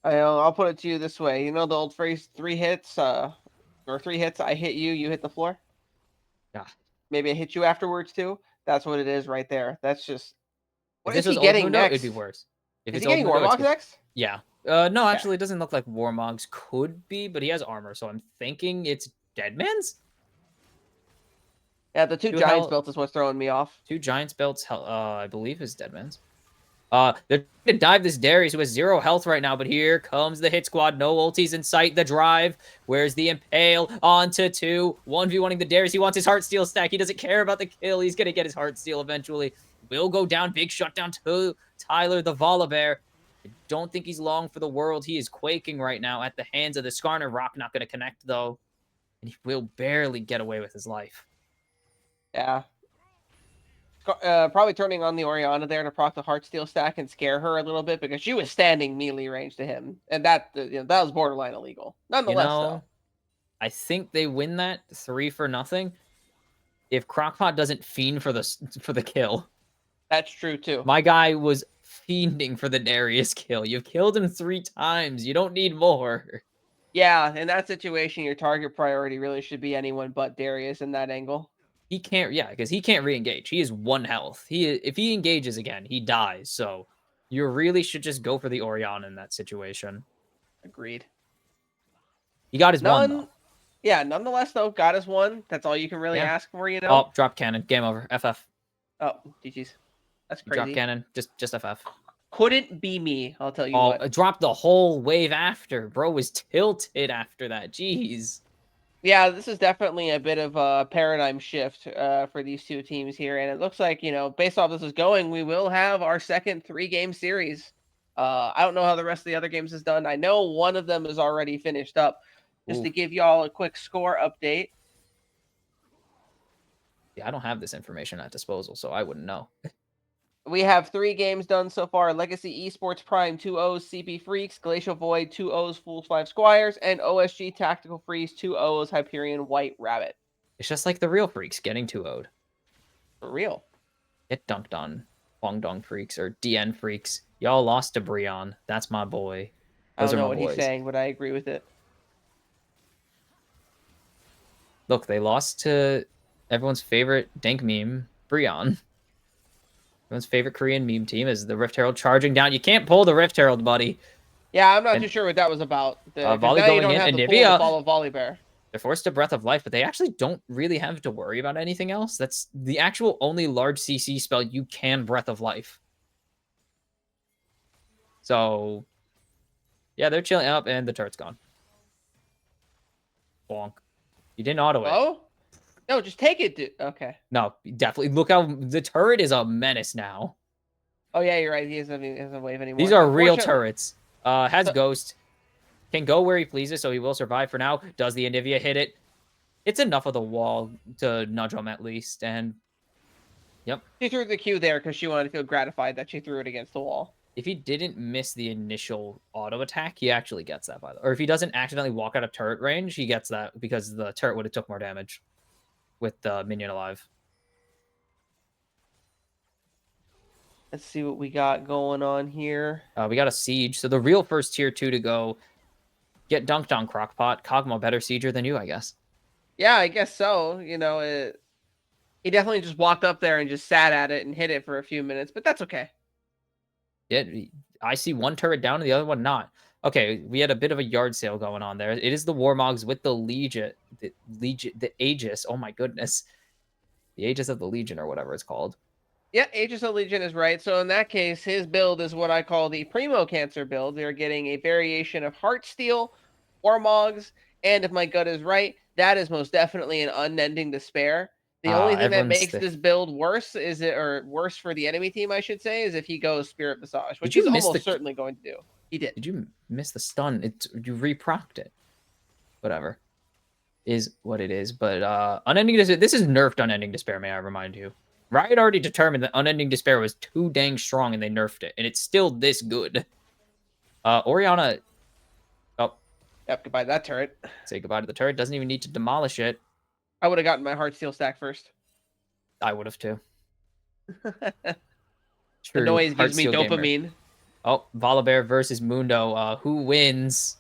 I'll put it to you this way. You know the old phrase, 3 hits, or 3 hits, I hit you, you hit the floor? Yeah. Maybe I hit you afterwards too? That's what it is right there. That's just... If What this is he was old getting Mundo, next? it'd be worse. If Is it's he getting old Mundo, it's Warmog good. next? Yeah. No, actually, it doesn't look like Warmog's could be, but he has armor, so I'm thinking it's Deadman's? Yeah, the 2 Two Giants hell- belt is what's throwing me off. 2 Giants belts, I believe is Deadman's. They're trying to dive this Darius, who has 0 health right now, but here comes the hit squad. No ultis in sight. The drive. Where's the Impale? Onto 2. 1v1ing the Darius. He wants his Heartsteel stack. He doesn't care about the kill. He's going to get his Heartsteel eventually. Will go down. Big shutdown to Tyler the Volibear. I don't think he's long for the world. He is quaking right now at the hands of the Skarner. Rock not going to connect, though. And he will barely get away with his life. Yeah. Probably turning on the Oriana there to proc the Heartsteel stack and scare her a little bit because she was standing melee range to him. And that was borderline illegal. Nonetheless, though. I think they win that 3-0 if Crockpot doesn't fiend for the kill. That's true, too. My guy was fiending for the Darius kill. You've killed him 3 times. You don't need more. Yeah, in that situation, your target priority really should be anyone but Darius in that angle. He can't, because he can't re-engage. He is 1 health. If he engages again, he dies. So you really should just go for the Oriana in that situation. Agreed. He got his 1, though. Yeah, nonetheless, though, got his 1. That's all you can really Yeah. ask for, you know? Oh, drop cannon. Game over. FF. Oh, GG's. That's Drop crazy. cannon. Just FF. Couldn't be me, I'll tell you Oh, what. dropped the whole wave after. Bro was tilted after that. Jeez. Yeah, this is definitely a bit of a paradigm shift for these 2 teams here. And it looks like, based off this is going, we will have our second 3-game series. I don't know how the rest of the other games is done. I know one of them is already finished up. Just to give y'all a quick score update. Yeah, I don't have this information at disposal, so I wouldn't know. We have 3 games done so far. Legacy Esports Prime 2-0s CP Freaks, Glacial Void 2-0s Fools 5 Squires, and OSG Tactical Freeze 2-0s Hyperion White Rabbit. It's just like the real freaks getting 2-0'd. For real. Get dunked on. Guangdong freaks or DN freaks. Y'all lost to Brion. That's my boy. Those I don't know are my what boys. he's saying, but I agree with it. Look, they lost to everyone's favorite dank meme, Brion. Everyone's favorite Korean meme team is the Rift Herald charging down. You can't pull the Rift Herald, buddy. Yeah, I'm not And- too sure what that was about. 'Cause Volley now you going don't in, have and the pool Nivea- to follow Volibear. They're forced to Breath of Life, but they actually don't really have to worry about anything else. That's the actual only large CC spell you can Breath of Life. So, yeah, they're chilling up, and the turret's gone. Bonk. You didn't auto it. Oh? No, just take it, dude. Okay. No, definitely. Look how the turret is a menace now. Oh, yeah, you're right. He doesn't wave anymore. These are real Unfortunately- turrets. Has So- Ghost. Can go where he pleases, so he will survive for now. Does the Anivia hit it? It's enough of the wall to nudge him at least, and yep. She threw the Q there because she wanted to feel gratified that she threw it against the wall. If he didn't miss the initial auto attack, he actually gets that, by the way. Or if he doesn't accidentally walk out of turret range, he gets that because the turret would have took more damage with the minion alive. Let's see what we got going on here. We got a siege, so the real first tier 2 to go get dunked on Crockpot. Kog'Maw better sieger than you, I guess. Yeah, I guess so. You know, he definitely just walked up there and just sat at it and hit it for a few minutes, but that's okay. Yeah, I see one turret down and the other one not. Okay, we had a bit of a yard sale going on there. It is the Warmogs with the Legion, the Aegis. Oh my goodness, the Aegis of the Legion or whatever it's called. Yeah, Aegis of Legion is right. So in that case, his build is what I call the Primo Cancer build. They're getting a variation of Heartsteel, Warmogs, and if my gut is right, that is most definitely an Unending Despair. The only thing that everyone's makes this build worse worse for the enemy team, I should say, is if he goes Spirit Visage, which you he's miss almost the- certainly going to do. He did. Did you miss the stun? You reprocced it. Whatever. Is what it is. But Unending Despair, this is nerfed Unending Despair, may I remind you. Riot already determined that Unending Despair was too dang strong and they nerfed it. And it's still this good. Orianna. Oh, Yep, goodbye to that turret. say goodbye to the turret. Doesn't even need to demolish it. I would have gotten my Heartsteel stack first. I would have too. The True. noise gives me Heartsteel gamer. dopamine. Oh, Volibear versus Mundo. Who wins?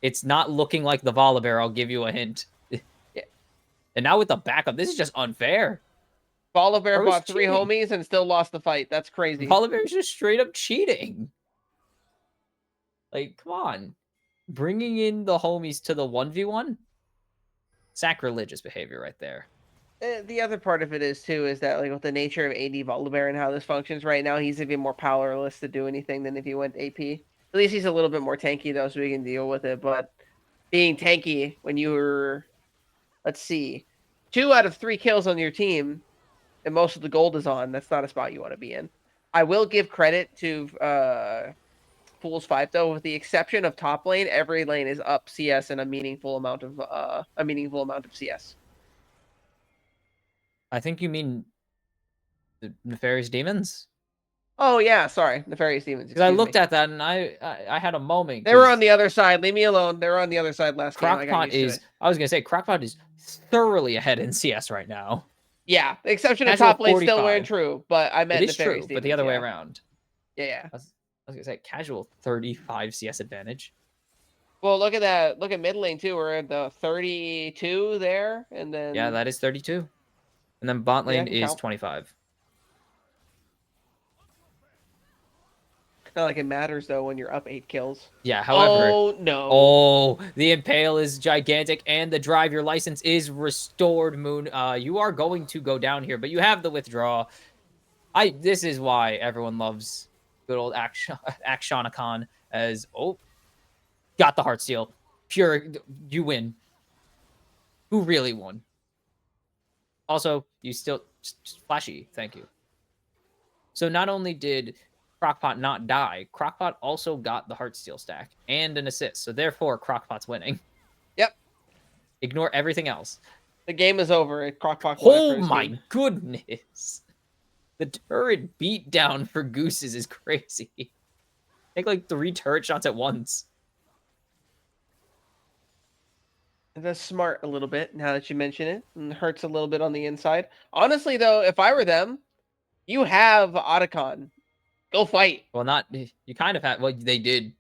It's not looking like the Volibear, I'll give you a hint. Yeah. And now with the backup, this is just unfair. Volibear Bro's bought 3 cheating. homies and still lost the fight. That's crazy. Volibear is just straight up cheating. Like, come on. Bringing in the homies to the 1v1? Sacrilegious behavior right there. The other part of it is too is that like with the nature of AD Volibear and how this functions right now, he's even more powerless to do anything than if he went AP. At least he's a little bit more tanky though, so we can deal with it. But being tanky when you were, let's see, 2 out of 3 kills on your team, and most of the gold is on, that's not a spot you want to be in. I will give credit to Fool's 5 though, with the exception of top lane, every lane is up CS in a meaningful amount of CS. I think you mean the Nefarious Demons? Oh yeah, sorry, Nefarious Demons. Because I looked at that and I had a moment. They were 'cause on the other side. Leave me alone. They were on the other side last game. I got Crockpot used to is. it. I was gonna say Crockpot is thoroughly ahead in CS right now. Yeah, the exception of Casual top lane still 45. wearing true, but I meant It is Nefarious true, but the other Demons, way yeah. around. Yeah. I was gonna say casual 35 CS advantage. Well, look at that. Look at mid lane too. We're at the 32 there, and then Yeah, that is 32. And then bot Yeah, I lane can is count. 25. not like it matters though when you're up 8 kills. Yeah, however. Oh no. Oh, the Impale is gigantic, and the drive, your license is restored, Moon. You are going to go down here, but you have the withdraw. This is why everyone loves good old Actionicon as, got the Heartsteel. Pure, you win. Who really won? Also, you still, just flashy, thank you. So not only did Crockpot not die, Crockpot also got the Heartsteel stack and an assist. So therefore, Crockpot's winning. Yep. Ignore everything else. The game is over. Crockpot won Oh it first my game. goodness. The turret beatdown for Gooses is crazy. Take like 3 turret shots at once. That's smart a little bit now that you mention it, and hurts a little bit on the inside. Honestly, though, if I were them, you have Otacon. Go fight. Well, not you kind of had. Well, they did.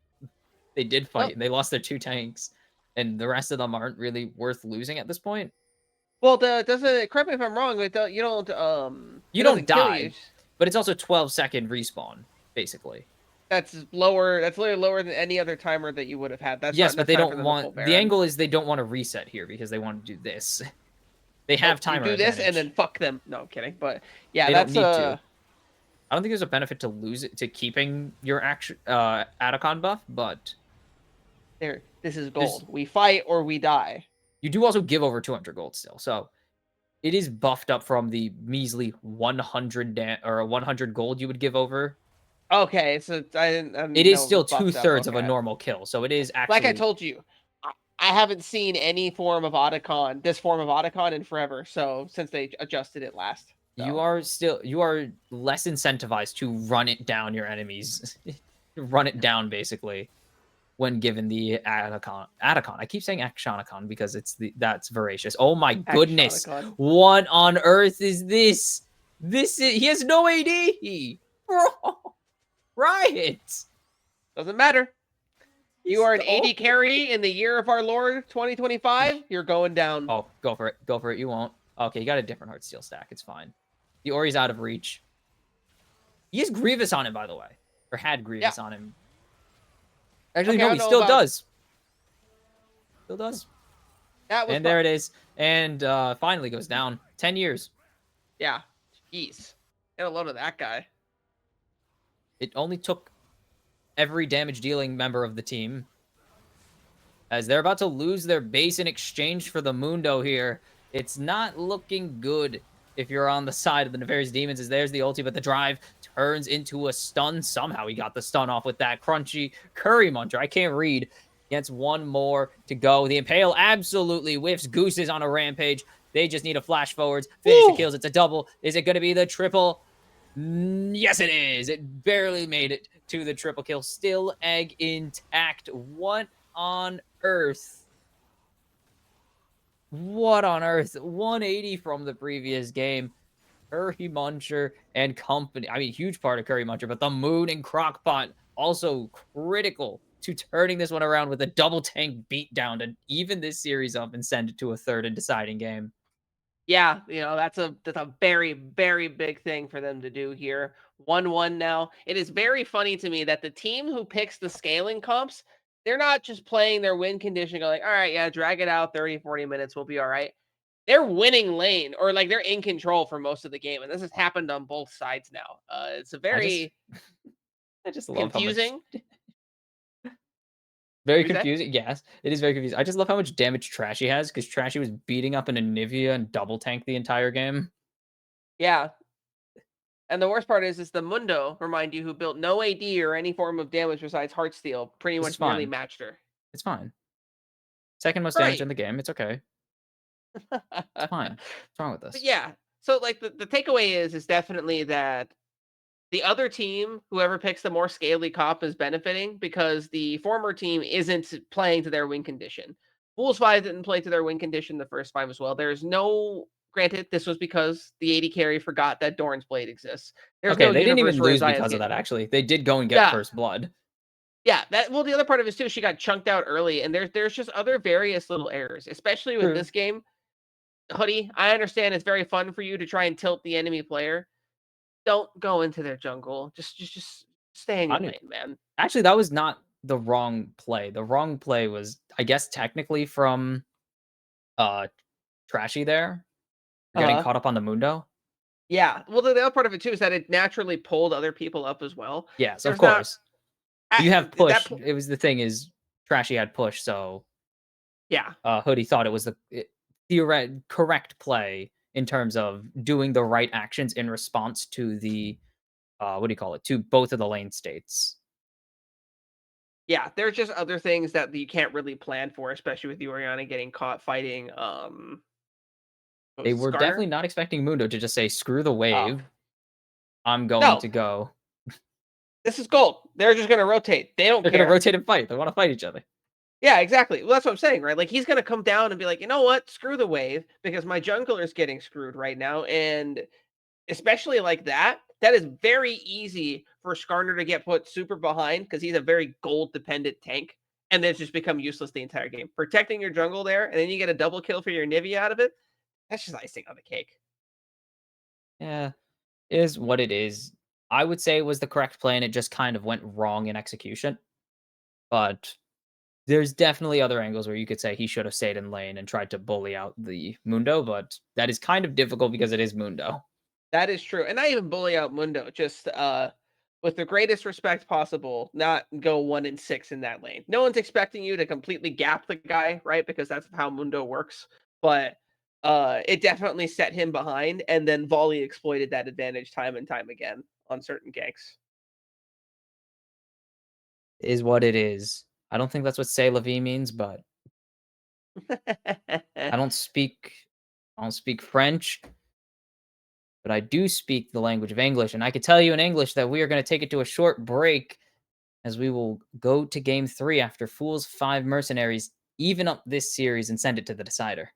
They did fight. Oh. And they lost their 2 tanks, and the rest of them aren't really worth losing at this point. Well, doesn't correct me if I'm wrong, but you don't You it doesn't don't kill die. you. But it's also 12-second respawn, basically. That's lower. That's literally lower than any other timer that you would have had. That's Yes, not but enough they time for don't them to full want. The Baron. angle is they don't want to reset here because they want to do this. They have Nope, you timer do this and advantage. then fuck them. No, I'm kidding. But yeah, They that's don't need to. I don't think there's a benefit to keeping your action Atacon buff, but there. This is There's- gold. We fight or we die. you do also give over 200 gold still. So it is buffed up from the measly 100 or 100 gold you would give over. Okay, so I didn't It is know still was buffed up. 2/3 of a Okay. normal kill. So it is actually Like I told you, I haven't seen any form of Otacon, this form of Otacon in forever. So since they adjusted it last, you are less incentivized to run it down your enemies. Run it down basically when given the Atacon. I keep saying Actionicon because that's voracious. Oh my goodness. Actionicon. What on earth is this? He has no AD. Bro. Riot. Doesn't matter. You are an Oh. 80 carry in the year of our Lord 2025. You're going down. Oh, go for it. Go for it. You won't. Okay, you got a different Heartsteel stack. It's fine. The Ori's out of reach. He has Grievous on him, by the way. Or had Grievous on him. Actually, Okay, I no, don't he know still about- does. Still does. That was And there it is. And finally goes down. 10 years. Yeah. Jeez. Get a load of that guy. It only took every damage dealing member of the team. As they're about to lose their base in exchange for the Mundo here. It's not looking good if you're on the side of the Nefarious Demons, as there's the ulti, but the drive turns into a stun. Somehow he got the stun off with that crunchy Curry Muncher. I can't read. Gets one more to go. The Impale absolutely whiffs. Goose is on a rampage. They just need a flash forwards. Finish the kills. It's a double. Is it going to be the triple? Yes, it is. It barely made it to the triple kill. Still egg intact. What on earth? What on earth? 180 from the previous game. Curry Muncher and company. I mean, huge part of Curry Muncher, but the Moon and Crockpot also critical to turning this one around with a double tank beatdown to even this series up and send it to a third and deciding game. Yeah, that's a very, very big thing for them to do here. 1-1 now. It is very funny to me that the team who picks the scaling comps, they're not just playing their win condition, going, all right, yeah, drag it out 30, 40 minutes, we'll be all right. They're winning lane, or like they're in control for most of the game, and this has happened on both sides now. It's a very I just love confusing. how much. Very What'd you say? confusing. Yes, it is very confusing. I just love how much damage Trashy has because Trashy was beating up an Anivia and double tanked the entire game. Yeah. And the worst part is the Mundo, remind you, who built no AD or any form of damage besides Heartsteel, pretty This much is nearly fine. matched her. It's fine. Second most damage Right. in the game. It's okay. It's fine. What's wrong with But this? yeah, so like the takeaway is definitely that the other team, whoever picks the more scaly cop, is benefiting because the former team isn't playing to their win condition. Fools 5 didn't play to their win condition the first 5 as well. There's no, granted, this was because the 80 carry forgot that Doran's Blade exists. There's Okay, no they didn't universe even where lose Isaiah's because of getting- that, actually. They did go and get Yeah. first blood. Yeah, the other part of it is too, she got chunked out early, and there's just other various little errors, especially with True. this game. Hoodie, I understand it's very fun for you to try and tilt the enemy player. Don't go into their jungle. Just stay in your lane, man. Actually, that was not the wrong play. The wrong play was, I guess, technically from Trashy there. For getting caught up on the Mundo. Yeah. Well, the other part of it too is that it naturally pulled other people up as well. Yes, There's of course. You have that push. po- It was the thing is Trashy had push, so Yeah. Hoodie thought it was the correct play in terms of doing the right actions in response to the what do you call it? To both of the lane states. Yeah. There's just other things that you can't really plan for, especially with Oriana getting caught fighting. They were Skarner? definitely not expecting Mundo to just say, "Screw the wave, I'm going No. to go." This is gold. They're just gonna rotate. They don't They're care. gonna rotate and fight. They want to fight each other. Yeah, exactly. Well, that's what I'm saying, right? Like he's gonna come down and be like, you know what? Screw the wave because my jungler's getting screwed right now, and especially like that. That is very easy for Skarner to get put super behind because he's a very gold dependent tank, and then it's just become useless the entire game. Protecting your jungle there, and then you get a double kill for your Nivea out of it. That's just icing on the cake. Yeah, it is what it is. I would say it was the correct play, and it just kind of went wrong in execution. But there's definitely other angles where you could say he should have stayed in lane and tried to bully out the Mundo, but that is kind of difficult because it is Mundo. That is true. And not even bully out Mundo, just with the greatest respect possible, not go 1-6 in that lane. No one's expecting you to completely gap the guy, right? Because that's how Mundo works. But it definitely set him behind, and then Volley exploited that advantage time and time again on certain ganks. Is what it is. I don't think that's what C'est la vie means, but I don't speak French, but I do speak the language of English, and I can tell you in English that we are going to take it to a short break as we will go to game 3 after Fools 5 Mercenaries even up this series and send it to the decider.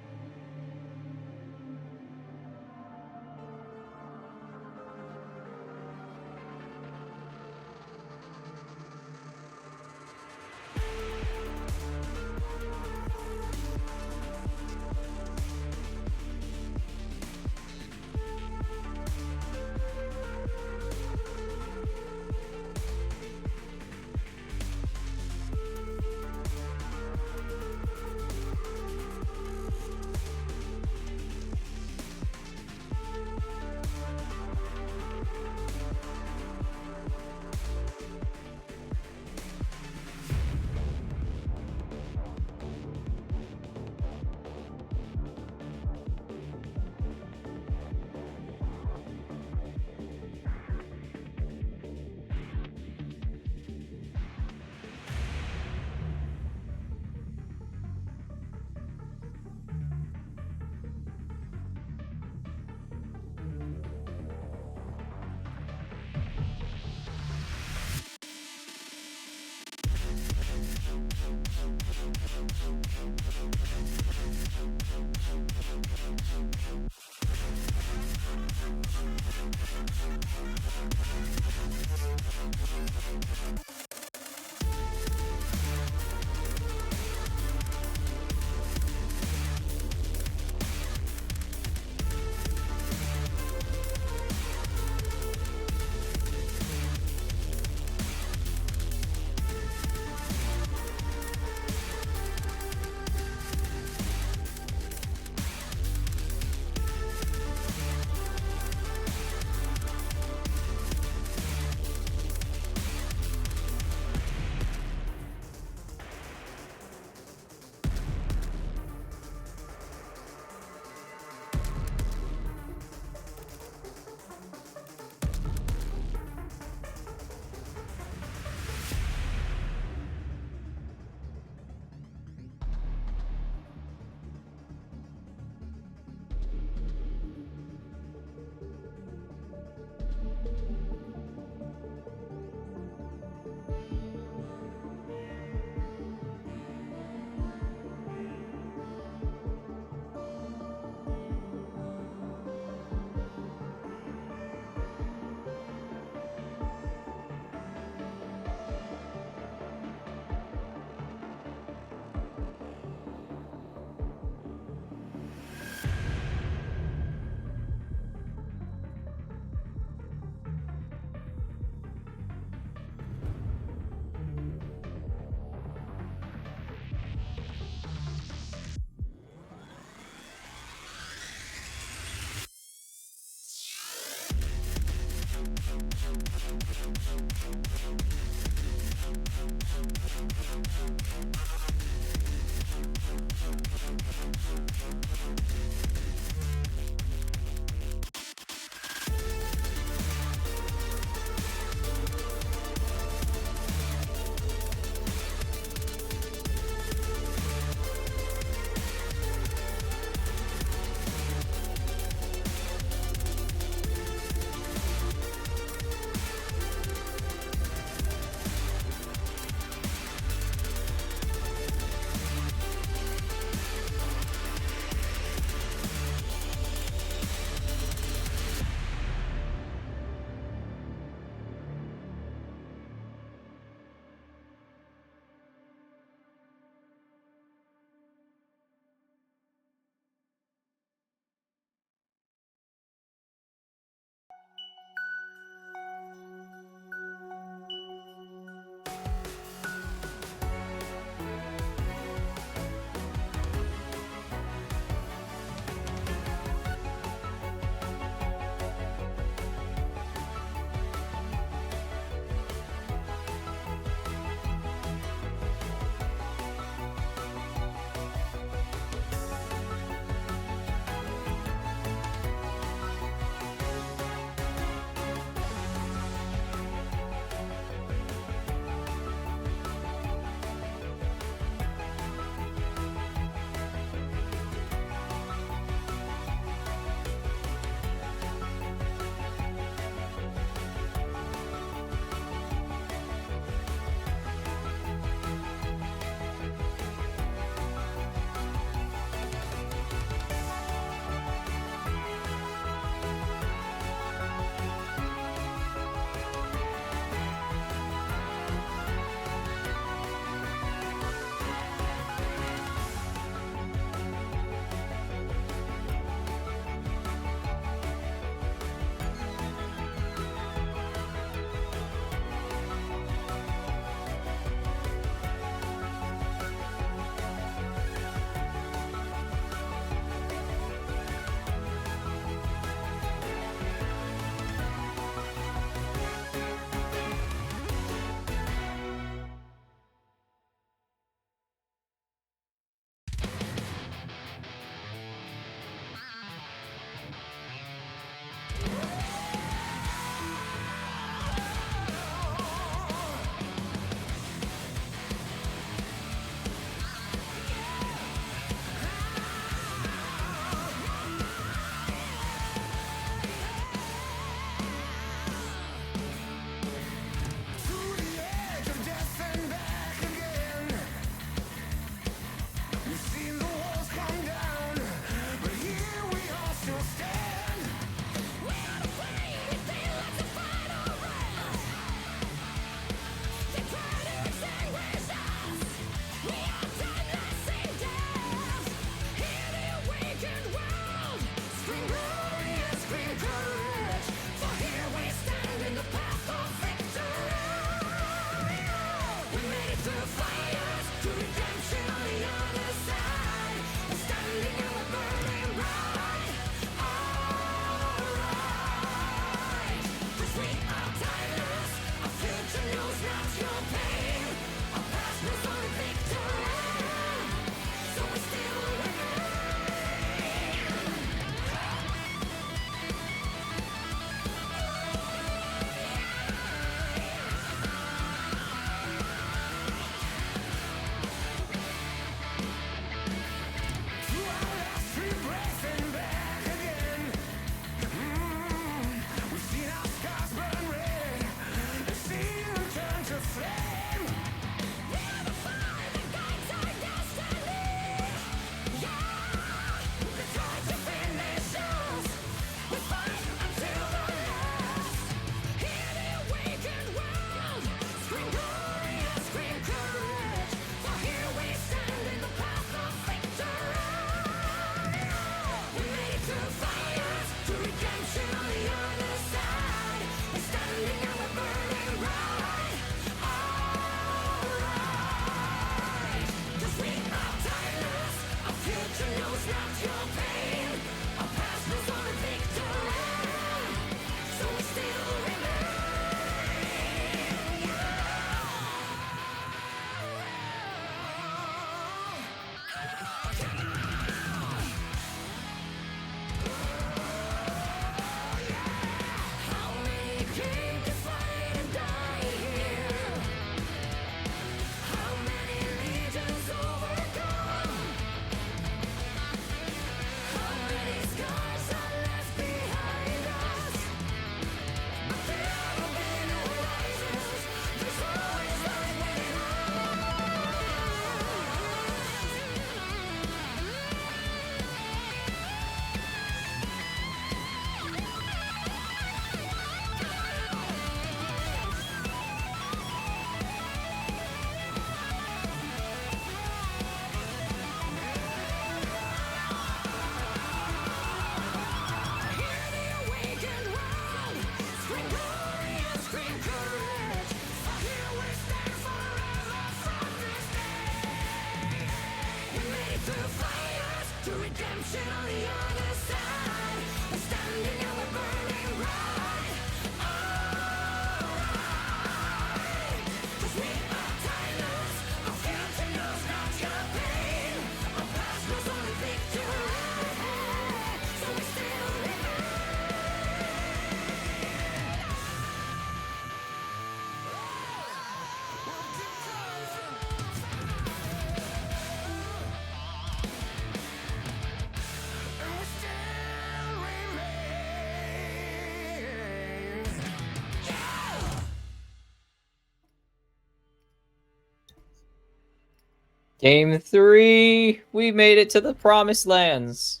Game 3. We made it to the promised lands.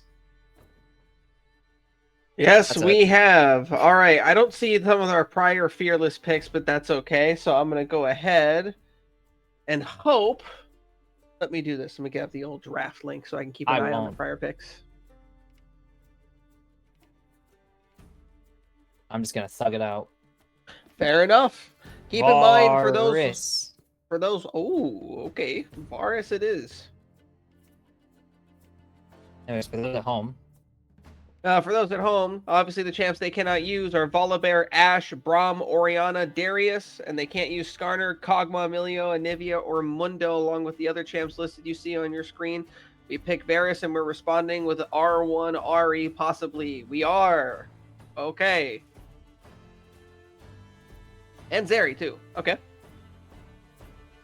Yes, That's we it. have. All right. I don't see some of our prior fearless picks, but that's okay. So I'm going to go ahead and hope. Let me do this. Let me get up the old draft link so I can keep an I eye on the won't. prior picks. I'm just gonna thug it out. Fair enough. Keep in mind for those. Varus. Oh, okay. Varus it is. Anyways, for those at home, For those at home, obviously the champs they cannot use are Volibear, Ashe, Braum, Oriana, Darius, and they can't use Skarner, Kog'Maw, Emilio, Anivia, or Mundo, along with the other champs listed you see on your screen. We pick Varus, and we're responding with R1, RE, possibly. We are. Okay. And Zeri, too. Okay.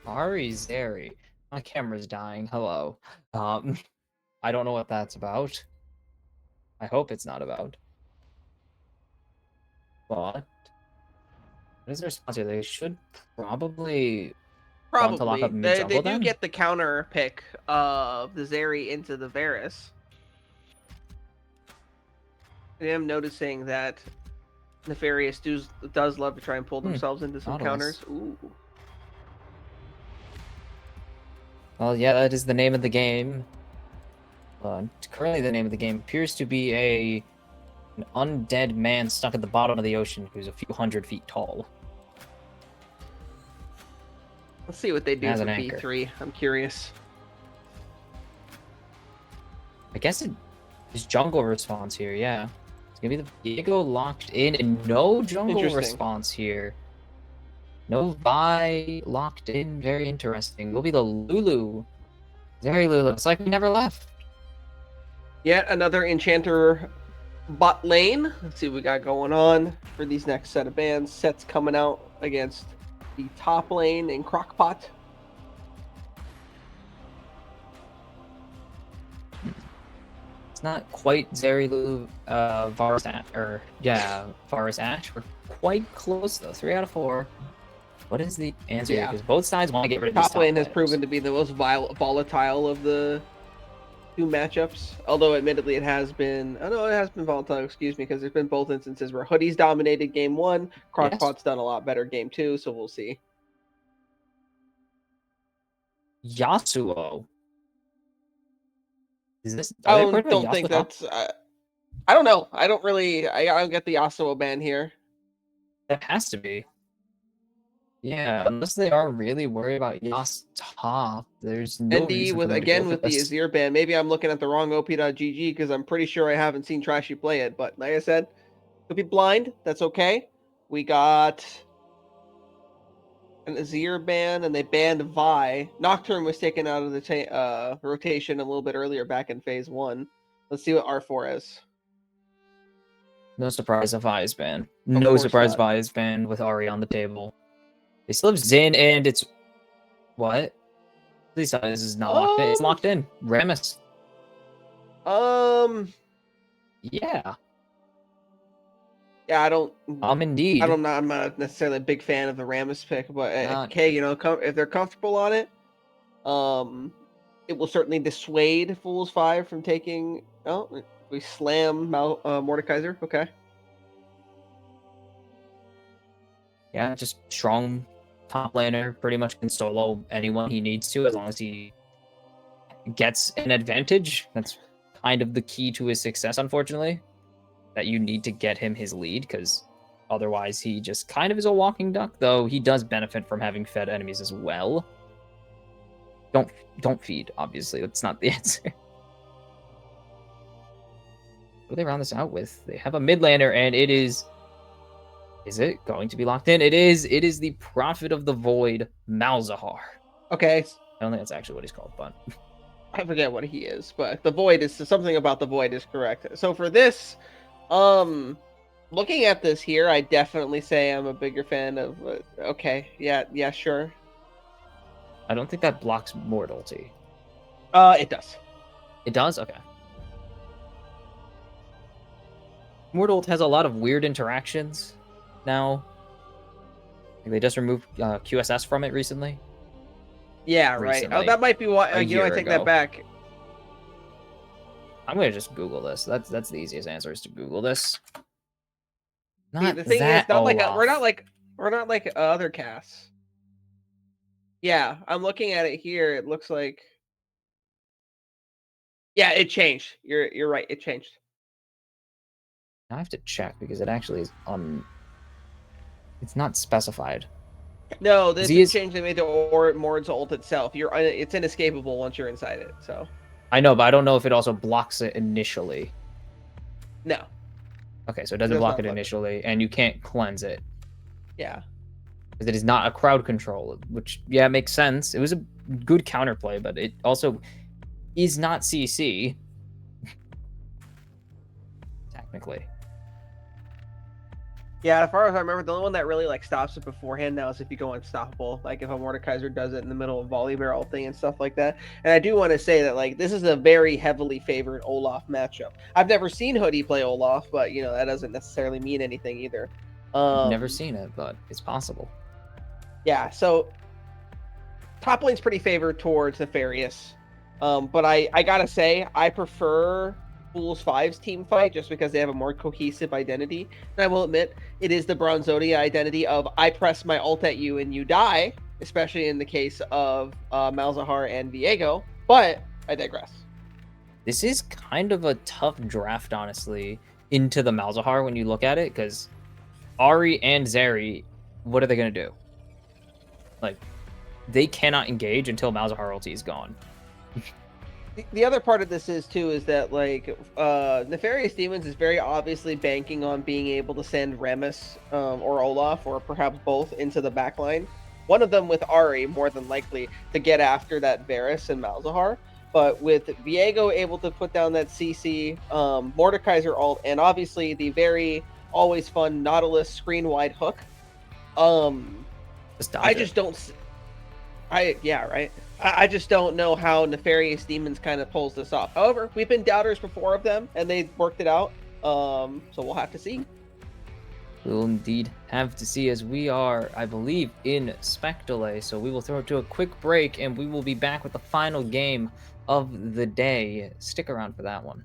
Ari Zeri. My camera's dying. Hello. I don't know what that's about. I hope it's not about. But what is their sponsor? They should probably want to lock Probably. up mid They jungle do then. get the counter pick of the Zeri into the Varus. I am noticing that Nefarious does love to try and pull themselves into some Nautilus. counters. Ooh. Well, yeah, that is the name of the game. Currently, the name of the game appears to be an undead man stuck at the bottom of the ocean who's a few hundred feet tall. Let's see what they do As for an anchor. B3. I'm curious. I guess it is jungle response here, yeah. It's gonna be the Viego locked in and no jungle Interesting. response here. No Vi locked in, very interesting. Will be the Lulu. Very Lulu. It's like we never left. Yet another Enchanter bot lane. Let's see what we got going on for these next set of bans. Sets coming out against the top lane in Crockpot. It's not quite Zeri Lulu, Varus Ash, or yeah, Varus Ash. We're quite close though. 3 out of 4. What is the answer here? Yeah. Because both sides want to get rid of these Top lane has laners. proven to be the most volatile of the two matchups. Although, admittedly, it has been. Oh no, it has been volatile. Excuse me, because there's been both instances where Hoodies dominated game 1. Crockpot's done a lot better game 2. So we'll see. Yasuo. Is this? I Are they putting don't Yasuo think top? that's. I don't know. I don't get the Yasuo ban here. That has to be. Yeah, unless they are really worried about Yas top, there's no ND reason for with them to go again for with the this. Azir ban. Maybe I'm looking at the wrong OP.GG because I'm pretty sure I haven't seen Trashy play it. But like I said, could be blind. That's okay. We got an Azir ban, and they banned Vi. Nocturne was taken out of the rotation a little bit earlier back in phase 1. Let's see what R4 is. No surprise if Vi is banned. No course surprise not. Vi is banned with Ari on the table. They still have Zin, and it's what? Please tell me this is not locked in. It's locked in. Rammus. Yeah. Yeah, I don't. Indeed. I'm not necessarily a big fan of the Rammus pick, but Not- okay, if they're comfortable on it, it will certainly dissuade Fools 5 from taking. Oh, we slam Mordekaiser. Okay. Yeah, just strong top laner. Pretty much can solo anyone he needs to as long as he gets an advantage. That's kind of the key to his success, unfortunately. That you need to get him his lead, because otherwise he just kind of is a walking duck, though he does benefit from having fed enemies as well. Don't feed, obviously. That's not the answer. What do they round this out with? They have a mid laner, and it is... Is it going to be locked in? It is. It is the Prophet of the Void, Malzahar. Okay. I don't think that's actually what he's called, but... I forget what he is, but the Void is something about the Void is correct. So for this, looking at this here, I definitely say I'm a bigger fan of. Okay, yeah, sure. I don't think that blocks Mortality. It does. It does? Okay. Mortalt has a lot of weird interactions now. They just removed QSS from it recently. Yeah, right. Recently. Oh, that might be why. A I year take ago. that back. I'm gonna just Google this. That's the easiest answer is to Google this. See, Not the thing that is, we're not Olaf. like other casts. Yeah, I'm looking at it here. It looks like. Yeah, it changed. You're right. It changed. I have to check because it actually is it's not specified. No, this He is is- changed. They made the Mord's ult itself. It's inescapable once you're inside it. So I know, but I don't know if it also blocks it initially. no. Okay, so it doesn't Does block not it block it. initially, and you can't cleanse it Yeah. because it is not a crowd control, which yeah makes sense. It was a good counterplay, but it also is not CC technically. Yeah, as far as I remember, the only one that really like stops it beforehand now is if you go unstoppable. Like if a Mordekaiser does it in the middle of volley barrel thing and stuff like that. And I do want to say that like this is a very heavily favored Olaf matchup. I've never seen Hoodie play Olaf, but that doesn't necessarily mean anything either. Never seen it, but it's possible. Yeah, so top lane's pretty favored towards Nefarious. But I gotta say, I prefer Fools 5's team fight just because they have a more cohesive identity. And I will admit, it is the Bronzodia identity of I press my ult at you and you die, especially in the case of Malzahar and Viego. But I digress. This is kind of a tough draft, honestly, into the Malzahar when you look at it, because Ari and Zeri, what are they going to do? Like, they cannot engage until Malzahar ulti is gone. The other part of this is that like Nefarious Demons is very obviously banking on being able to send Rammus or Olaf or perhaps both into the backline. One of them with Ari more than likely to get after that Varus and Malzahar. But with Viego able to put down that CC, Mordekaiser ult, and obviously the very always fun Nautilus screen wide hook. Just dodge I it. just don't. I just don't know how Nefarious Demons kind of pulls this off. However, we've been doubters before of them, and they worked it out. So we'll have to see. We'll indeed have to see, as we are, I believe, in spec delay. So we will throw it to a quick break, and we will be back with the final game of the day. Stick around for that one.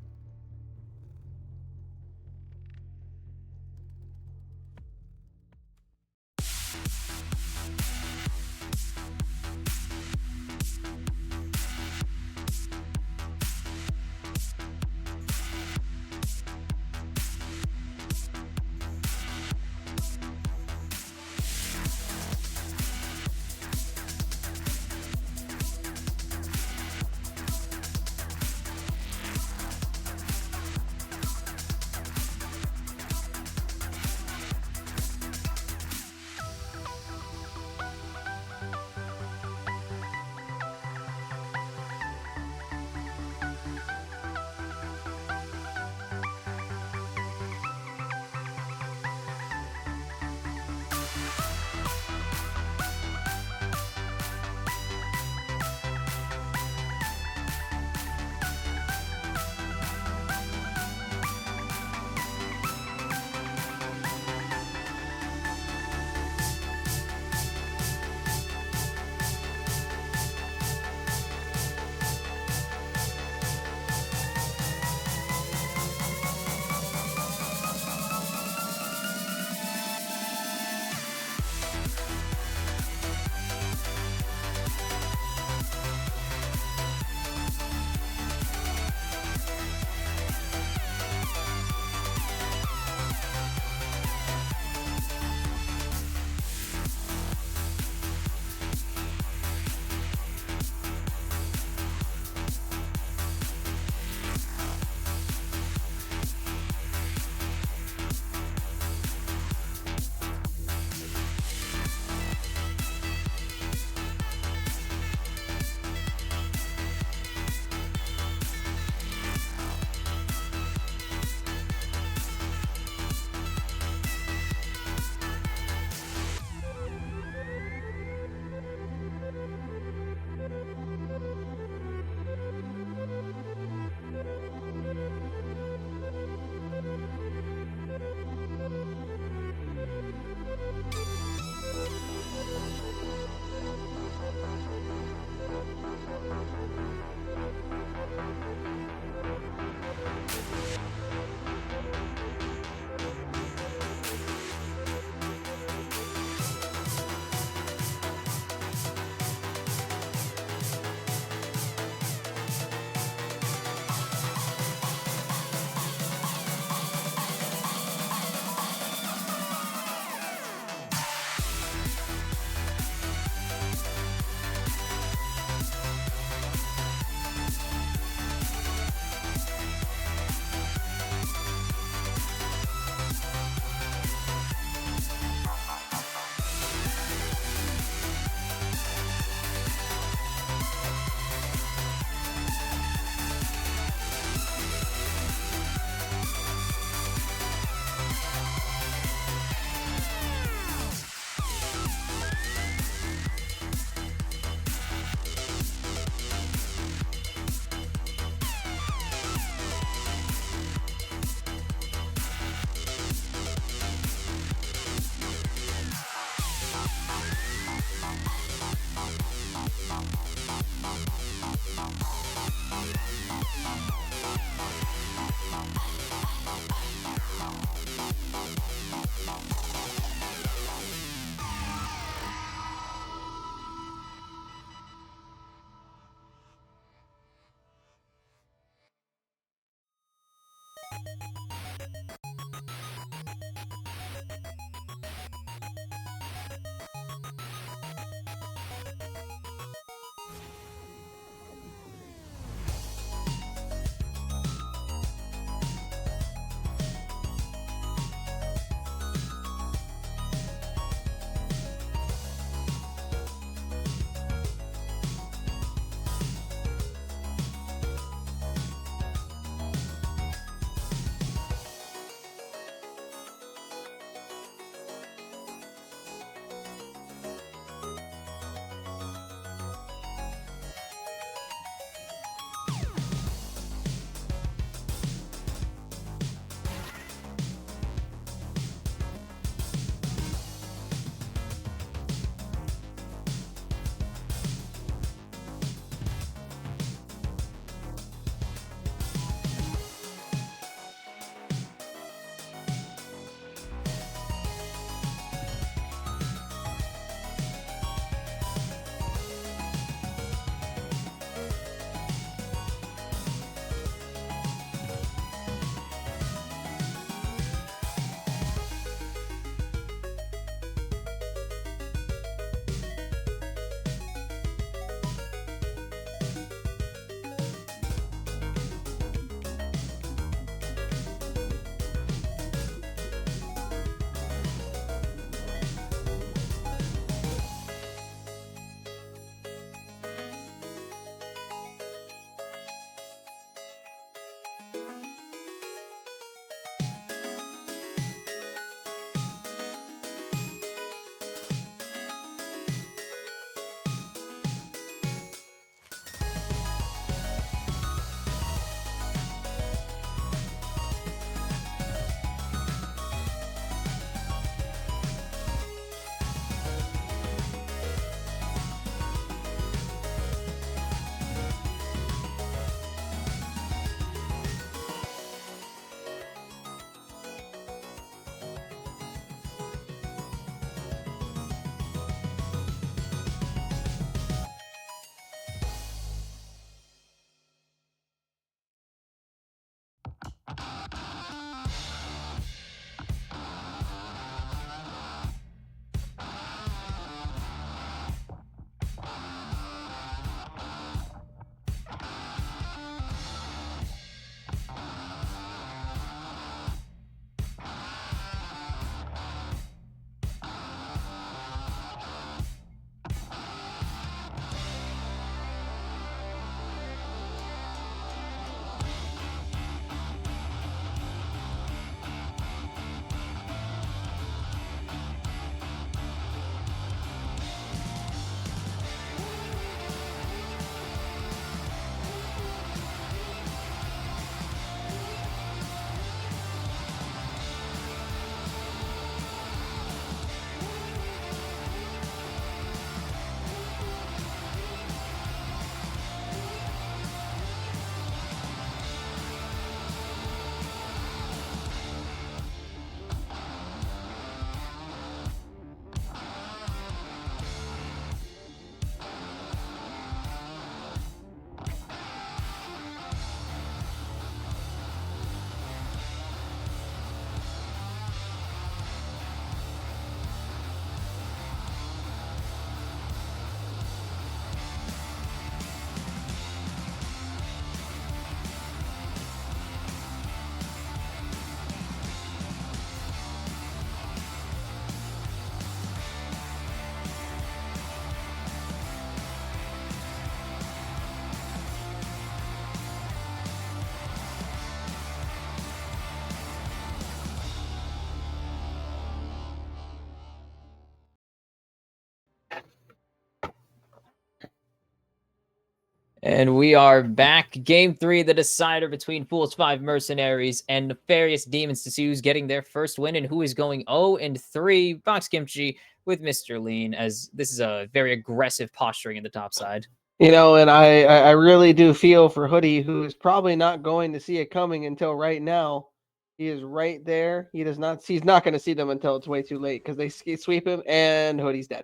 And we are back. Game 3, the decider between Fools 5 Mercenaries and Nefarious Demons to see who's getting their first win and who is going 0-3. Box Kimchi with Mr. Lean, as this is a very aggressive posturing in the top side. You know, and I really do feel for Hoodie, who is probably not going to see it coming until right now. He is right there. He's not going to see them until it's way too late because they sweep him and Hoodie's dead.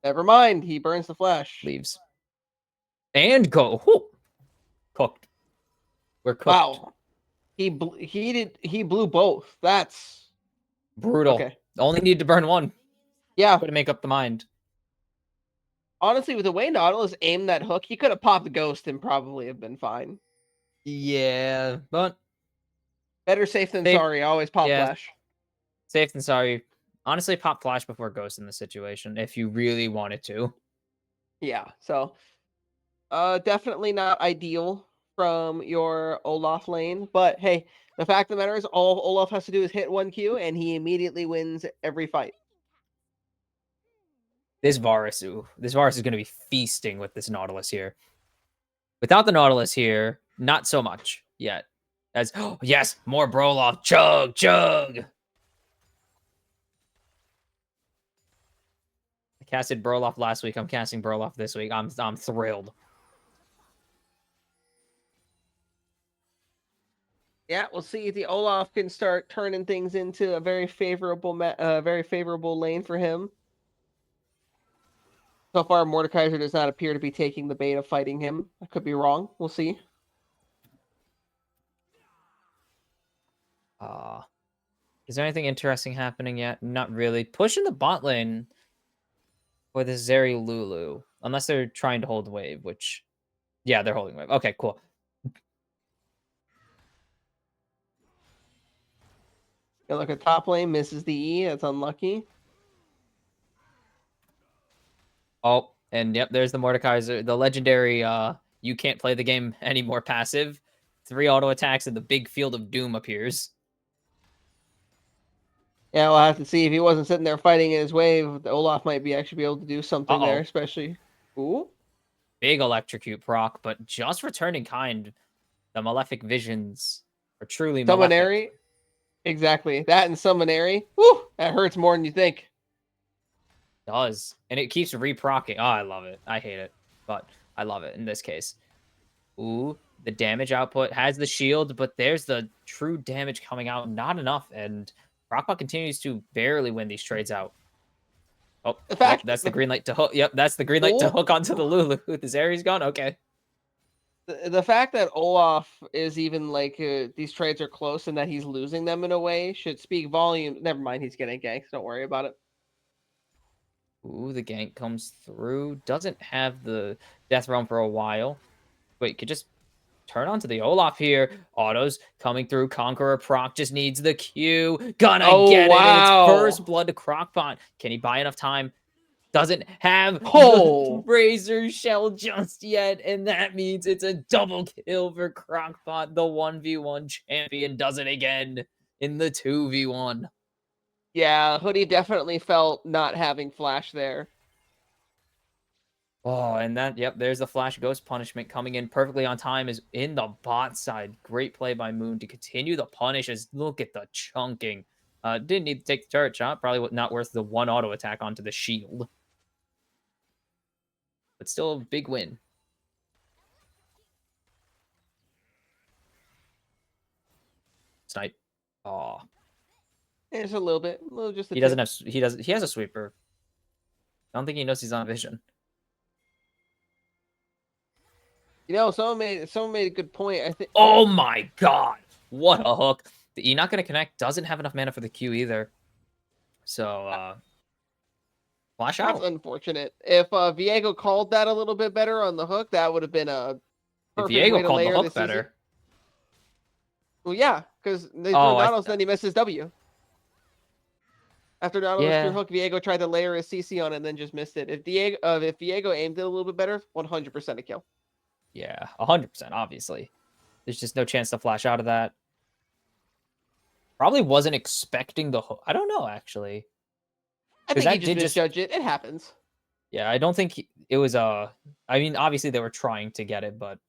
Never mind. He burns the flash. Leaves. And go. Whew. Cooked. We're cooked. Wow. He blew both. That's Brutal. okay. Only need to burn one. Yeah. To make up the mind. Honestly, with the way Nautilus aimed that hook, he could have popped the ghost and probably have been fine. Yeah, but better safe than Safe. sorry. Always pop Yeah. flash. Safe than sorry. Honestly, pop flash before ghost in the situation if you really wanted to. Yeah. So, definitely not ideal from your Olaf lane, but hey, the fact of the matter is, all Olaf has to do is hit 1Q, and he immediately wins every fight. This Varus is going to be feasting with this Nautilus here. Without the Nautilus here, not so much yet. As oh, yes, more Broloff. Chug, chug. I casted Broloff last week. I'm casting Broloff this week. I'm thrilled. Yeah, we'll see if the Olaf can start turning things into a very favorable lane for him. So far, Mordekaiser does not appear to be taking the bait of fighting him. I could be wrong. We'll see. Is there anything interesting happening yet? Not really. Pushing the bot lane for this Zeri Lulu. Unless they're trying to hold wave, which... Yeah, they're holding wave. Okay, cool. Yeah, look at top lane, misses the E. That's unlucky. Oh, and yep, there's the Mordekaiser. The legendary, you can't play the game anymore passive. 3 auto attacks and the big field of doom appears. Yeah, we'll have to see if he wasn't sitting there fighting in his wave. The Olaf might actually be able to do something there, especially. Ooh. Big electrocute proc, but just returning kind. The Malefic Visions are truly malefic. Summonary. Exactly. That and Summonary. Woo! That hurts more than you think. Does. And it keeps reprocking. Oh, I love it. I hate it, but I love it in this case. Ooh, the damage output has the shield, but there's the true damage coming out. Not enough, and Rockbot continues to barely win these trades out. Oh, that's the green light to hook. Yep, that's the green light to hook onto the Lulu. The Zeri's gone. Okay. The fact that Olaf is even like these trades are close and that he's losing them in a way should speak volume. Never mind, he's getting ganked. Don't worry about it. Ooh, the gank comes through. Doesn't have the death realm for a while. Wait, could just turn onto the Olaf here. Autos coming through. Conqueror proc just needs the Q. Gonna Oh, get it. And it's wow. first blood to Crockpot. Can he buy enough time? Doesn't have Oh. the Razor Shell just yet. And that means it's a double kill for Crockpot. The 1v1 champion does it again in the 2v1. Yeah, Hoodie definitely felt not having Flash there. Oh, and that, yep, there's the Flash Ghost punishment coming in perfectly on time is in the bot side. Great play by Moon to continue the punishes. Look at the chunking. Didn't need to take the turret shot. Probably not worth the one auto attack onto the shield. But still a big win. Snipe. Oh, It's a little bit, just a he doesn't have, he has a sweeper. I don't think he knows he's on vision. You know, someone made a good point. I think. Oh my god. What a hook. The E not going to connect. Doesn't have enough mana for the Q either. So, flash That's out. unfortunate. If Viego called that a little bit better on the hook, that would have been a If perfect way Viego to called the layer hook this season. better. Well, yeah, because they threw Oh, Nautilus, then he missed his W. After Nautilus threw Yeah. hook, Viego tried to layer his CC on it and then just missed it. If Viego aimed it a little bit better, 100% a kill. Yeah, 100%, obviously. There's just no chance to flash out of that. Probably wasn't expecting the hook. I don't know, actually. I 'Cause think he that just did misjudged it. It happens. Yeah, I don't think it was I mean, obviously they were trying to get it, but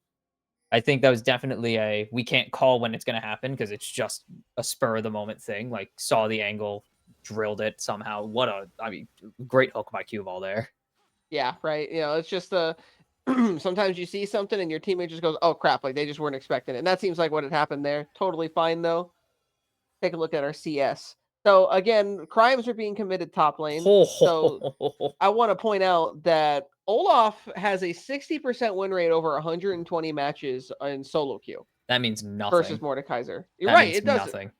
I think that was definitely a we can't call when it's going to happen because it's just a spur of the moment thing. Like saw the angle, drilled it somehow. I mean, great hook by Cue Ball there. Yeah, right. You know, it's just sometimes you see something and your teammate just goes, "Oh crap!" Like they just weren't expecting it, and that seems like what had happened there. Totally fine though. Take a look at our CS. So again, crimes are being committed top lane. So I want to point out that Olaf has a 60% win rate over 120 matches in solo queue That means nothing. versus Mordekaiser. You're That right, means it doesn't. nothing.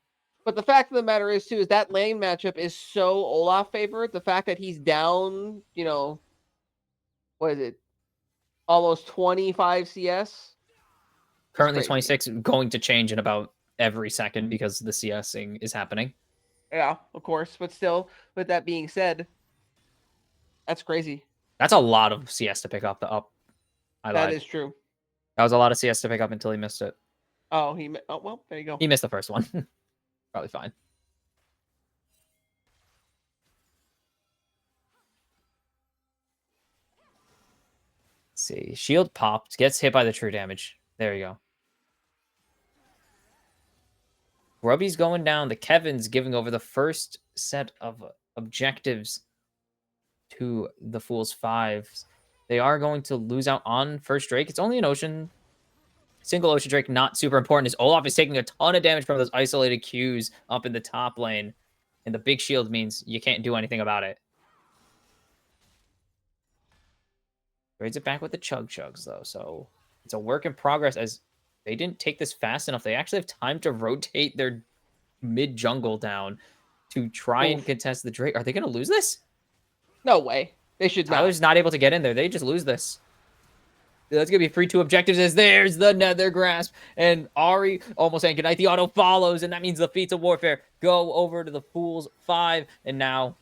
But the fact of the matter is too is that lane matchup is so Olaf favored. The fact that he's down, you know, what is it? Almost 25 CS. Currently Crazy. 26, going to change in about every second because the CSing is happening. Yeah, of course. But still, with that being said, that's crazy. That's a lot of CS to pick up the up. I lied. That is true. That was a lot of CS to pick up until he missed it. Oh, well, there you go. He missed the first one. Probably fine. Let's see. Shield popped. Gets hit by the true damage. There you go. Grubby's going down. The Kevin's giving over the first set of objectives to the Fool's Fives. They are going to lose out on first Drake. It's only an Ocean. Single Ocean Drake, not super important, as Olaf is taking a ton of damage from those isolated Qs up in the top lane. And the big shield means you can't do anything about it. Trades it back with the Chug Chugs, though. So it's a work in progress as they didn't take this fast enough. They actually have time to rotate their mid-jungle down to try and contest the Drake. Are they going to lose this? No way. They should not. Tyler's not able to get in there. They just lose this. That's going to be free 2 objectives as there's the Nether Grasp. And Ari almost saying goodnight. The auto follows, and that means the Feats of Warfare go over to the Fool's 5. And now,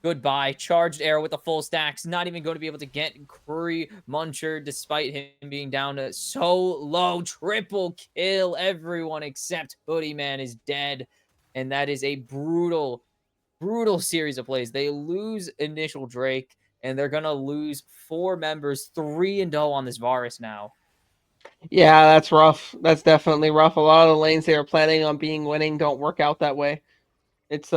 goodbye. Charged Arrow with the full stacks. Not even going to be able to get Curry Muncher despite him being down to so low. Triple kill. Everyone except Hoodie Man is dead. And that is a brutal, brutal series of plays. They lose initial Drake. And they're going to lose 4 members, 3-0 on this Varus now. Yeah, that's rough. That's definitely rough. A lot of the lanes they were planning on being winning don't work out that way. It's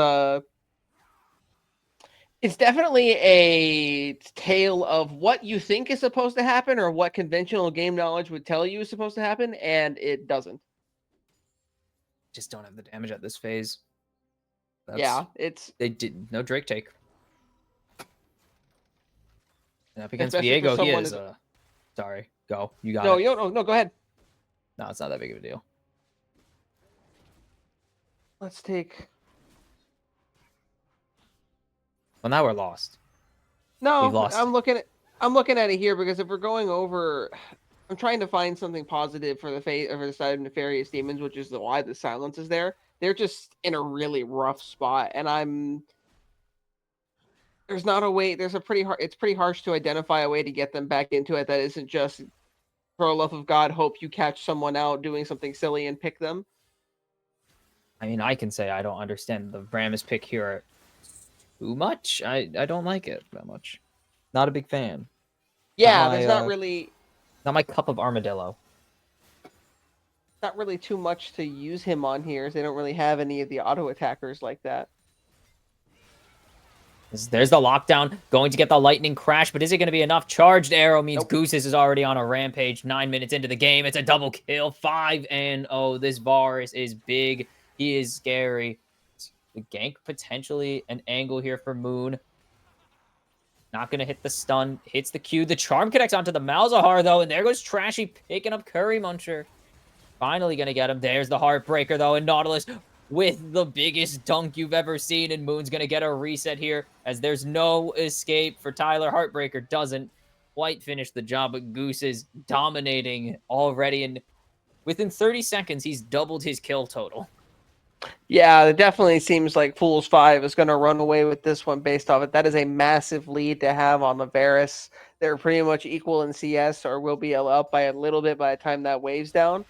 definitely a tale of what you think is supposed to happen or what conventional game knowledge would tell you is supposed to happen, and it doesn't. Just don't have the damage at this phase. Yeah, They did no Drake take. And up against Especially for Viego, he someone is. Sorry, go. You got no, it. no, go ahead. No, it's not that big of a deal. Let's take. Well, now we're lost. No, We've lost. I'm looking at it here because if we're going over, I'm trying to find something positive for the side of Nefarious Demons, which is why the silence is there. They're just in a really rough spot, and there's not a way. There's a pretty hard. It's pretty harsh to identify a way to get them back into it that isn't just, for the love of God, hope you catch someone out doing something silly and pick them. I mean, I can say I don't understand the Rammus pick here too much. I don't like it that much. Not a big fan. Yeah, my, there's not my cup of armadillo. not really too much to use him on here, as they don't really have any of the auto attackers like that. There's the lockdown, going to get the lightning crash, but is it going to be enough? Charged arrow means Nope. Gooses is already on a rampage. 9 minutes into the game, it's a double kill. 5-0. This Varus is big. He is scary. The gank potentially an angle here for Moon. Not going to hit the stun. Hits the Q. The charm connects onto the Malzahar, though, and there goes Trashy picking up Curry Muncher. Finally going to get him. There's the Heartbreaker, though, and Nautilus with the biggest dunk you've ever seen, and Moon's going to get a reset here, as there's no escape for Tyler. Heartbreaker doesn't quite finish the job, but Goose is dominating already, and within 30 seconds, he's doubled his kill total. Yeah, it definitely seems like Fools 5 is going to run away with this one based off it. That is a massive lead to have on the Varus. They're pretty much equal in CS, or will be up by a little bit by the time that wave's down.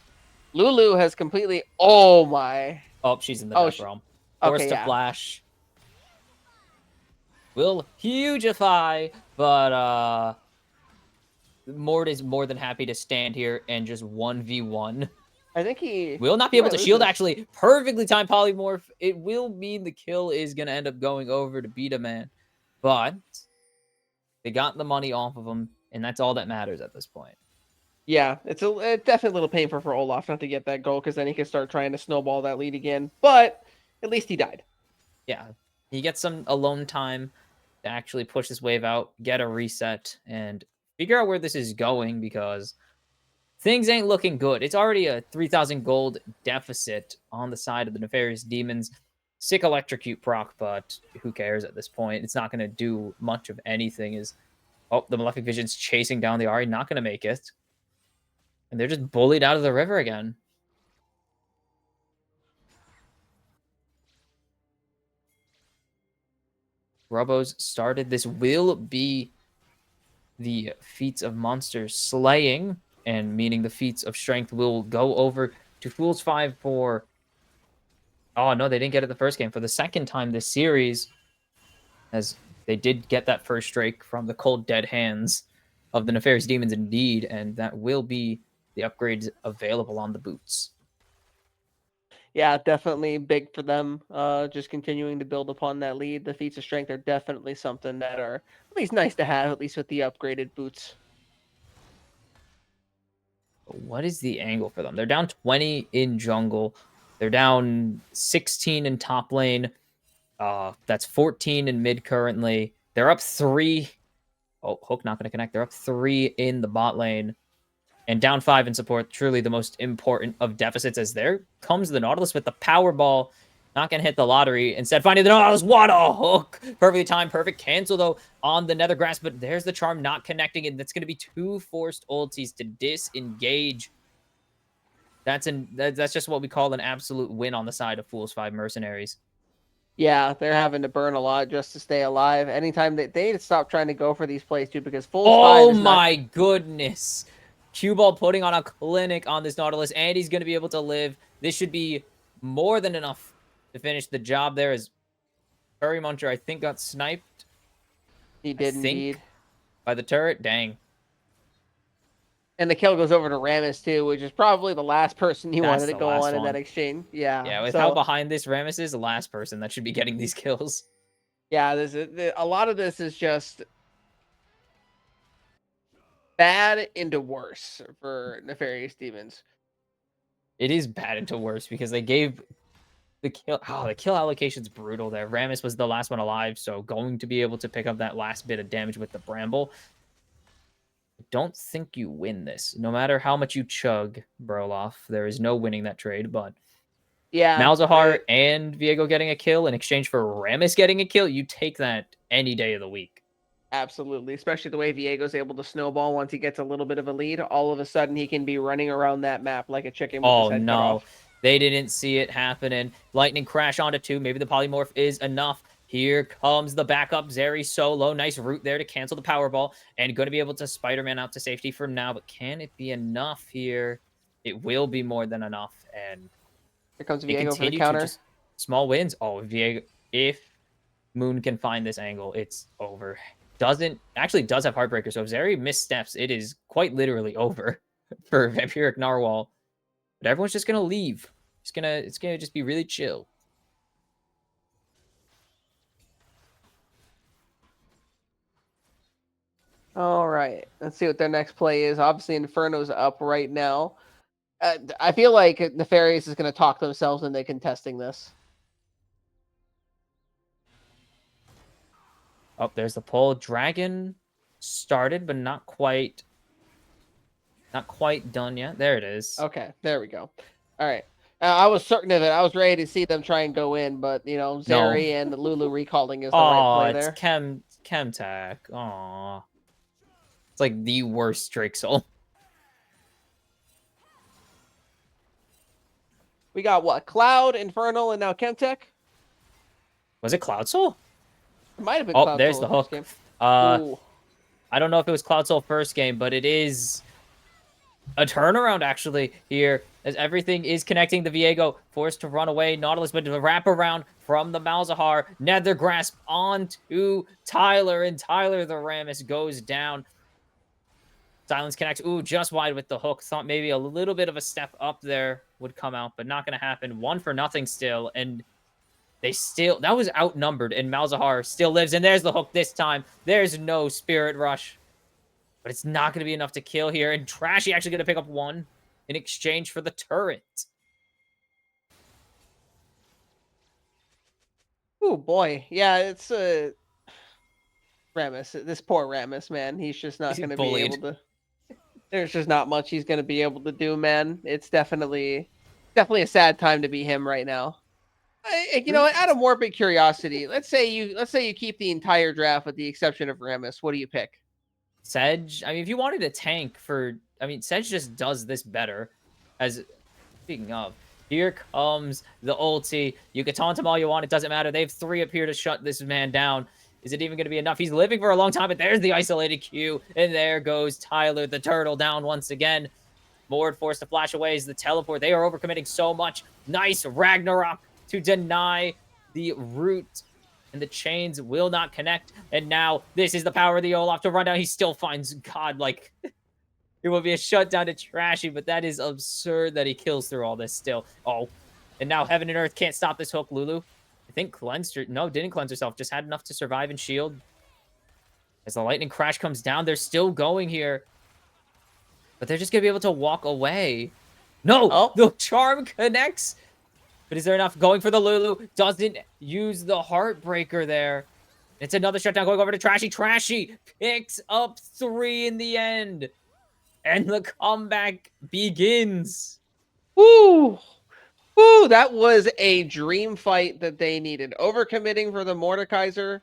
Lulu has completely... Oh, my... Oh, she's in the death realm. Forced to flash. Will hugify, but Mort is more than happy to stand here and just 1v1. I think he will not be able to shield, actually. Perfectly timed polymorph. It will mean the kill is going to end up going over to Beta Man. But they got the money off of him, and that's all that matters at this point. Yeah, it's definitely a little painful for Olaf not to get that goal, because then he can start trying to snowball that lead again. But at least he died. Yeah, he gets some alone time to actually push this wave out, get a reset, and figure out where this is going, because things ain't looking good. It's already a 3,000 gold deficit on the side of the Nefarious Demons. Sick Electrocute proc, but who cares at this point? It's not going to do much of anything. The Malefic Vision's chasing down the Ahri, not going to make it. And they're just bullied out of the river again. Robos started. This will be the feats of monster slaying, and meaning the feats of strength will go over to Fools 5 for... Oh, no, they didn't get it the first game. For the second time this series, as they did get that first strike from the cold, dead hands of the Nefarious Demons indeed, and that will be the upgrades available on the boots. Yeah, definitely big for them. Just continuing to build upon that lead. The feats of strength are definitely something that are at least nice to have, at least with the upgraded boots. What is the angle for them? They're down 20 in jungle. They're down 16 in top lane. That's 14 in mid currently. They're up 3. Oh, Hook not going to connect. They're up 3 in the bot lane. And down 5 in support, truly the most important of deficits, as there comes the Nautilus with the power ball. Not going to hit the lottery. Instead, finding the Nautilus. What a hook! Perfectly timed, perfect cancel, though, on the Nethergrass. But there's the charm not connecting, and that's going to be 2 forced ultis to disengage. That's just what we call an absolute win on the side of Fools 5 Mercenaries. Yeah, they're having to burn a lot just to stay alive. Anytime they need to stop trying to go for these plays, too, because Fools 5 is my goodness! Cue Ball putting on a clinic on this Nautilus, and he's going to be able to live. This should be more than enough to finish the job there, as Curry Muncher, I think, got sniped. He did indeed. By the turret. Dang. And the kill goes over to Rammus, too, which is probably the last person you wanted to go on in that exchange. Yeah. Yeah, with how behind this Rammus is, the last person that should be getting these kills. Yeah, a lot of this is just bad into worse for Nefarious Demons. It is bad into worse, because they gave the kill... Oh, the kill allocation's brutal there. Rammus was the last one alive, so going to be able to pick up that last bit of damage with the Bramble. don't think you win this. No matter how much you chug Broloff, there is no winning that trade. But Yeah, Malzahar and Viego getting a kill in exchange for Rammus getting a kill, you take that any day of the week. absolutely. Especially the way Viego's able to snowball once he gets a little bit of a lead. All of a sudden, he can be running around that map like a chicken with his Oh head cut no, off. they didn't see it happening. Lightning crash onto 2. Maybe the polymorph is enough. Here comes the backup. Zeri solo. Nice route there to cancel the Powerball. And going to be able to Spider-Man out to safety for now. But can it be enough here? It will be more than enough. And Here comes they Viego for the continue to counter. just small wins. Oh, Viego, if Moon can find this angle, it's over. Actually does have Heartbreaker. So if Zeri missteps, it is quite literally over for Vampiric Narwhal. But everyone's just gonna leave. It's gonna just be really chill. All right, let's see what their next play is. Obviously, Inferno's up right now. I feel like Nefarious is going to talk themselves into contesting this. Oh, there's the pull. Dragon started, but not quite done yet. There it is. Okay, there we go. All right. I was certain of it. I was ready to see them try and go in, but Zeri and Lulu recalling is the right play it's there. Chemtech. Aw. It's like the worst Drake Soul. We got what? Cloud, Infernal, and now Chemtech? Was it Cloud Soul? It might have been Oh, Cloud there's Soul the first hook. game. Ooh. I don't know if it was Cloud Soul first game, but it is a turnaround actually here as everything is connecting. The Viego forced to run away. Nautilus, but to wrap around from the Malzahar. Nether grasp onto Tyler, and Tyler the Rammus goes down. Silence connects. Ooh, just wide with the hook. Thought maybe a little bit of a step up there would come out, but not going to happen. 1-0 still, and that was outnumbered, and Malzahar still lives, and there's the hook this time. There's no Spirit Rush, but it's not going to be enough to kill here, and Trashy actually going to pick up 1 in exchange for the turret. Oh boy. Yeah, it's Rammus. This poor Rammus, man. He's just not He's going to be bullied. able to. There's just not much he's going to be able to do, man. It's definitely a sad time to be him right now. Out of morbid curiosity, let's say you keep the entire draft with the exception of Rammus. What do you pick? Sedge, I mean, if you wanted a tank Sedge just does this better. Speaking of, here comes the ulti. You can taunt him all you want. It doesn't matter. They have 3 up here to shut this man down. Is it even going to be enough? He's living for a long time, but there's the isolated Q. And there goes Tyler, the turtle, down once again. Mord forced to flash away as the teleport. They are overcommitting so much. Nice Ragnarok to deny the root. And the chains will not connect. And now this is the power of the Olaf to run down. He still finds God, like... It will be a shutdown to Trashy, but that is absurd that he kills through all this still. Oh, and now Heaven and Earth can't stop this hook. Lulu, I think cleansed her. No, didn't cleanse herself. Just had enough to survive and shield. As the lightning crash comes down, they're still going here. But they're just going to be able to walk away. No, the charm connects. But is there enough? Going for the Lulu. Doesn't use the Heartbreaker there. It's another shutdown going over to Trashy. Trashy picks up 3 in the end. And the comeback begins. Woo! Woo! That was a dream fight that they needed. Overcommitting for the Mordekaiser,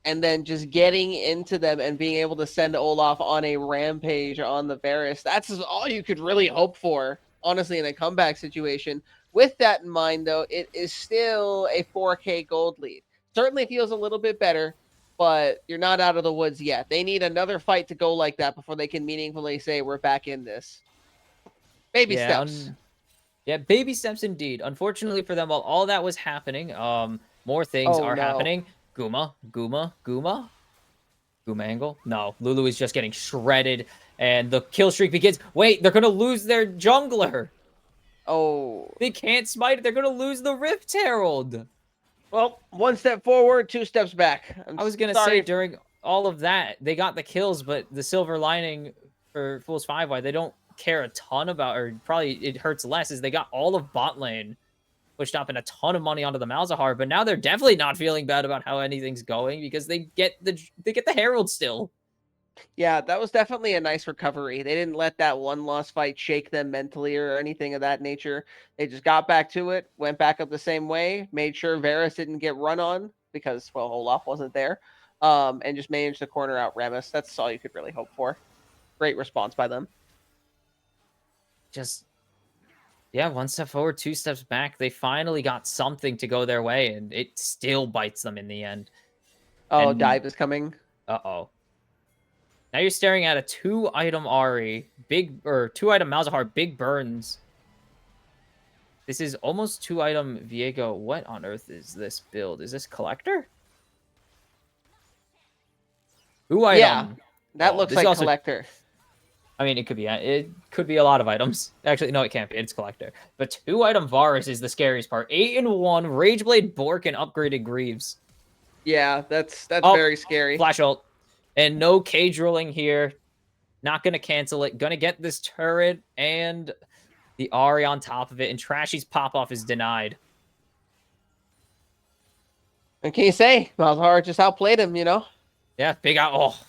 and then just getting into them and being able to send Olaf on a rampage on the Varus. That's all you could really hope for, honestly, in a comeback situation. With that in mind, though, it is still a 4K gold lead. Certainly feels a little bit better, but you're not out of the woods yet. They need another fight to go like that before they can meaningfully say we're back in this. Baby steps. Yeah, baby steps indeed. Unfortunately for them, while all that was happening, more things are happening. Guma angle. No, Lulu is just getting shredded, and the kill streak begins. Wait, they're gonna lose their jungler. Oh, they can't smite it. They're gonna lose the Rift Herald. Well, 1 step forward, 2 steps back. I was gonna say during all of that, they got the kills, but the silver lining for Fools 5-wide, they don't care a ton about, or probably it hurts less, is they got all of bot lane pushed up and a ton of money onto the Malzahar, but now they're definitely not feeling bad about how anything's going because they get the Herald still. Yeah, that was definitely a nice recovery. They didn't let that one loss fight shake them mentally or anything of that nature. They just got back to it, went back up the same way, made sure Varus didn't get run on because, well, Olaf wasn't there, and just managed to corner out Remus. That's all you could really hope for. Great response by them. Just yeah, one step forward, two steps back. They finally got something to go their way, and it still bites them in the end. Oh, And dive is coming. uh-oh. Now you're staring at a 2-item Ari, big or 2-item Malzahar, big burns. This is almost 2-item Viego. What on earth is this build? Is this collector? 2-item. Yeah, that Oh, looks this is like also collector. I mean, it could be a lot of items. Actually, no, it can't be. It's collector. But 2-item Varus is the scariest part. 8-in-1 Rageblade Bork and upgraded Greaves. Yeah, that's Oh, very scary. Flash ult. And no cage rolling here. Not gonna cancel it. Gonna get this turret and the Ari on top of it. And Trashy's pop off is denied. And can you say Malzahar just outplayed him? Yeah, big out. Oh,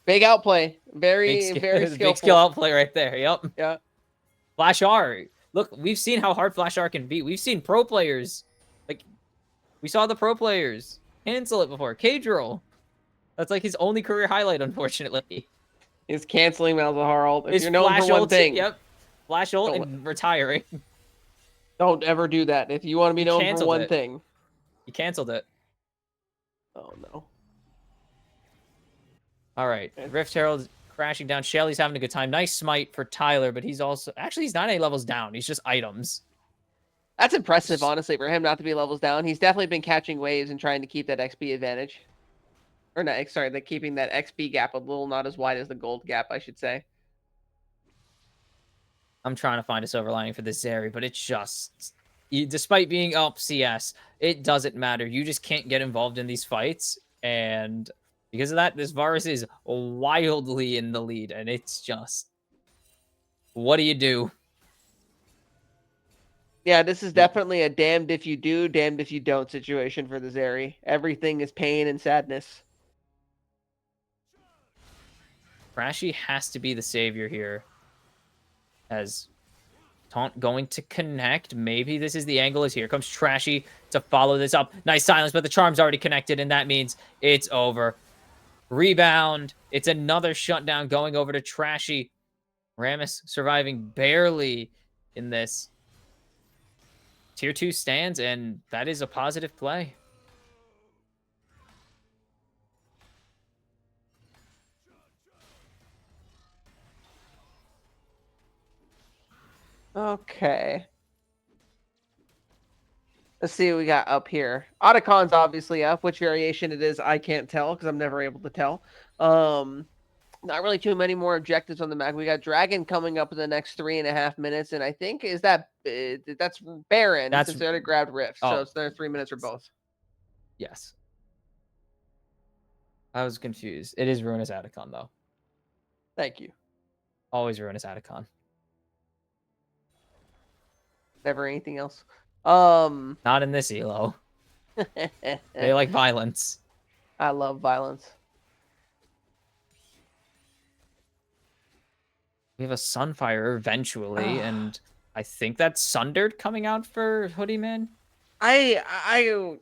Big outplay. big Very big skillful. skill outplay right there. Yep. Yeah. Flash R. Look, we've seen how hard Flash R can be. We've seen pro players. Like, we saw the pro players cancel it before. Cage roll. That's like his only career highlight, unfortunately. He's canceling Malzahar ult. If His you're known flash for one ult, thing, yep. Flash ult Don't- and retiring. don't ever do that. If you want to be He known for canceled one it. thing. He canceled it. Oh, no. All right. Rift Herald crashing down. Shelly's having a good time. Nice smite for Tyler, but he's also... Actually, he's not any levels down. He's just items. That's impressive, honestly, for him not to be levels down. He's definitely been catching waves and trying to keep that XP advantage. Or not, sorry, keeping that XP gap a little not as wide as the gold gap, I should say. I'm trying to find a silver lining for this Zeri, but it's just... Despite being up CS, it doesn't matter. You just can't get involved in these fights, and because of that, this Varus is wildly in the lead, and it's just... What do you do? Yeah, this is definitely a damned if you do, damned if you don't situation for the Zeri. Everything is pain and sadness. Trashy has to be the savior here. As Taunt going to connect. Maybe this is the angle. As here comes Trashy to follow this up. Nice silence, but the charm's already connected, and that means it's over. Rebound. It's another shutdown going over to Trashy. Rammus surviving barely in this. Tier 2 stands, and that is a positive play. Okay. Let's see what we got up here. Otacon's obviously up. Which variation it is, I can't tell because I'm never able to tell. Not really too many more objectives on the map. We got Dragon coming up in the next 3.5 minutes, and I think that's Baron That's- since they already grabbed Rift, oh. so it's their 3 minutes for both. Yes. I was confused. It is Ruinous Atacon, though. Thank you. Always Ruinous Atacon. Never anything else. Not in this elo. They like violence. I love violence. We have a Sunfire eventually, and I think that's Sundered coming out for Hoodie Man. The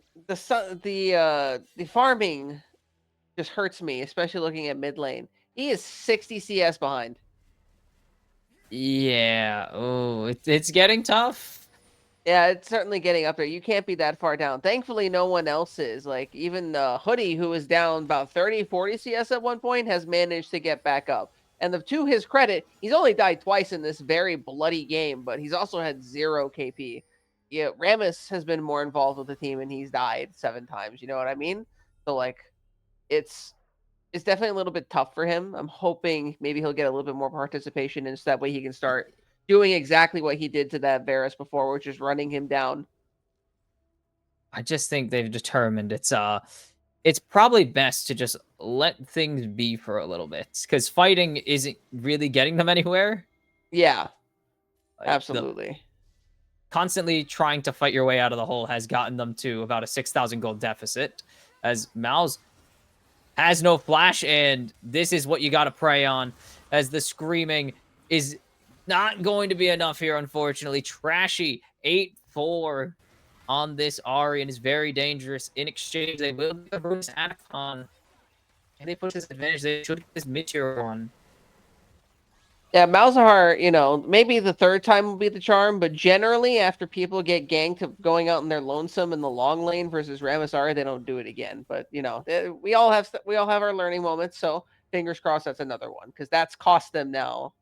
farming just hurts me, especially looking at mid lane. He is 60 CS behind. Yeah. Oh, it's getting tough. Yeah, it's certainly getting up there. You can't be that far down. Thankfully, no one else is. Like, even Hoodie, who was down about 30, 40 CS at one point, has managed to get back up. And to his credit, he's only died twice in this very bloody game, but he's also had 0 KP. Yeah, Rammus has been more involved with the team, and he's died 7 times. You know what I mean? So, like, it's definitely a little bit tough for him. I'm hoping maybe he'll get a little bit more participation, and so that way he can start doing exactly what he did to that Varus before, which is running him down. I just think they've determined it's probably best to just let things be for a little bit, because fighting isn't really getting them anywhere. Yeah, Like, absolutely. Constantly trying to fight your way out of the hole has gotten them to about a 6,000 gold deficit, as Mal's has no flash, and this is what you got to prey on, as the screaming is not going to be enough here, unfortunately. Trashy 8-4 on this Ari, and is very dangerous. In exchange, they will get the Bruce Atacon. And they push this advantage. They should get this Meteor one. Yeah, Malzahar, maybe the third time will be the charm, but generally after people get ganked of going out in their lonesome in the long lane versus Ramasar, they don't do it again. But we all have our learning moments, so fingers crossed that's another one, because that's cost them now,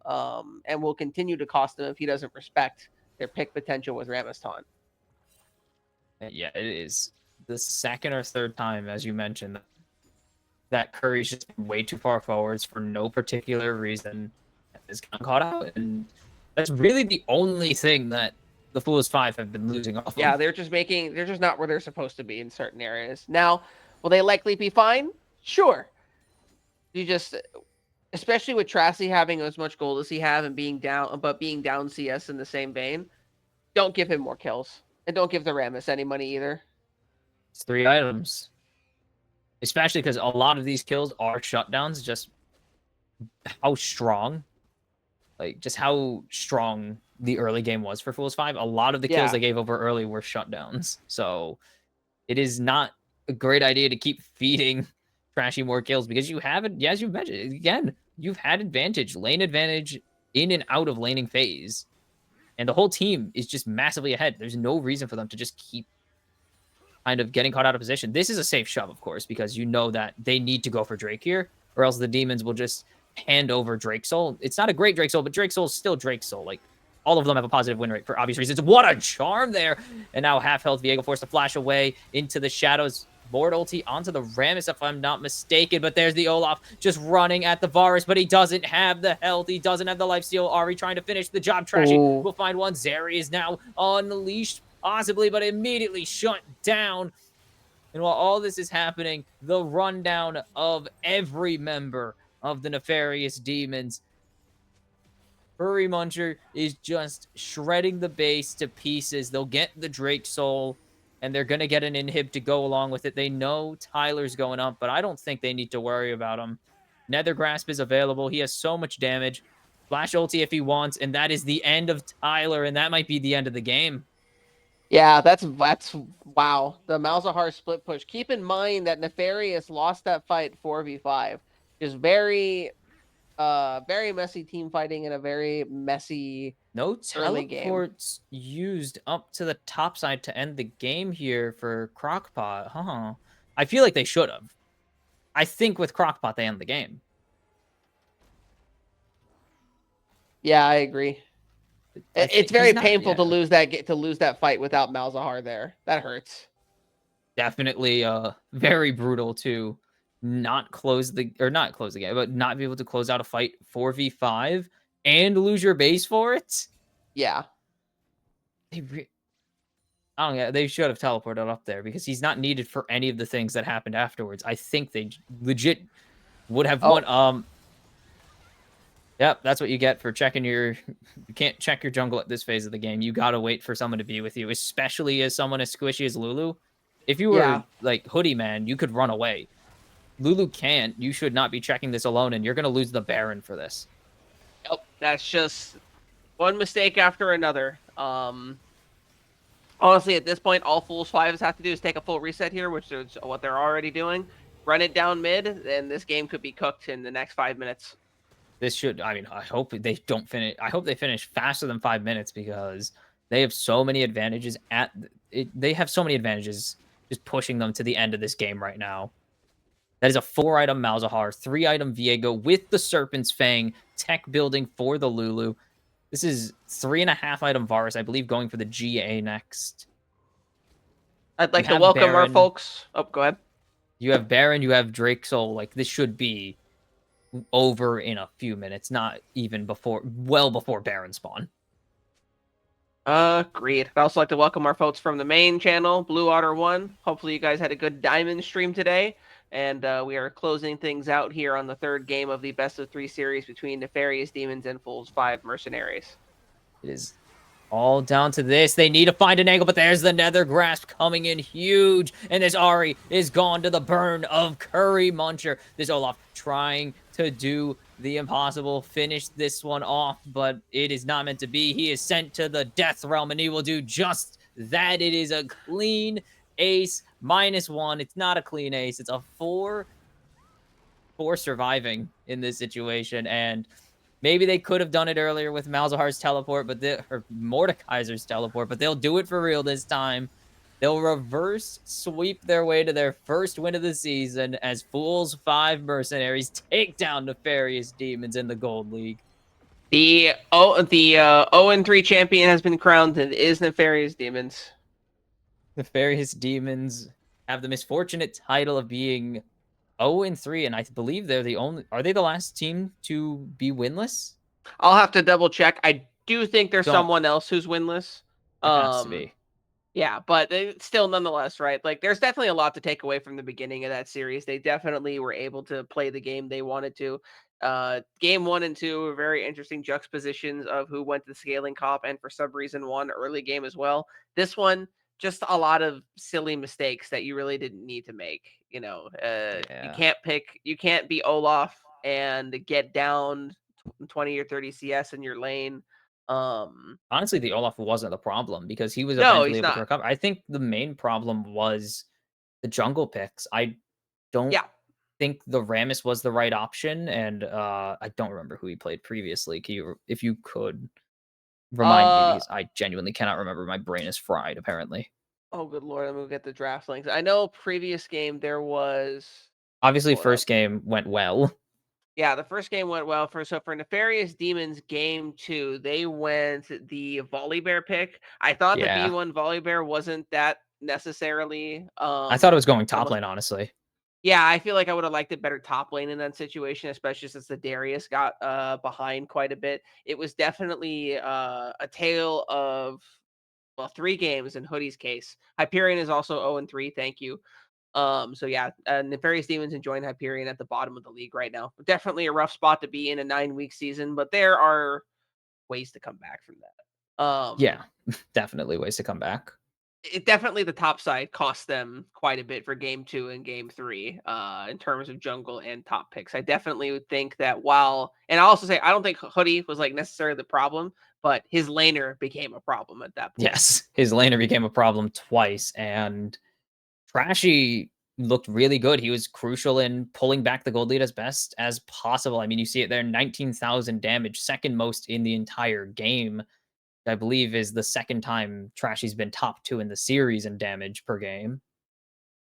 and will continue to cost them if he doesn't respect their pick potential with Ramaston. Yeah, it is the second or third time, as you mentioned, that Curry's just been way too far forwards for no particular reason. Has gotten caught out, and that's really the only thing that the Fools 5 have been losing off Yeah, of. they're just not where they're supposed to be in certain areas. Now, will they likely be fine? Sure. You just, especially with Tracy having as much gold as he have and being down CS in the same vein, don't give him more kills. And don't give the Rammus any money either. It's 3 items. Especially because a lot of these kills are shutdowns, just how strong the early game was for Fools 5. A lot of the kills Yeah. they gave over early were shutdowns. So it is not a great idea to keep feeding Trashy more kills, because you haven't, as you mentioned, again, you've had lane advantage in and out of laning phase. And the whole team is just massively ahead. There's no reason for them to just keep kind of getting caught out of position. This is a safe shove, of course, because you know that they need to go for Drake here, or else the demons will just hand over Drake Soul. It's not a great Drake Soul, but Drake Soul is still Drake Soul. Like, all of them have a positive win rate for obvious reasons. What a charm there! And now half health Viego forced to flash away into the shadows. Lord ulti onto the Rammus, if I'm not mistaken, but there's the Olaf just running at the Varus, but he doesn't have the health, he doesn't have the lifesteal. Ari trying to finish the job. Trashy will find one. Zeri is now unleashed, possibly, but immediately shut down. And while all this is happening, the rundown of every member of the Nefarious Demons. Furry Muncher is just shredding the base to pieces. They'll get the Drake Soul, and they're going to get an inhib to go along with it. They know Tyler's going up, but I don't think they need to worry about him. Nether Grasp is available. He has so much damage. Flash ulti if he wants, and that is the end of Tyler, and that might be the end of the game. Yeah, that's wow. The Malzahar split push. Keep in mind that Nefarious lost that fight 4v5. Just very messy team fighting in a very messy No early game. teleports used up to the top side to end the game here for Crockpot, huh? I feel like they should have. I think with Crockpot they end the game. Yeah, I agree. It's very painful to yeah. lose that fight without Malzahar there. That hurts. Definitely very brutal to not close the game, but not be able to close out a fight 4v5 and lose your base for it. Yeah. They should have teleported up there, because he's not needed for any of the things that happened afterwards. I think they legit would have won. Yep, that's what you get for checking you can't check your jungle at this phase of the game. You gotta wait for someone to be with you, especially as someone as squishy as Lulu. If you were like Hoodie Man, you could run away. Lulu can't. You should not be checking this alone, and you're gonna lose the Baron for this. Nope, that's just one mistake after another. Honestly, at this point, all Fools 5s have to do is take a full reset here, which is what they're already doing. Run it down mid, and this game could be cooked in the next 5 minutes. I hope they don't finish. I hope they finish faster than 5 minutes, because they have so many advantages they have so many advantages just pushing them to the end of this game right now. That is a 4-item Malzahar, 3-item Viego with the Serpent's Fang, tech building for the Lulu. This is 3.5-item Varus, I believe, going for the GA next. I'd like to welcome our folks. Oh, go ahead. You have Baron, you have Drake Soul. Like, this should be over in a few minutes, not even well before Baron spawn. Agreed. I'd also like to welcome our folks from the main channel, Blue Otter 1. Hopefully you guys had a good diamond stream today. And we are closing things out here on the third game of the best of 3 series between Nefarious Demons and Fools 5 Mercenaries. It is All down to this. They need to find an angle, but there's the Nether Grasp coming in huge. And this Ari is gone to the burn of Curry Muncher. This Olaf trying to do the impossible, finish this one off, but it is not meant to be. He is sent to the death realm, and he will do just that. It is a clean ace, -1. It's not a clean ace. It's a 4 for surviving in this situation. And maybe they could have done it earlier with Malzahar's teleport, but or Mordekaiser's teleport, but they'll do it for real this time. They'll reverse sweep their way to their first win of the season as Fools 5 Mercenaries take down Nefarious Demons in the Gold League. The 0-3 champion has been crowned and is Nefarious Demons. Nefarious Demons have the misfortunate title of being 0-3, and I believe they're the only. Are they the last team to be winless? I'll have to double check. I do think there's Don't- someone else who's winless. It has to be. Yeah, but still, nonetheless, right? Like, there's definitely a lot to take away from the beginning of that series. They definitely were able to play the game they wanted to. Game 1 and 2 were very interesting juxtapositions of who went to the scaling comp and for some reason won early game as well. This one, just a lot of silly mistakes that you really didn't need to make. You Yeah. you can't be Olaf and get down 20 or 30 CS in your lane. Honestly, the Olaf wasn't the problem because he was No, eventually he's able to not. recover. I think the main problem was the jungle picks. I don't Yeah. think the Rammus was the right option, and I don't remember who he played previously. If you could remind me, because I genuinely cannot remember. My brain is fried, apparently. Oh, good lord! Let me get the draft links. I know previous game there was. Obviously, Pull it up. first game went well. Yeah, the first game went well. For Nefarious Demons game 2, they went the Volibear pick. I thought the Yeah. B1 Volibear wasn't that necessarily. I thought it was going the top most- lane, honestly. Yeah, I feel like I would have liked it better top lane in that situation, especially since the Darius got behind quite a bit. It was definitely a tale of 3 games in Hoodie's case. Hyperion is also 0-3. Thank you. So yeah, Nefarious Demons enjoying Hyperion at the bottom of the league right now. Definitely a rough spot to be in a 9-week season, but there are ways to come back from that. Yeah, definitely ways to come back. It definitely the top side cost them quite a bit for game 2 and game 3, in terms of jungle and top picks. I definitely would think that and I'll also say I don't think Hoodie was like necessarily the problem, but his laner became a problem at that point. Yes, his laner became a problem twice, and Trashy looked really good. He was crucial in pulling back the gold lead as best as possible. I mean, you see it there, 19,000 damage, second most in the entire game. I believe is the second time Trashy's been top 2 in the series in damage per game.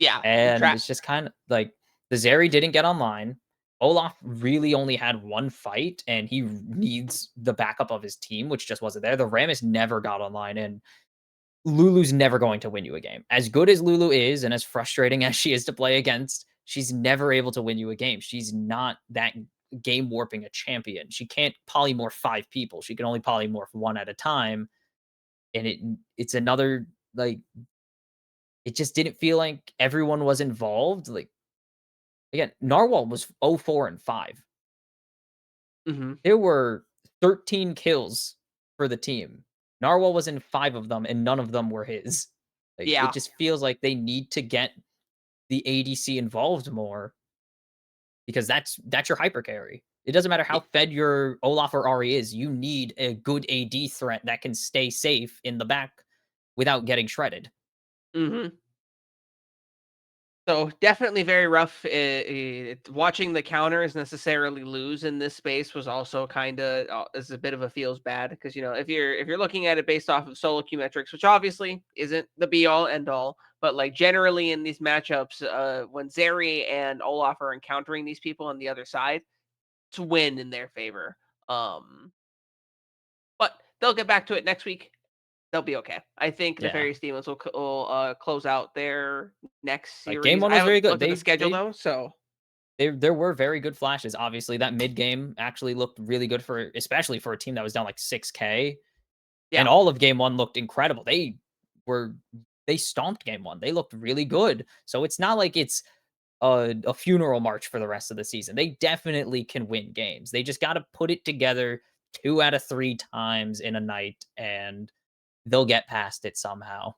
Yeah, And it's just kind of like the Zeri didn't get online. Olaf really only had one fight, and he needs the backup of his team, which just wasn't there. The Rammus never got online, and Lulu's never going to win you a game. As good as Lulu is, and as frustrating as she is to play against, she's never able to win you a game. She's not that game warping a champion. She can't polymorph 5 people. She can only polymorph 1 at a time. And it's another, like, it just didn't feel like everyone was involved. Like, again, Narwhal was 0-4-5. Mm-hmm. There were 13 kills for the team. Narwhal was in 5 of them, and none of them were his. Like, Yeah. it just feels like they need to get the ADC involved more because that's your hyper carry. It doesn't matter how fed your Olaf or Ari is. You need a good AD threat that can stay safe in the back without getting shredded. Mm-hmm. So definitely very rough. Watching the counters necessarily lose in this space was also kind of is a bit of a feels bad because if you're looking at it based off of solo queue metrics, which obviously isn't the be all end all, but like generally in these matchups, when Zeri and Olaf are encountering these people on the other side, to win in their favor. But they'll get back to it next week. They'll be okay. I think the Yeah. Nefarious Demons will close out their next series. Like, game 1 I was haven't very good. looked at the schedule though, so There were very good flashes. Obviously, that mid game actually looked really good especially for a team that was down like 6K. yeah. And all of game 1 looked incredible. They stomped game 1. They looked really good. So it's not like it's a funeral march for the rest of the season. They definitely can win games. They just got to put it together 2 out of 3 times in a night, and they'll get past it somehow.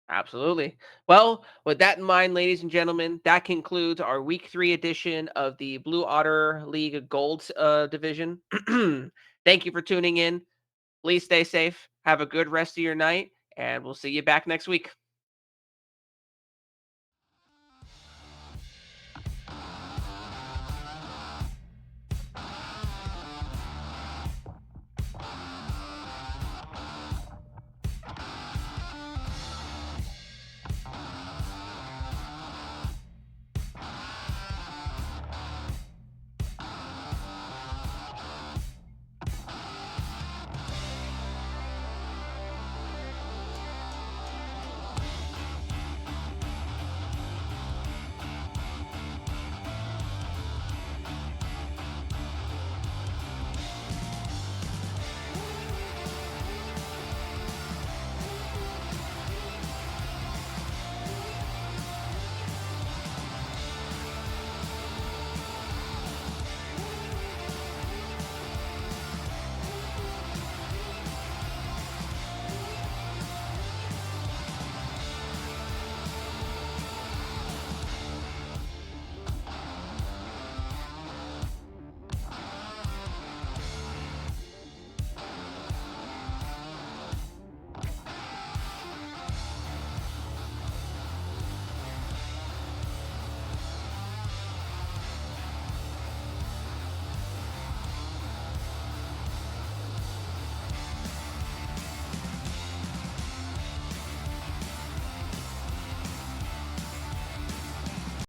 Absolutely. Well, with that in mind, ladies and gentlemen, that concludes our Week 3 edition of the Blue Otter League Gold division. Thank you for tuning in. Please stay safe. Have a good rest of your night, and we'll see you back next week.